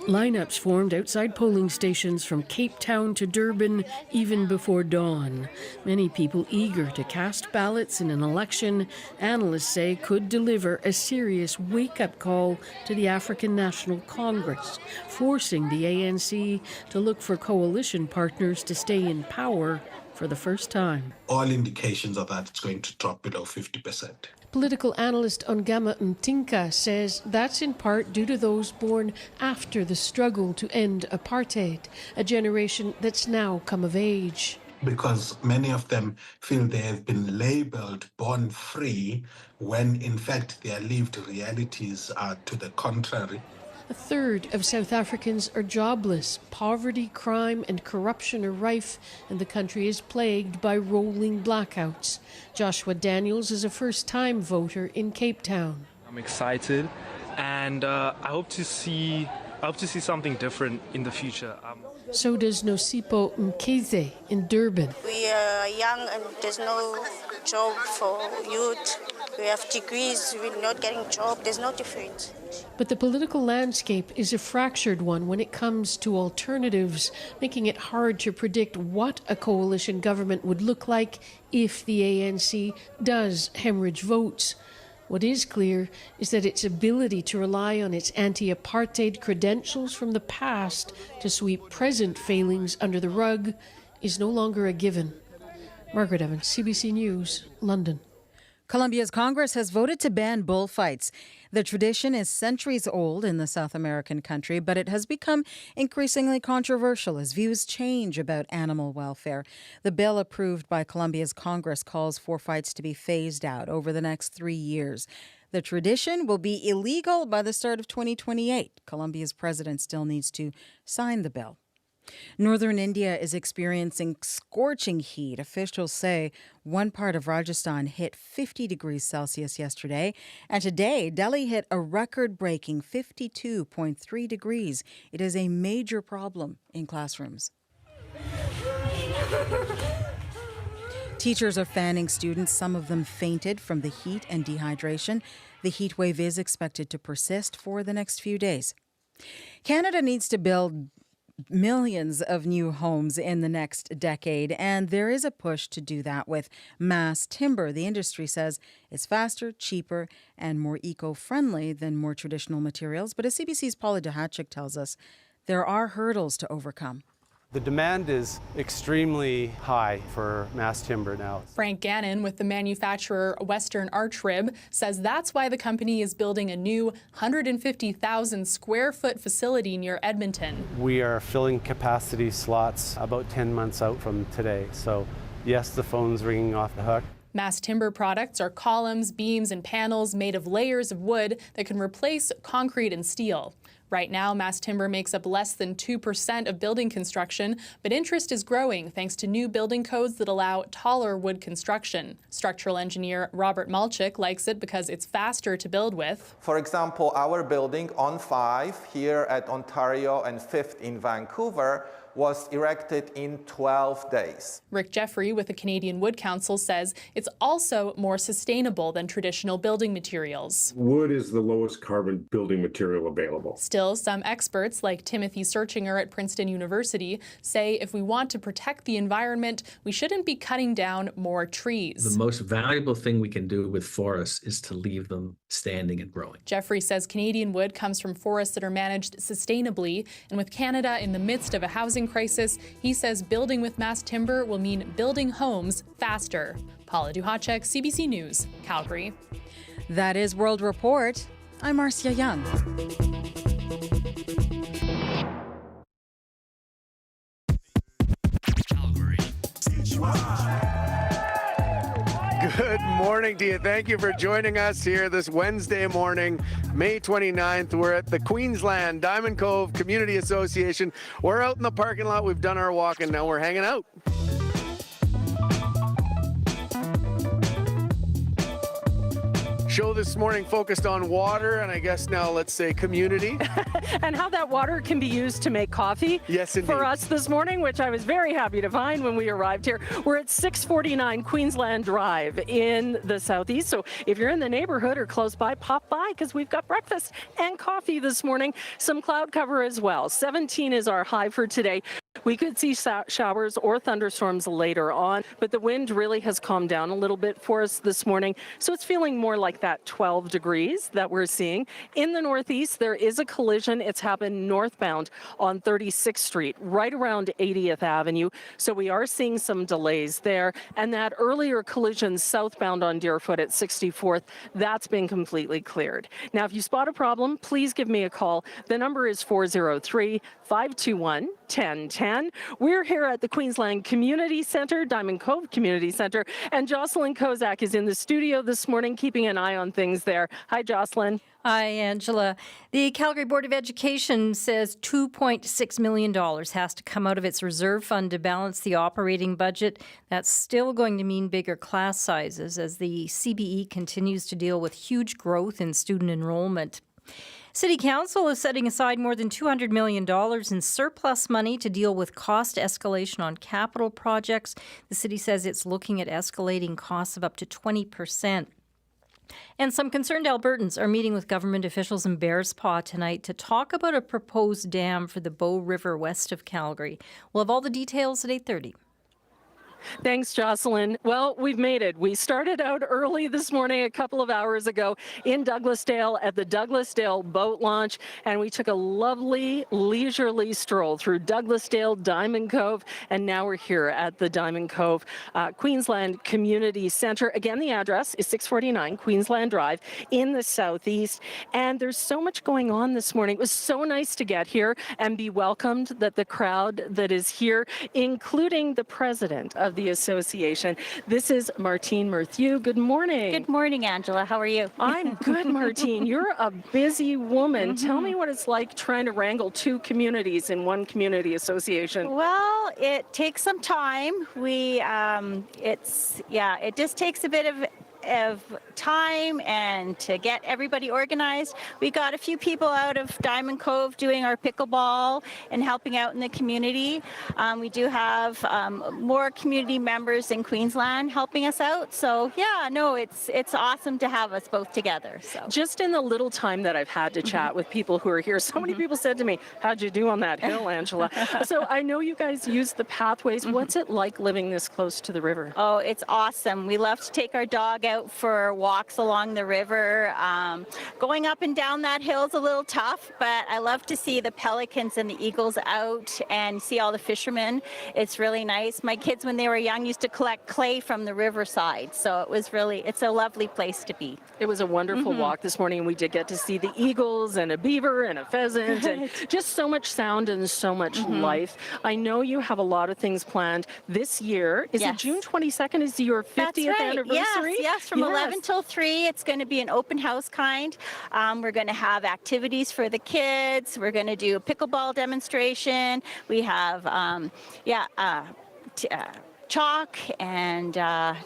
Lineups formed outside polling stations from Cape Town to Durban even before dawn. Many people eager to cast ballots in an election analysts say could deliver a serious wake-up call to the African National Congress, forcing the ANC to look for coalition partners to stay in power for the first time. All indications are that it's going to drop below 50%. Political analyst Ongama Mtinka says that's in part due to those born after the struggle to end apartheid, a generation that's now come of age. Because many of them feel they have been labeled born free when in fact their lived realities are to the contrary. A third of South Africans are jobless. Poverty, crime and corruption are rife, and the country is plagued by rolling blackouts. Joshua Daniels is a first-time voter in Cape Town. I'm excited, and I hope to see something different in the future. So does Nosipo Mkeze in Durban. We are young and there's no job for youth. we have degrees, we're not getting a job. There's no difference. But the political landscape is a fractured one when it comes to alternatives, making it hard to predict what a coalition government would look like if the ANC does hemorrhage votes. What is clear is that its ability to rely on its anti-apartheid credentials from the past to sweep present failings under the rug is no longer a given. Margaret Evans, CBC News, London. Colombia's Congress has voted to ban bullfights. The tradition is centuries old in the South American country, but it has become increasingly controversial as views change about animal welfare. The bill approved by Colombia's Congress calls for fights to be phased out over the next 3 years. The tradition will be illegal by the start of 2028. Colombia's president still needs to sign the bill. Northern India is experiencing scorching heat. Officials say one part of Rajasthan hit 50 degrees Celsius yesterday, and today Delhi hit a record-breaking 52.3 degrees. It is a major problem in classrooms. Teachers are fanning students. Some of them fainted from the heat and dehydration. The heat wave is expected to persist for the next few days. Canada needs to build millions of new homes in the next decade, and there is a push to do that with mass timber. The industry says it's faster, cheaper, and more eco-friendly than more traditional materials. But as CBC's Paula Duhatschek tells us, there are hurdles to overcome. The demand is extremely high for mass timber now. Frank Gannon with the manufacturer Western Arch Rib says that's why the company is building a new 150,000 square foot facility near Edmonton. We are filling capacity slots about 10 months out from today. So yes, the phone's ringing off the hook. Mass timber products are columns, beams, and panels made of layers of wood that can replace concrete and steel. Right now, mass timber makes up less than 2% of building construction, but interest is growing thanks to new building codes that allow taller wood construction. Structural engineer Robert Malchik likes it because it's faster to build with. For example, our building on 5 here at Ontario and 5th in Vancouver was erected in 12 days. Rick Jeffrey with the Canadian Wood Council says it's also more sustainable than traditional building materials. Wood is the lowest carbon building material available. Still, some experts like Timothy Searchinger at Princeton University say if we want to protect the environment, we shouldn't be cutting down more trees. The most valuable thing we can do with forests is to leave them standing and growing. Jeffrey says Canadian wood comes from forests that are managed sustainably, and with Canada in the midst of a housing crisis, he says building with mass timber will mean building homes faster. Paula Duhatschek, CBC News, Calgary. That is World Report. I'm Marcia Young. Good morning to you. Thank you for joining us here this Wednesday morning, May 29th. We're at the Queensland Diamond Cove Community Association. We're out in the parking lot. We've done our walk and now we're hanging out. Show this morning focused on water and I guess now let's say community. And how that water can be used to make coffee. Yes, indeed. For us this morning, which I was very happy to find when we arrived here. We're at 649 Queensland Drive in the southeast. So if you're in the neighborhood or close by, pop by because we've got breakfast and coffee this morning. Some cloud cover as well. 17 is our high for today. We could see showers or thunderstorms later on, but the wind really has calmed down a little bit for us this morning. So it's feeling more like that 12 degrees that we're seeing. In the northeast, there is a collision. It's happened northbound on 36th Street, right around 80th Avenue. So we are seeing some delays there. And that earlier collision southbound on Deerfoot at 64th, that's been completely cleared. Now, if you spot a problem, please give me a call. The number is 403-521-1010. We're here at the Queensland Community Centre, Diamond Cove Community Centre, and Jocelyn Kozak is in the studio this morning, keeping an eye on things there. Hi, Jocelyn. Hi, Angela. The Calgary Board of Education says $2.6 million has to come out of its reserve fund to balance the operating budget. That's still going to mean bigger class sizes as the CBE continues to deal with huge growth in student enrollment. City Council is setting aside more than $200 million in surplus money to deal with cost escalation on capital projects. The city says it's looking at escalating costs of up to 20%. And some concerned Albertans are meeting with government officials in Bearspaw tonight to talk about a proposed dam for the Bow River west of Calgary. We'll have all the details at 8:30. Thanks, Jocelyn. Well, we've made it. We started out early this morning, a couple of hours ago, in Douglasdale at the Douglasdale boat launch, and we took a lovely, leisurely stroll through Douglasdale, Diamond Cove, and now we're here at the Diamond Cove Queensland Community Centre. Again, the address is 649 Queensland Drive in the southeast, and there's so much going on this morning. It was so nice to get here and be welcomed, that the crowd that is here, including the president of the association. This is Martine Murthew. Good morning. Good morning, Angela. How are you? I'm good, Martine. You're a busy woman. Tell me what it's like trying to wrangle two communities in one community association. Well, it takes some time. It just takes a bit of time and to get everybody organized. We got a few people out of Diamond Cove doing our pickleball and helping out in the community. We do have more community members in Queensland helping us out. So yeah, no, it's awesome to have us both together. So just in the little time that I've had to chat with people who are here, so many people said to me, "How'd you do on that hill, Angela?" So I know you guys use the pathways. What's it like living this close to the river? Oh, it's awesome. We love to take our dog out for walks along the river. Going up and down that hill is a little tough, but I love to see the pelicans and the eagles out and see all the fishermen. It's really nice. My kids, when they were young, used to collect clay from the riverside, so it's a lovely place to be. It was a wonderful walk this morning, and we did get to see the eagles and a beaver and a pheasant and just so much sound and so much life. I know you have a lot of things planned this year. Is it June 22nd? Is your 50th anniversary? Yes, from 11 till 3. It's going to be an open house kind. We're going to have activities for the kids. We're going to do a pickleball demonstration. We have, chalk, and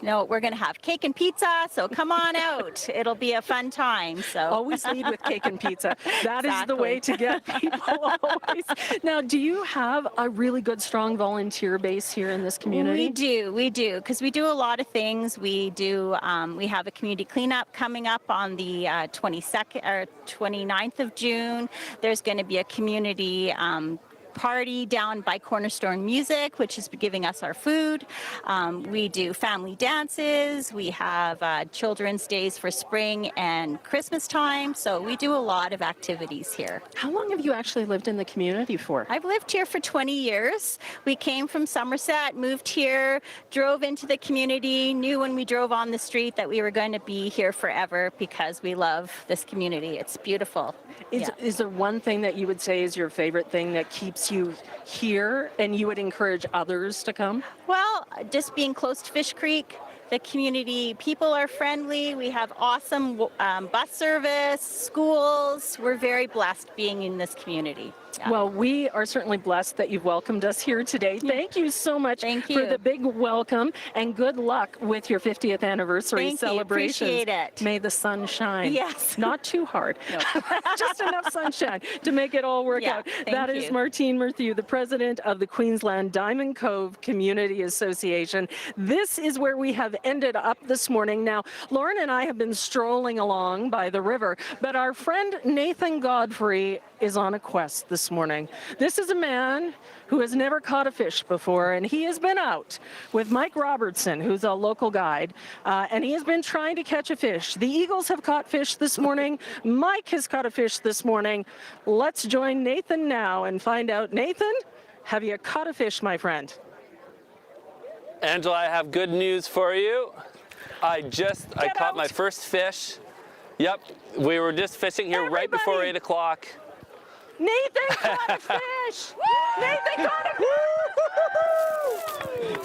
we're going to have cake and pizza, so come on out. It'll be a fun time. So always lead with cake and pizza. That is the way to get people always. Now, do you have a really good, strong volunteer base here in this community? We do, because we do a lot of things. We do. We have a community cleanup coming up on the 22nd or 29th of June. There's going to be a community party down by Cornerstone Music, which is giving us our food. We do family dances. We have children's days for spring and Christmas time. So we do a lot of activities here. How long have you actually lived in the community for? I've lived here for 20 years. We came from Somerset, moved here, drove into the community, knew when we drove on the street that we were going to be here forever because we love this community. It's beautiful. Is there one thing that you would say is your favorite thing that keeps you here and you would encourage others to come? Well, just being close to Fish Creek. The community people are friendly. We have awesome bus service, schools. We're very blessed being in this community. Yeah. Well, we are certainly blessed that you've welcomed us here today. Thank you so much for the big welcome, and good luck with your 50th anniversary celebrations. Appreciate it. May the sun shine. Yes. Not too hard. No. Just enough sunshine to make it all work out. That is Martine Murthew, the president of the Queensland Diamond Cove Community Association. This is where we have ended up this morning. Now, Lauren and I have been strolling along by the river, but our friend Nathan Godfrey is on a quest this morning. This is a man who has never caught a fish before, and he has been out with Mike Robertson, who's a local guide, and he has been trying to catch a fish. The Eagles have caught fish this morning. Mike has caught a fish this morning. Let's join Nathan now and find out. Nathan, have you caught a fish, my friend? Angela, I have good news for you. I caught my first fish. Yep, we were just fishing here right before 8 o'clock. Nathan caught a fish! Nathan caught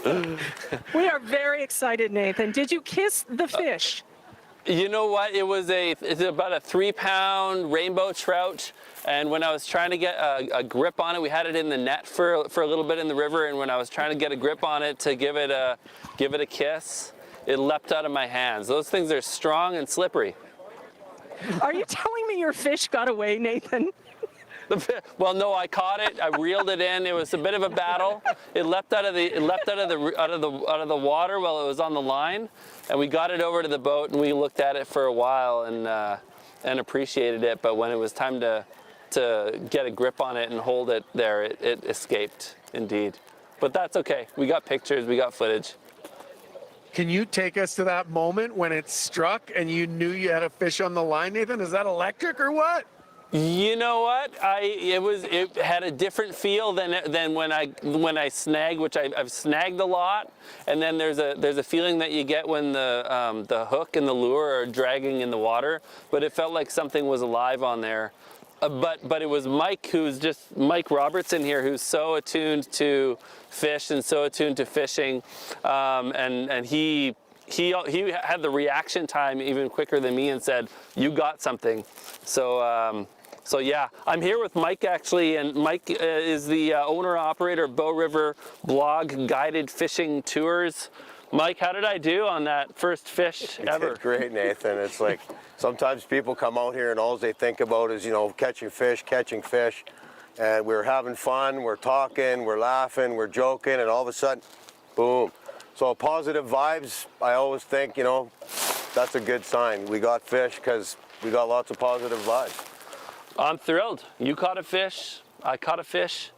a fish! We are very excited, Nathan. Did you kiss the fish? You know what? It's about a 3-pound rainbow trout. And when I was trying to get a grip on it, we had it in the net for a little bit in the river. And when I was trying to get a grip on it to give it a kiss, it leapt out of my hands. Those things are strong and slippery. Are you telling me your fish got away, Nathan? Well, no, I caught it. I reeled it in. It was a bit of a battle. It leapt out of the water while it was on the line, and we got it over to the boat and we looked at it for a while and appreciated it. But when it was time to get a grip on it and hold it there, it escaped indeed. But that's okay. We got pictures. We got footage. Can you take us to that moment when it struck and you knew you had a fish on the line, Nathan? Is that electric or what? You know what? It had a different feel than when I snag, which I've snagged a lot, and then there's a feeling that you get when the hook and the lure are dragging in the water. But it felt like something was alive on there. But it was Mike Robertson here, who's so attuned to fish and so attuned to fishing, and he had the reaction time even quicker than me and said, "You got something." So yeah, I'm here with Mike actually, and Mike is the owner-operator of Bow River Blog Guided Fishing Tours. Mike, how did I do on that first fish ever? You did great, Nathan. It's like sometimes people come out here and all they think about is, catching fish. And we're having fun, we're talking, we're laughing, we're joking, and all of a sudden, boom. So positive vibes, I always think, that's a good sign. We got fish because we got lots of positive vibes. I'm thrilled. You caught a fish, I caught a fish,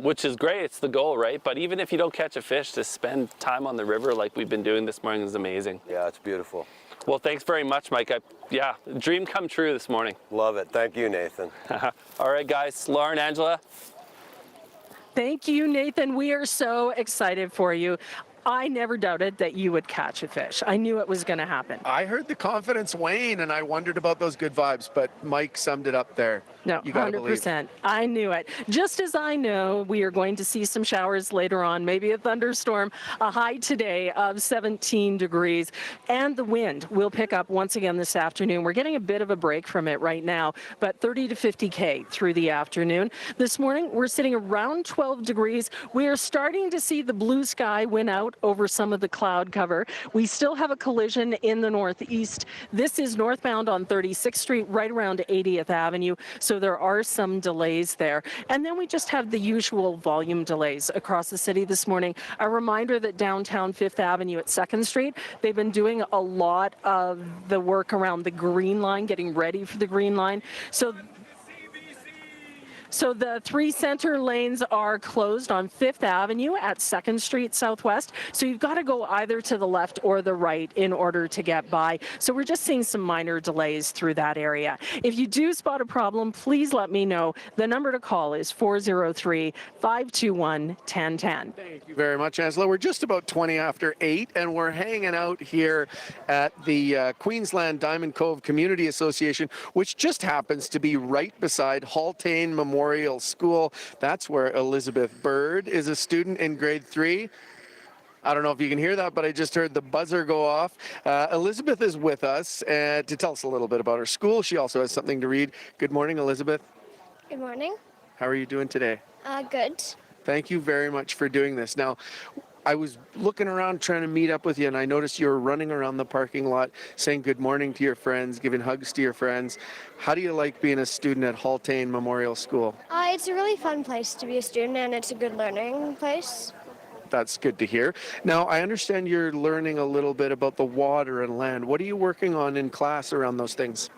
which is great. It's the goal, right? But even if you don't catch a fish, to spend time on the river like we've been doing this morning is amazing. Yeah, it's beautiful. Well, thanks very much, Mike. Dream come true this morning. Love it. Thank you, Nathan. All right, guys. Lauren, Angela. Thank you, Nathan. We are so excited for you. I never doubted that you would catch a fish. I knew it was going to happen. I heard the confidence wane, and I wondered about those good vibes, but Mike summed it up there. No, you gotta 100%. believe. I knew it. Just as I know we are going to see some showers later on, maybe a thunderstorm, a high today of 17 degrees, and the wind will pick up once again this afternoon. We're getting a bit of a break from it right now, but 30 to 50 K through the afternoon. This morning, we're sitting around 12 degrees. We are starting to see the blue sky win out over some of the cloud cover. We still have a collision in the northeast. This is northbound on 36th Street, right around 80th Avenue. So there are some delays there. And then we just have the usual volume delays across the city this morning. A reminder that downtown 5th Avenue at 2nd Street, they've been doing a lot of the work around the Green Line, getting ready for the Green Line. So the 3 center lanes are closed on 5th Avenue at 2nd Street Southwest. So you've got to go either to the left or the right in order to get by. So we're just seeing some minor delays through that area. If you do spot a problem, please let me know. The number to call is 403-521-1010. Thank you very much, Angela. We're just about 20 after 8, and we're hanging out here at the Queensland Diamond Cove Community Association, which just happens to be right beside Haltane Memorial School. That's where Elizabeth Bird is a student in grade 3. I don't know if you can hear that, but I just heard the buzzer go off. Elizabeth is with us to tell us a little bit about her school. She also has something to read. Good morning, Elizabeth. Good morning. How are you doing today? Good. Thank you very much for doing this. Now, I was looking around trying to meet up with you, and I noticed you were running around the parking lot saying good morning to your friends, giving hugs to your friends. How do you like being a student at Haltane Memorial School? It's a really fun place to be a student, and it's a good learning place. That's good to hear. Now, I understand you're learning a little bit about the water and land. What are you working on in class around those things?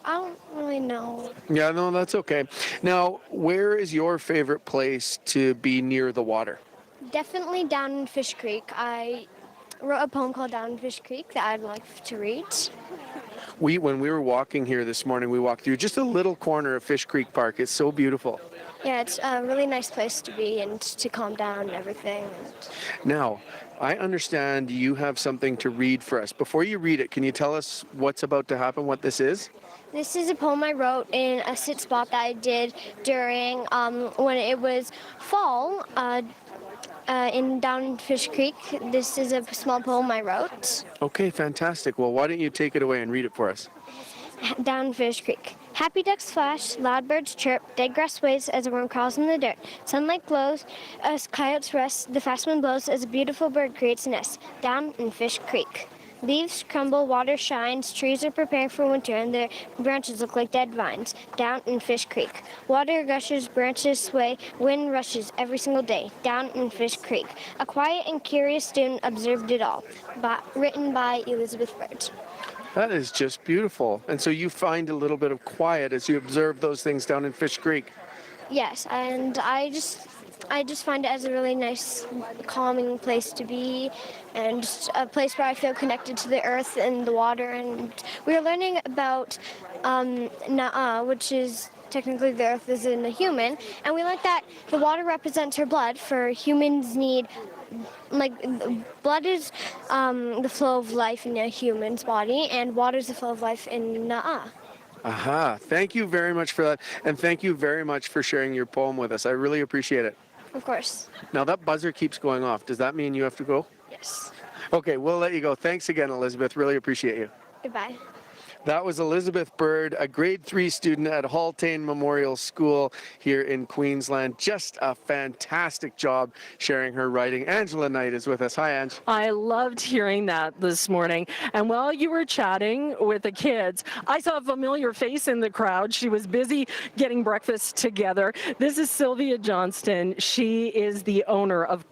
I don't really know. Yeah, no, that's okay. Now, where is your favorite place to be near the water? Definitely down in Fish Creek. I wrote a poem called Down in Fish Creek that I'd like to read. When we were walking here this morning, we walked through just a little corner of Fish Creek Park. It's so beautiful. Yeah, it's a really nice place to be and to calm down and everything. Now, I understand you have something to read for us. Before you read it, can you tell us what's about to happen, what this is? This is a poem I wrote in a sit spot that I did during when it was fall down in Fish Creek. This is a small poem I wrote. Okay, fantastic. Well, why don't you take it away and read it for us? Down in Fish Creek. Happy ducks flash, loud birds chirp, dead grass waves as a worm crawls in the dirt. Sunlight glows as coyotes rest, the fast wind blows as a beautiful bird creates a nest. Down in Fish Creek. Leaves crumble, water shines, trees are preparing for winter, and their branches look like dead vines. Down in Fish Creek. Water gushes, branches sway, wind rushes every single day. Down in Fish Creek. A quiet and curious student observed it all. Written by Elizabeth Bird. That is just beautiful. And so you find a little bit of quiet as you observe those things down in Fish Creek. Yes, and I just find it as a really nice, calming place to be, and just a place where I feel connected to the earth and the water. And we are learning about Na'a, which is technically the earth is in a human, and we learned that the water represents her blood. For humans need, like, blood is the flow of life in a human's body, and water is the flow of life in Na'a. Aha. Thank you very much for that. And thank you very much for sharing your poem with us. I really appreciate it. Of course. Now that buzzer keeps going off. Does that mean you have to go? Yes. Okay, we'll let you go. Thanks again, Elizabeth. Really appreciate you. Goodbye. That was Elizabeth Bird, a grade 3 student at Haltane Memorial School here in Queensland. Just a fantastic job sharing her writing. Angela Knight is with us. Hi, Ange. I loved hearing that this morning. And while you were chatting with the kids, I saw a familiar face in the crowd. She was busy getting breakfast together. This is Sylvia Johnston. She is the owner of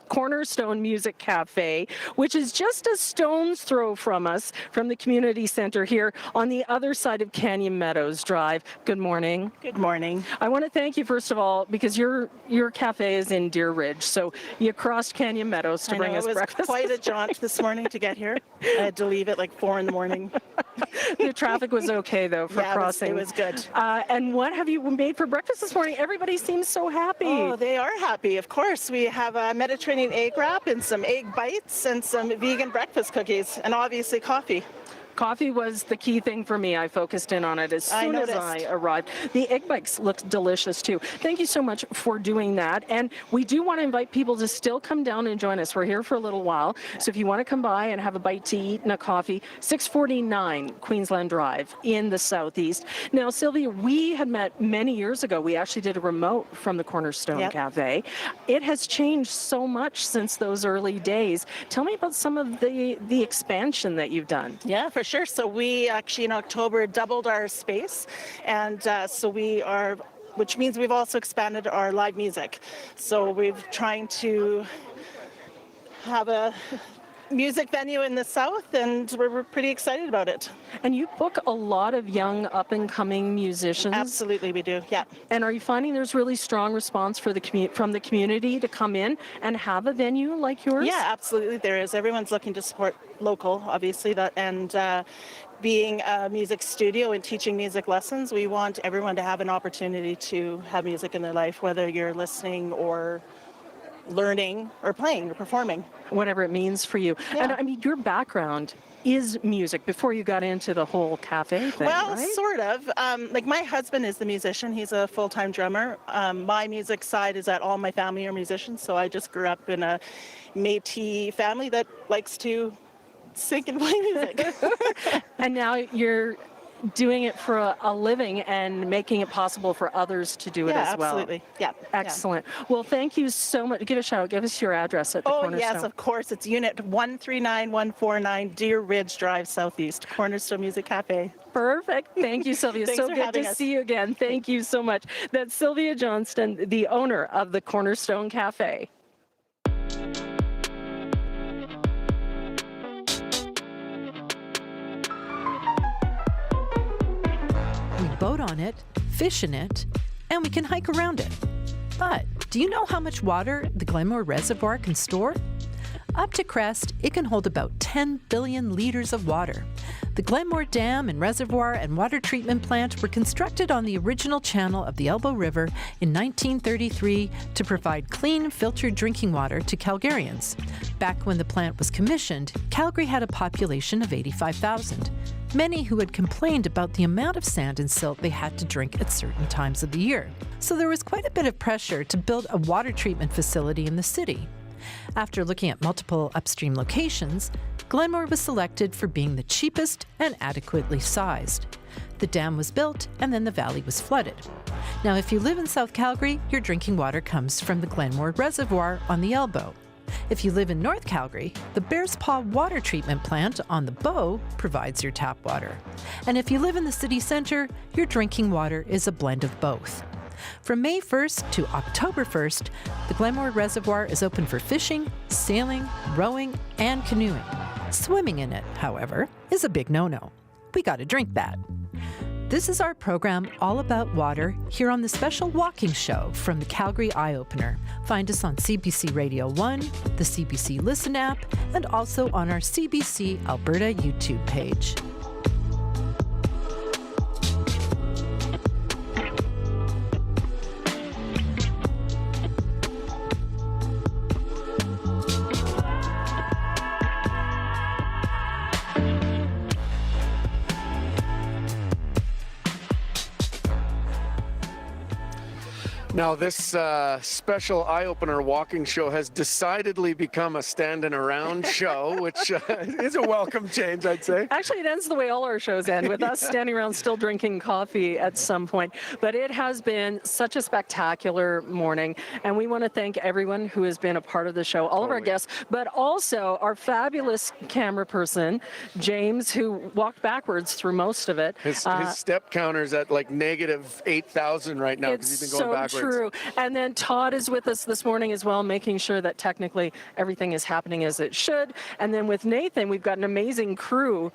Cornerstone Music Cafe, which is just a stone's throw from us, from the community center here on the other side of Canyon Meadows Drive. Good morning. Good morning. I want to thank you, first of all, because your cafe is in Deer Ridge, so you crossed Canyon Meadows to bring us breakfast. It was quite a jaunt this morning to get here. I had to leave at like 4 in the morning. The traffic was okay, though, for crossing. It was good. And what have you made for breakfast this morning? Everybody seems so happy. Oh, they are happy, of course. We have a Mediterranean egg wrap and some egg bites and some vegan breakfast cookies, and obviously coffee. Coffee was the key thing for me. I focused in on it as soon as I arrived. The egg bites looked delicious too. Thank you so much for doing that. And we do want to invite people to still come down and join us. We're here for a little while. So if you want to come by and have a bite to eat and a coffee, 649 Queensland Drive in the southeast. Now, Sylvia, we had met many years ago. We actually did a remote from the Cornerstone Cafe. It has changed so much since those early days. Tell me about some of the expansion that you've done. Yeah, for sure. So we actually in October doubled our space, and so we are, which means we've also expanded our live music. So we're trying to have a music venue in the south, and we're pretty excited about it. And you book a lot of young up-and-coming musicians. Absolutely, we do. Yeah. And are you finding there's really strong response from the community to come in and have a venue like yours? Yeah, absolutely, there is. Everyone's looking to support local, obviously, being a music studio and teaching music lessons, we want everyone to have an opportunity to have music in their life, whether you're listening or learning or playing or performing. Whatever it means for you. Yeah. And I mean, your background is music before you got into the whole cafe thing, Well, right? sort of. Like my husband is the musician. He's a full-time drummer. My music side is that all my family are musicians, so I just grew up in a Métis family that likes to sing and play music. And now you're doing it for a living and making it possible for others to do it as well. Absolutely. Yeah. Excellent. Well, thank you so much. Give a shout out. Give us your address at the Cornerstone. Oh, yes, of course. It's Unit 139149 Deer Ridge Drive Southeast, Cornerstone Music Cafe. Perfect. Thank you, Sylvia. Thanks So for good having to us. see you again. Thank you so much. That's Sylvia Johnston, the owner of the Cornerstone Cafe. We boat on it, fish in it, and we can hike around it. But do you know how much water the Glenmore Reservoir can store? Up to crest, it can hold about 10 billion liters of water. The Glenmore Dam and Reservoir and Water Treatment Plant were constructed on the original channel of the Elbow River in 1933 to provide clean, filtered drinking water to Calgarians. Back when the plant was commissioned, Calgary had a population of 85,000. Many who had complained about the amount of sand and silt they had to drink at certain times of the year. So there was quite a bit of pressure to build a water treatment facility in the city. After looking at multiple upstream locations, Glenmore was selected for being the cheapest and adequately sized. The dam was built and then the valley was flooded. Now, if you live in South Calgary, your drinking water comes from the Glenmore Reservoir on the Elbow. If you live in North Calgary, the Bears Paw water treatment plant on the Bow provides your tap water. And if you live in the city centre, your drinking water is a blend of both. From May 1st to October 1st, the Glenmore Reservoir is open for fishing, sailing, rowing, and canoeing. Swimming in it, however, is a big no-no. We gotta drink that. This is our program all about water here on the special walking show from the Calgary Eyeopener. Find us on CBC Radio 1, the CBC Listen app, and also on our CBC Alberta YouTube page. Now, this special eye-opener walking show has decidedly become a standing around show, which is a welcome change, I'd say. Actually, it ends the way all our shows end, with us standing around still drinking coffee at some point. But it has been such a spectacular morning, and we want to thank everyone who has been a part of the show, all of our guests, but also our fabulous camera person, James, who walked backwards through most of it. His step counter's at like negative 8,000 right now because he's been going backwards. True. And then Todd is with us this morning as well, making sure that technically everything is happening as it should. And then with Nathan, we've got an amazing crew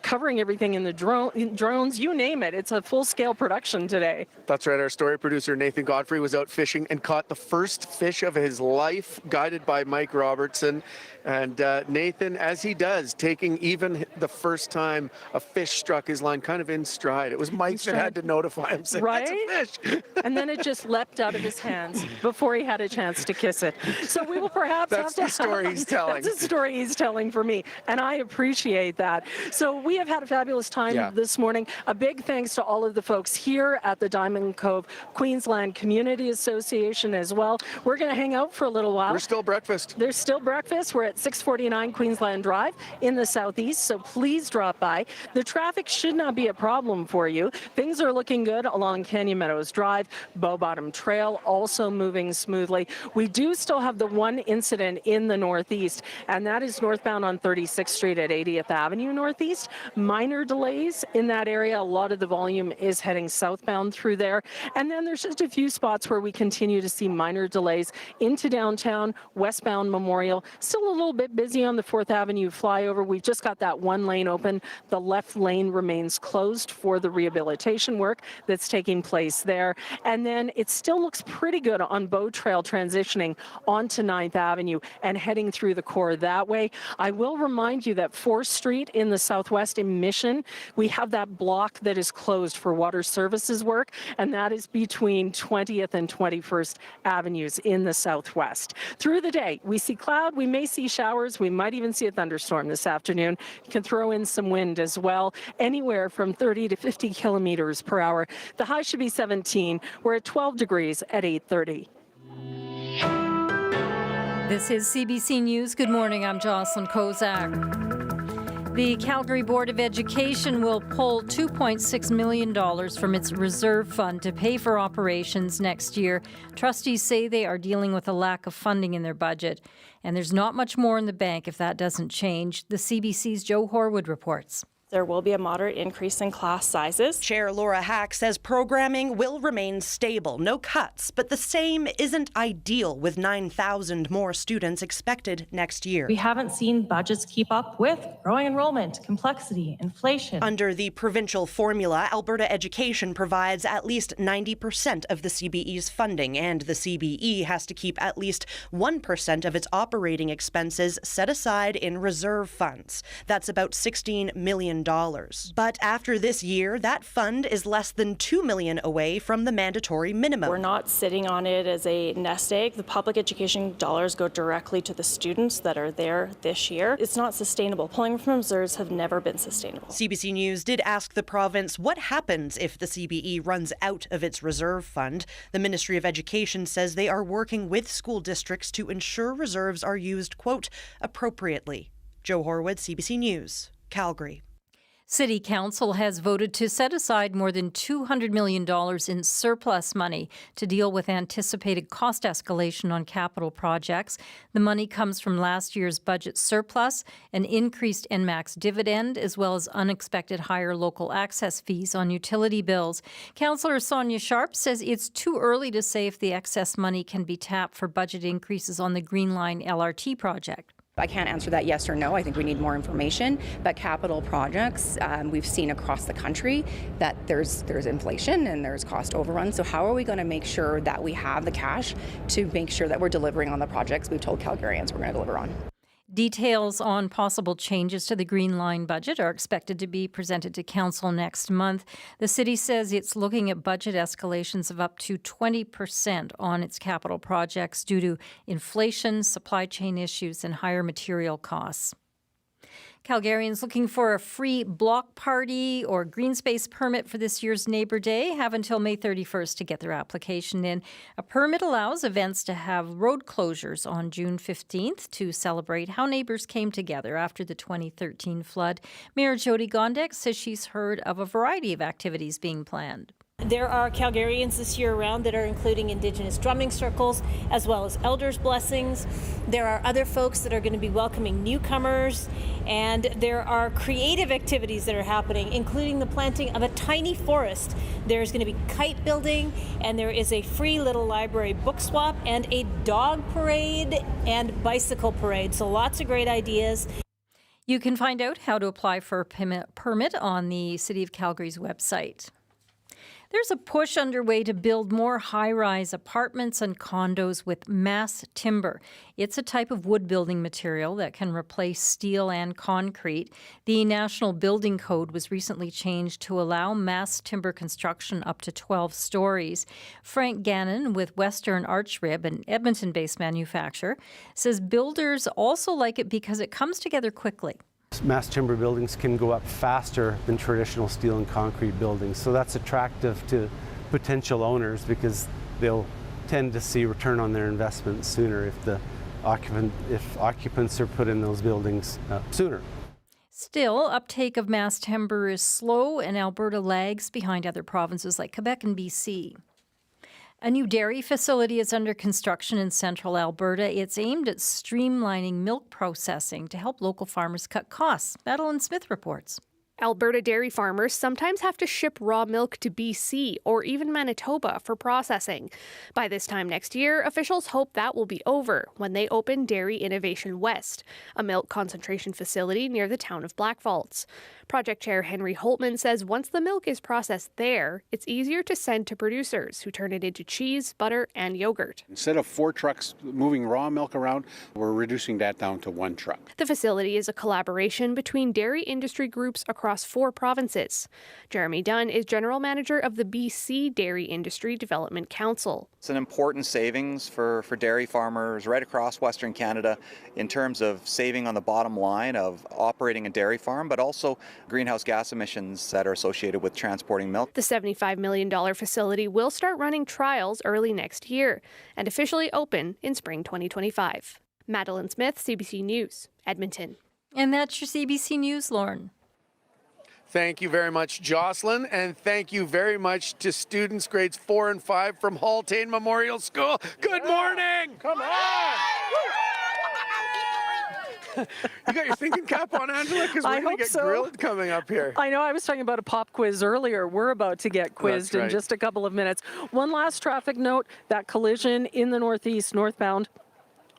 covering everything in the drones, you name it. It's a full-scale production today. That's right. Our story producer, Nathan Godfrey, was out fishing and caught the first fish of his life, guided by Mike Robertson. And Nathan, as he does, taking even the first time a fish struck his line kind of in stride. It was Mike that had to notify him, saying, right? That's a fish. And then it just leapt out of his hands before he had a chance to kiss it. So we will perhaps That's the story he's telling. That's the story he's telling for me, and I appreciate that. So we have had a fabulous time this morning. A big thanks to all of the folks here at the Diamond Cove Queensland Community Association as well. We're going to hang out for a little while. There's still breakfast. There's still breakfast. We're at 649 Queensland Drive in the southeast, so please drop by. The traffic should not be a problem for you. Things are looking good along Canyon Meadows Drive, Bow Bottom Trail also moving smoothly. We do still have the one incident in the northeast, and that is northbound on 36th Street at 80th Avenue Northeast. Minor delays in that area. A lot of the volume is heading southbound through there. And then there's just a few spots where we continue to see minor delays into downtown, westbound Memorial. Still a little bit busy on the 4th Avenue flyover. We've just got that one lane open. The left lane remains closed for the rehabilitation work that's taking place there. And then it still looks pretty good on Bow Trail transitioning onto 9th Avenue and heading through the core that way. I will remind you that 4th Street in the southwest in Mission, we have that block that is closed for water services work, and that is between 20th and 21st Avenues in the southwest. Through the day, we see cloud, we may see showers, we might even see a thunderstorm this afternoon. You can throw in some wind as well, anywhere from 30 to 50 kilometers per hour. The high should be 17. We're at 12 degrees at 8:30. This is CBC News. Good morning. I'm Jocelyn Kozak. The Calgary Board of Education will pull $2.6 million from its reserve fund to pay for operations next year. Trustees say they are dealing with a lack of funding in their budget, and there's not much more in the bank if that doesn't change. The CBC's Joe Horwood reports. There will be a moderate increase in class sizes. Chair Laura Hack says programming will remain stable, no cuts, but the same isn't ideal with 9,000 more students expected next year. We haven't seen budgets keep up with growing enrollment, complexity, inflation. Under the provincial formula, Alberta Education provides at least 90% of the CBE's funding, and the CBE has to keep at least 1% of its operating expenses set aside in reserve funds. That's about $16 million. But after this year, that fund is less than $2 million away from the mandatory minimum. We're not sitting on it as a nest egg. The public education dollars go directly to the students that are there this year. It's not sustainable. Pulling from reserves have never been sustainable. CBC News did ask the province what happens if the CBE runs out of its reserve fund. The Ministry of Education says they are working with school districts to ensure reserves are used, quote, appropriately. Joe Horwood, CBC News, Calgary. City Council has voted to set aside more than $200 million in surplus money to deal with anticipated cost escalation on capital projects. The money comes from last year's budget surplus, an increased NMAX dividend, as well as unexpected higher local access fees on utility bills. Councillor Sonia Sharp says it's too early to say if the excess money can be tapped for budget increases on the Green Line LRT project. I can't answer that yes or no. I think we need more information. But capital projects, we've seen across the country that there's inflation and there's cost overruns. So how are we going to make sure that we have the cash to make sure that we're delivering on the projects we've told Calgarians we're going to deliver on? Details on possible changes to the Green Line budget are expected to be presented to Council next month. The city says it's looking at budget escalations of up to 20% on its capital projects due to inflation, supply chain issues, and higher material costs. Calgarians looking for a free block party or green space permit for this year's Neighbour Day have until May 31st to get their application in. A permit allows events to have road closures on June 15th to celebrate how neighbours came together after the 2013 flood. Mayor Jody Gondek says she's heard of a variety of activities being planned. There are Calgarians this year around that are including Indigenous drumming circles as well as elders' blessings. There are other folks that are going to be welcoming newcomers, and there are creative activities that are happening, including the planting of a tiny forest. There's going to be kite building, and there is a free little library book swap and a dog parade and bicycle parade. So lots of great ideas. You can find out how to apply for a permit on the City of Calgary's website. There's a push underway to build more high-rise apartments and condos with mass timber. It's a type of wood building material that can replace steel and concrete. The National Building Code was recently changed to allow mass timber construction up to 12 stories. Frank Gannon with Western Arch Rib, an Edmonton-based manufacturer, says builders also like it because it comes together quickly. Mass timber buildings can go up faster than traditional steel and concrete buildings, so that's attractive to potential owners because they'll tend to see return on their investment sooner if occupants are put in those buildings sooner. Still, uptake of mass timber is slow, and Alberta lags behind other provinces like Quebec and BC. A new dairy facility is under construction in central Alberta. It's aimed at streamlining milk processing to help local farmers cut costs. Madeline Smith reports. Alberta dairy farmers sometimes have to ship raw milk to BC or even Manitoba for processing. By this time next year, officials hope that will be over when they open Dairy Innovation West, a milk concentration facility near the town of Blackfalds. Project Chair Henry Holtman says once the milk is processed there, it's easier to send to producers who turn it into cheese, butter, and yogurt. Instead of 4 trucks moving raw milk around, we're reducing that down to 1 truck. The facility is a collaboration between dairy industry groups across 4 provinces. Jeremy Dunn is General Manager of the BC Dairy Industry Development Council. It's an important savings for dairy farmers right across Western Canada in terms of saving on the bottom line of operating a dairy farm, but also greenhouse gas emissions that are associated with transporting milk. The $75 million facility will start running trials early next year and officially open in spring 2025. Madeline Smith, CBC News, Edmonton. And that's your CBC News, Lauren. Thank you very much, Jocelyn, and thank you very much to students grades 4 and 5 from Haltane Memorial School. Good morning! Come on! You got your thinking cap on, Angela? Because we're going to get grilled coming up here. I know. I was talking about a pop quiz earlier. We're about to get quizzed in just a couple of minutes. One last traffic note, that collision in the northeast, northbound,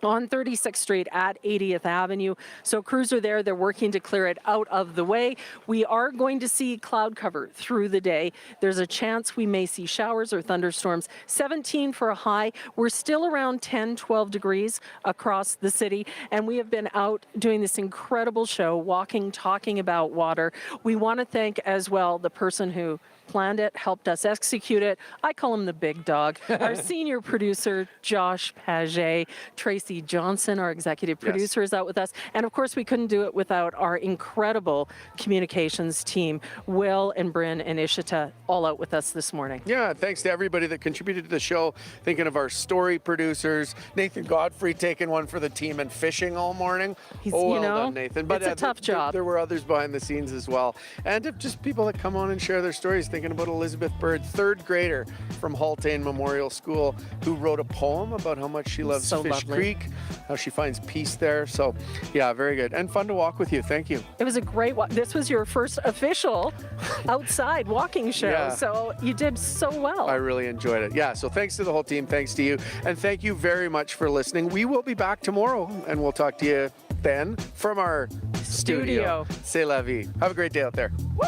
on 36th Street at 80th Avenue. So crews are there. They're working to clear it out of the way. We are going to see cloud cover through the day. There's a chance we may see showers or thunderstorms. 17 for a high. We're still around 10, 12 degrees across the city. And we have been out doing this incredible show, walking, talking about water. We want to thank as well the person who planned it, helped us execute it. I call him the big dog. Our senior producer, Josh Paget, Tracy Jesse Johnson, our executive producer, is out with us. And of course, we couldn't do it without our incredible communications team, Will and Bryn and Ishita, all out with us this morning. Yeah, thanks to everybody that contributed to the show. Thinking of our story producers, Nathan Godfrey taking one for the team and fishing all morning. Well done, Nathan. But it's a tough job. There were others behind the scenes as well. And just people that come on and share their stories. Thinking about Elizabeth Bird, third grader from Haltane Memorial School, who wrote a poem about how much she loves Fish Creek, how she finds peace there. So, yeah, very good. And fun to walk with you. Thank you. It was a great walk. This was your first official outside walking show. So you did so well. I really enjoyed it. Yeah, so thanks to the whole team. Thanks to you. And thank you very much for listening. We will be back tomorrow, and we'll talk to you then from our studio. C'est la vie. Have a great day out there. Woo!